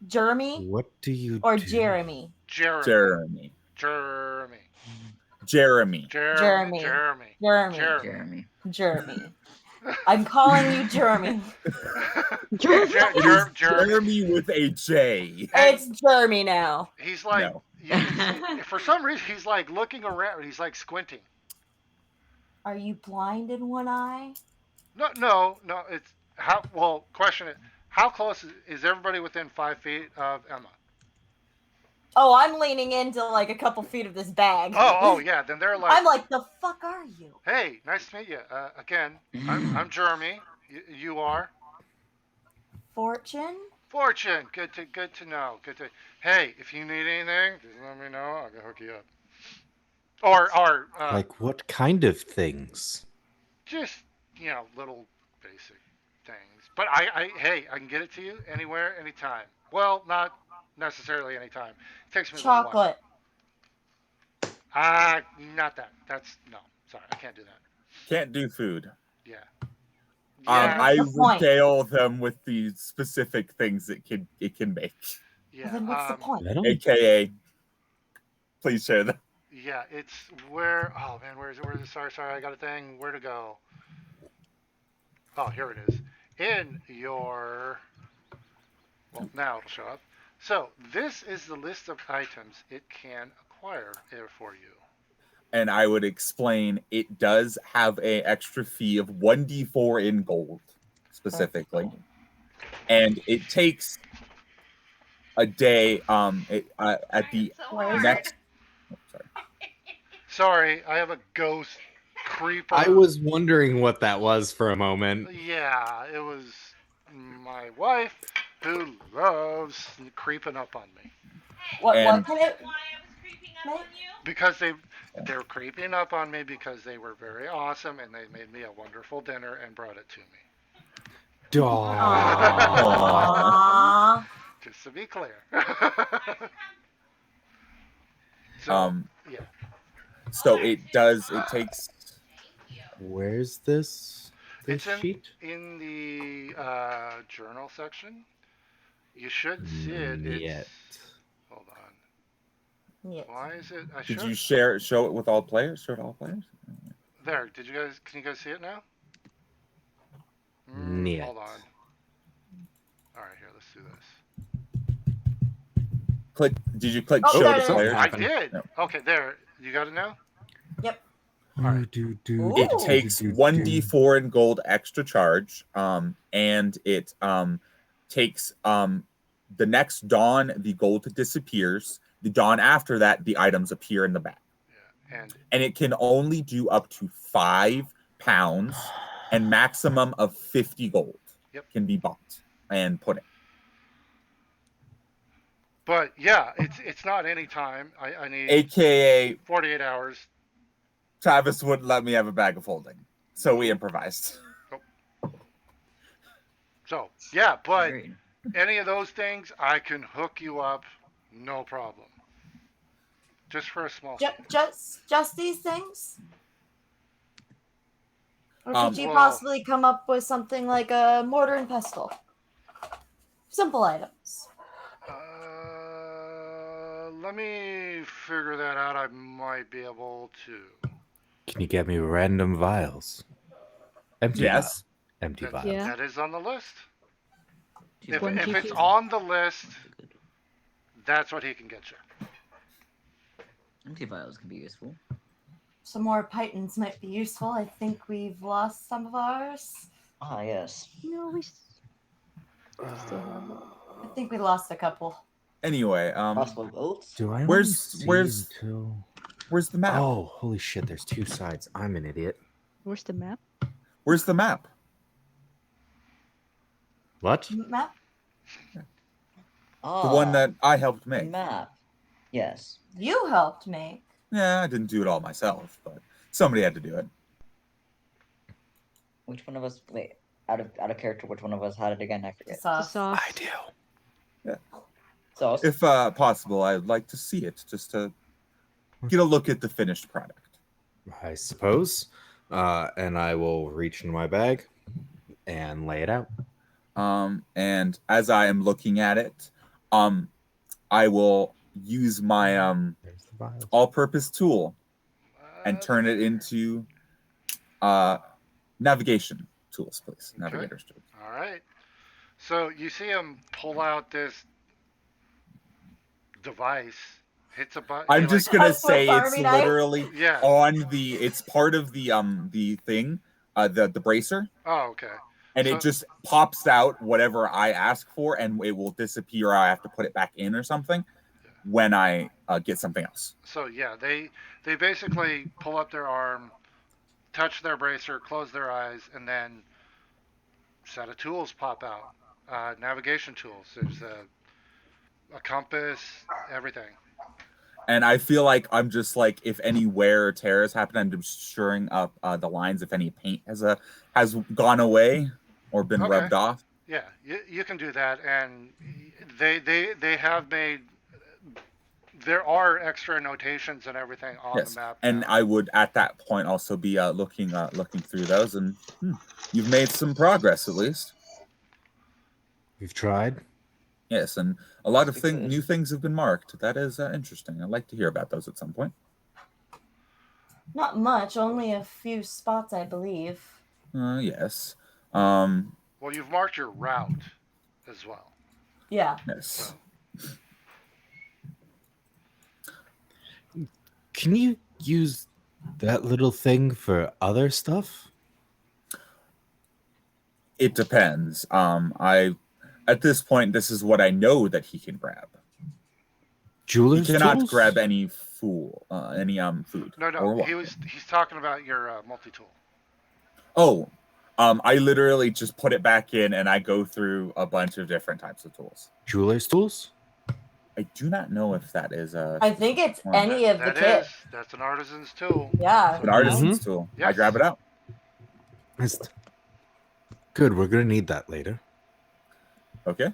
Jeremy What do you or do? Jeremy? Jeremy. Jeremy. Jeremy. Jeremy. Jeremy. Jeremy. Jeremy. Jeremy. Jeremy. I'm calling you Jeremy. Jeremy. Jeremy with a J. It's Jeremy now. He's like, No. for some reason, he's like looking around. He's like squinting. Are you blind in one eye? No. It's how. Well, question it. How close is everybody within 5 feet of Emma? Oh, I'm leaning into like a couple feet of this bag. Oh, yeah. Then they're like, I'm like, the fuck are you? hey, nice to meet you. Again, I'm Jeremy. You are Fortune? Fortune. Good to know. Hey, if you need anything, just let me know. I'll go hook you up. Or Like what kind of things? just little basic things. But I can get it to you anywhere, anytime. Well, not necessarily anytime. It takes me a little while. Chocolate. Not that. That's no. Sorry, I can't do that. Can't do food. Yeah. I What's the point? regale them with the specific things it can make. Yeah. Well, then what's the point? I don't. AKA, please share them. Yeah, it's where. Oh man, where is it? Sorry, I got a thing. Where to go? Oh, here it is. In your. Well, now it'll show up. So, this is the list of items it can acquire for you. And I would explain it does have a extra fee of 1d4 in gold, specifically. And it takes a day at the Where is next. Oh, sorry. Sorry, I have a ghost creeper. I was wondering what that was for a moment. Yeah, it was my wife who loves creeping up on me. What And- kind of? Why I was creeping up Mate? on you? Because they're creeping up on me because they were very awesome and they made me a wonderful dinner and brought it to me. Aww. Just to be clear. Yeah. So it does. It takes. Where's this It's in, sheet? in the journal section. You should see it. Yet. Hold on. Yeah. Why is it? Did you show it with all players? Show it to all players? There. Can you guys see it now? Yet. Hold on. All right, here. Let's do this. Did you click Oh, show there to it is. players? I did. No. Okay, there. You got it now. Yep. Alright. It Ooh. takes 1d4 in gold extra charge, and it takes the next dawn the gold disappears. The dawn after that, the items appear in the bag, Yeah, and it can only do up to 5 pounds, and maximum of 50 gold can be bought and put in. but yeah, it's not any time. I need AKA 48 hours. Travis wouldn't let me have a bag of holding, so we improvised. So yeah, but Agreed. any of those things, I can hook you up, no problem. Just for a small. Just these things? Or could you Well- possibly come up with something like a mortar and pestle? Simple items. Let me figure that out. I might be able to. Can you get me random vials? Empty Yes. Empty That, vials. Yeah. that is on the list. If, One if it's GP. on the list, that's what he can get you. Empty vials can be useful. Some more pythons might be useful. I think we've lost some of ours. Ah, yes. No, we still have it. I think we lost a couple. Anyway, Crossbow bolts. Do I Where's- only see where's- until... where's the map? Oh, holy shit! There's two sides. I'm an idiot. Where's the map? Where's the map? What? Map? Ah, The one that I helped the make. map. Yes. You helped make. Yeah, I didn't do it all myself, but somebody had to do it. Which one of us? Wait, out of character. Which one of us had it again? I forget. The Sauce. sauce. I do. Sauce. If possible, I'd like to see it just to get a look at the finished product. I suppose. And I will reach into my bag and lay it out. And as I am looking at it, I will use my There's the vials. all-purpose tool and turn it into navigation tools, please. Okay. Navigator's tool. All right. So you see him pull out this device, hits a button. I'm just gonna That's what say it's Barbie knife? literally Yeah. on the. It's part of the thing, the bracer, Oh, okay. and So- it just pops out whatever I ask for, and it will disappear. I have to put it back in or something when I get something else. So yeah, they basically pull up their arm, touch their bracer, close their eyes, and then set of tools pop out. Navigation tools. There's a compass, everything. And I feel like I'm just like, if any wear or tears happen, I'm just shoring up the lines if any paint has gone away or been Okay. rubbed off. Yeah, you can do that, and they have made. There are extra notations and everything on Yes, the map. and now. I would at that point also be looking through those, and you've made some progress at least. We've tried. Yes, and a lot of That's good. new things have been marked. That is interesting. I'd like to hear about those at some point. Not much, only a few spots, I believe. Yes. Well, you've marked your route as well. Yeah. Yes. So Can you use that little thing for other stuff? It depends. At this point, this is what I know that he can grab. He Jeweler's cannot tools? grab any food no, or water. he's talking about your multi-tool. Oh, I literally just put it back in and I go through a bunch of different types of tools. Jeweler's tools? I do not know if that is a. I think it's one. any of the kit. That's an artisan's tool. Yeah. An artisan's tool. Yes. I grab it out. Good, we're gonna need that later. Okay.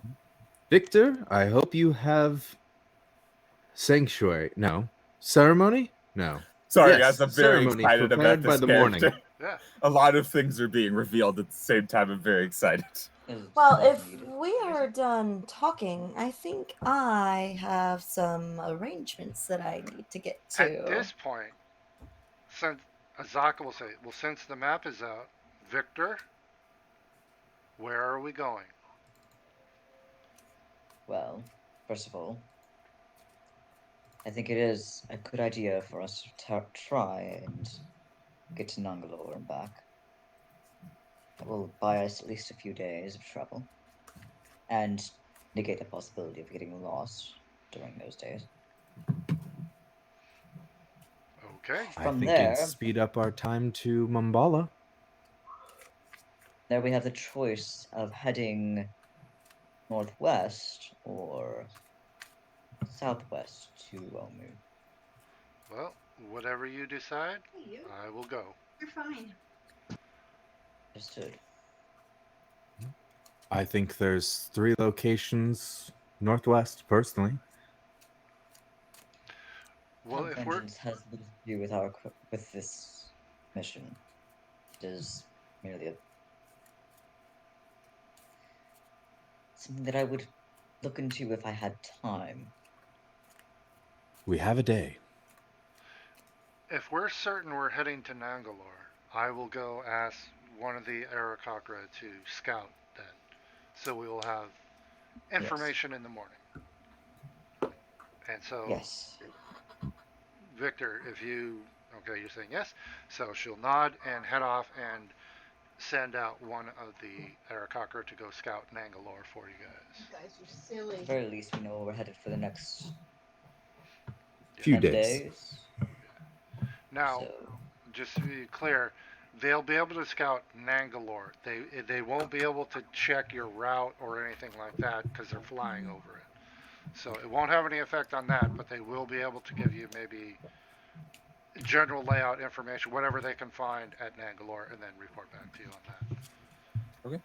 Victor, I hope you have sanctuary. No. Ceremony? No. Sorry, Yes, guys. I'm very ceremony excited prepared about this by the morning. character. Yeah. A lot of things are being revealed at the same time. I'm very excited. Well, if we are done talking, I think I have some arrangements that I need to get to. At this point, since Azaka will say, well, since the map is out, Victor, where are we going? Well, first of all, I think it is a good idea for us to try and get to Nangalore and back. That will buy us at least a few days of travel and negate the possibility of getting lost during those days. Okay. I From think there- it'd speed up our time to Mambala. There we have the choice of heading northwest or southwest to Omu. Well, whatever you decide, Hey, you. I will go. You're fine. Understood. I think there's 3 locations northwest, personally. Well, if we're Vengeance has little to do with this mission. It is merely something that I would look into if I had time. We have a day. if we're certain we're heading to Nangalore, I will go ask one of the Arakocra to scout then, so we will have information in the morning. And so, Yes. Victor, if you you're saying yes, so she'll nod and head off and send out one of the Arakocra to go scout Nangalore for you guys. You guys are silly. At the very least, we know where we're headed for the next Few 10 days. Now, So, just to be clear, they'll be able to scout Nangalore. They won't be able to check your route or anything like that because they're flying over it. So it won't have any effect on that, but they will be able to give you maybe general layout information, whatever they can find at Nangalore, and then report back to you on that. Okay.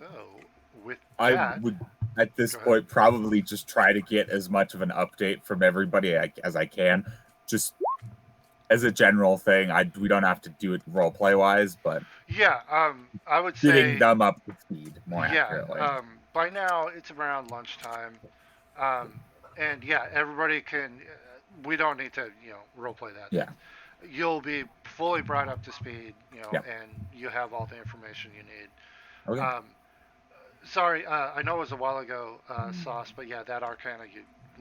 So with I that, would, at this Go ahead. point, probably just try to get as much of an update from everybody as I can. Just as a general thing, we don't have to do it role play wise, but yeah, I would say getting them up to speed more yeah, accurately. by now it's around lunchtime, and yeah, everybody can. We don't need to, role play that. Yeah. You'll be fully brought up to speed, Yeah. and you have all the information you need. Okay. Sorry, I know it was a while ago, Sauce, but yeah, that Arcana,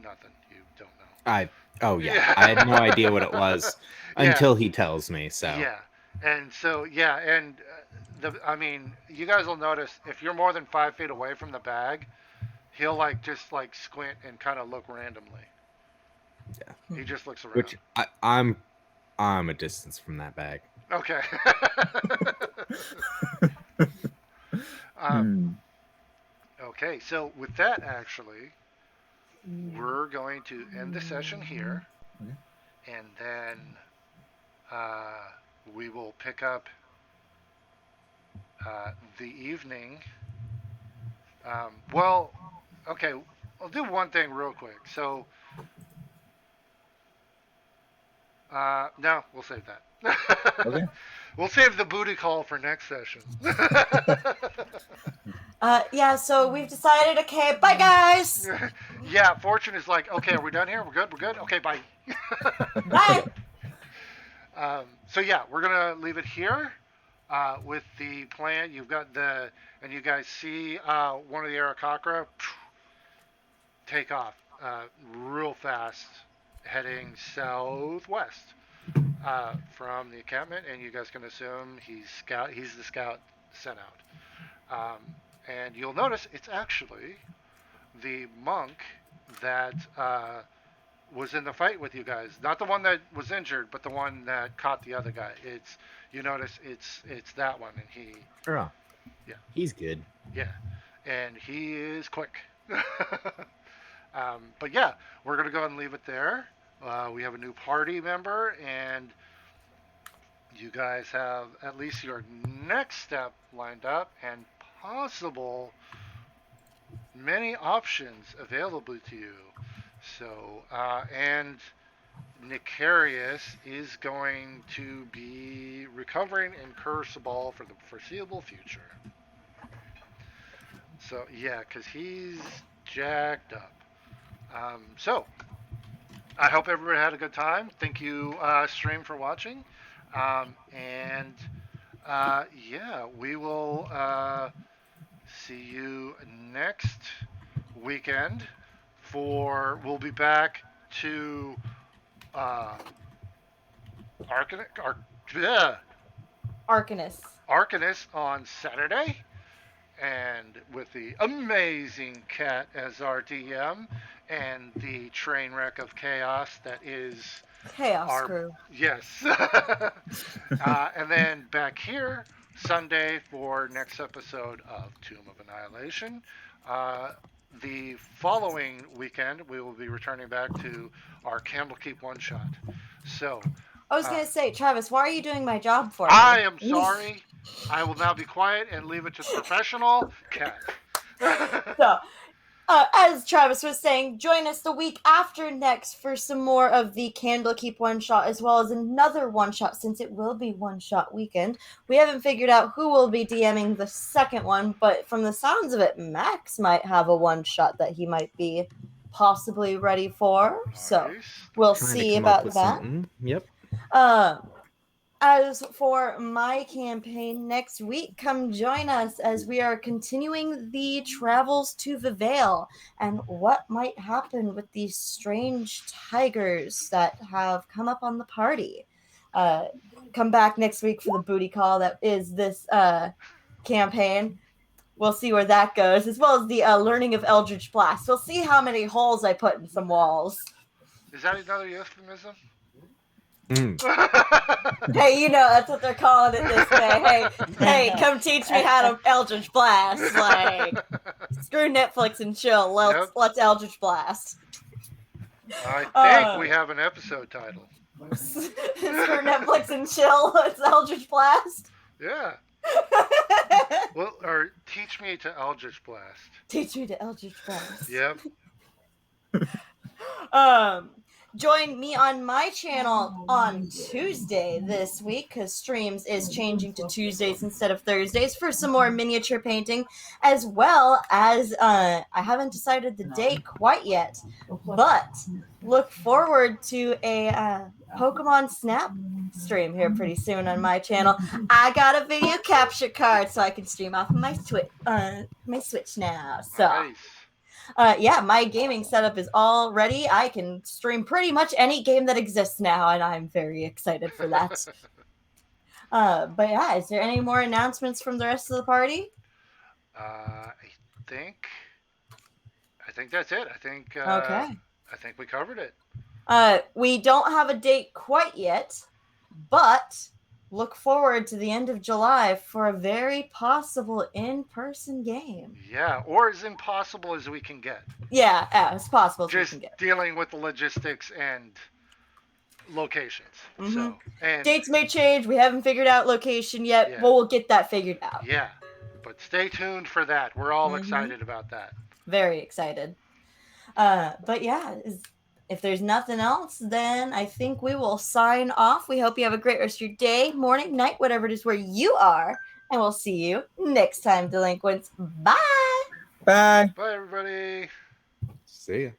nothing. You don't know. Yeah. I had no idea what it was Yeah. until he tells me. So Yeah, and so and you guys will notice if you're more than 5 feet away from the bag, he'll just squint and kind of look randomly. Yeah. He just looks around. which I'm a distance from that bag. Okay. Okay, so with that, actually, we're going to end the session here, Okay. and then we will pick up the evening. Okay, I'll do one thing real quick. So, no, we'll save that. Okay. We'll save the booty call for next session. Yeah, so we've decided, okay, bye guys! Yeah, Fortune is like, okay, are we done here? We're good? Okay, bye. Bye! So yeah, we're gonna leave it here. with the plan, you've got and you guys see one of the Arakakra take off real fast, heading southwest from the encampment, and you guys can assume he's the scout sent out. And you'll notice it's actually the monk that was in the fight with you guys. Not the one that was injured, but the one that caught the other guy. You notice it's that one, and Oh, yeah, he's good. yeah, and he is quick. But yeah, we're gonna go ahead and leave it there. We have a new party member, and you guys have at least your next step lined up, and possible many options available to you. So, and Nicarius is going to be recovering in Curse Ball for the foreseeable future. So, yeah, because he's jacked up. So, I hope everybody had a good time. Thank you, stream, for watching. And yeah, we will see you next weekend we'll be back to Arcanus on Saturday, and with the amazing Cat as our DM, and the train wreck of chaos that is Chaos Crew. Yes. And then back here Sunday for next episode of Tomb of Annihilation. The following weekend we will be returning back to our Candlekeep one shot. So I was gonna say, Travis, why are you doing my job for me? I am sorry. I will now be quiet and leave it to the professional Cat. So, as Travis was saying, join us the week after next for some more of the Candlekeep one shot, as well as another one shot, since it will be one shot weekend. We haven't figured out who will be DMing the second one, but from the sounds of it, Max might have a one shot that he might be possibly ready for. Nice. So we'll see about that. Something. Yep. As for my campaign next week, come join us as we are continuing the travels to the Vale and what might happen with these strange tigers that have come up on the party. Come back next week for the booty call that is this campaign. We'll see where that goes, as well as the learning of Eldritch Blast. We'll see how many holes I put in some walls. Is that another euphemism? Hey, you know, that's what they're calling it this day. Hey, come teach me how to Eldritch Blast. Like, screw Netflix and chill. Let's Eldritch Blast. I think we have an episode title. Screw Netflix and chill. Let's Eldritch Blast. Yeah. Well, or teach me to Eldritch Blast. Teach me to Eldritch Blast. Yep. Join me on my channel on Tuesday this week, because streams is changing to Tuesdays instead of Thursdays for some more miniature painting, as well as I haven't decided the date quite yet, but look forward to a Pokemon Snap stream here pretty soon on my channel. I got a video capture card so I can stream off of my Switch now. So. Nice. Yeah, my gaming setup is all ready. I can stream pretty much any game that exists now, and I'm very excited for that. But yeah, is there any more announcements from the rest of the party? I think that's it. Okay. I think we covered it. We don't have a date quite yet, but look forward to the end of July for a very possible in-person game. Yeah, or as impossible as we can get. Yeah, as possible as we can get. Just dealing with the logistics and locations. Mm-hmm. So, and dates may change. We haven't figured out location yet. Yeah. We'll get that figured out. Yeah, but stay tuned for that. We're all excited about that. Very excited. But yeah, if there's nothing else, then I think we will sign off. We hope you have a great rest of your day, morning, night, whatever it is where you are. And we'll see you next time, delinquents. Bye. Bye. Bye, everybody. See ya.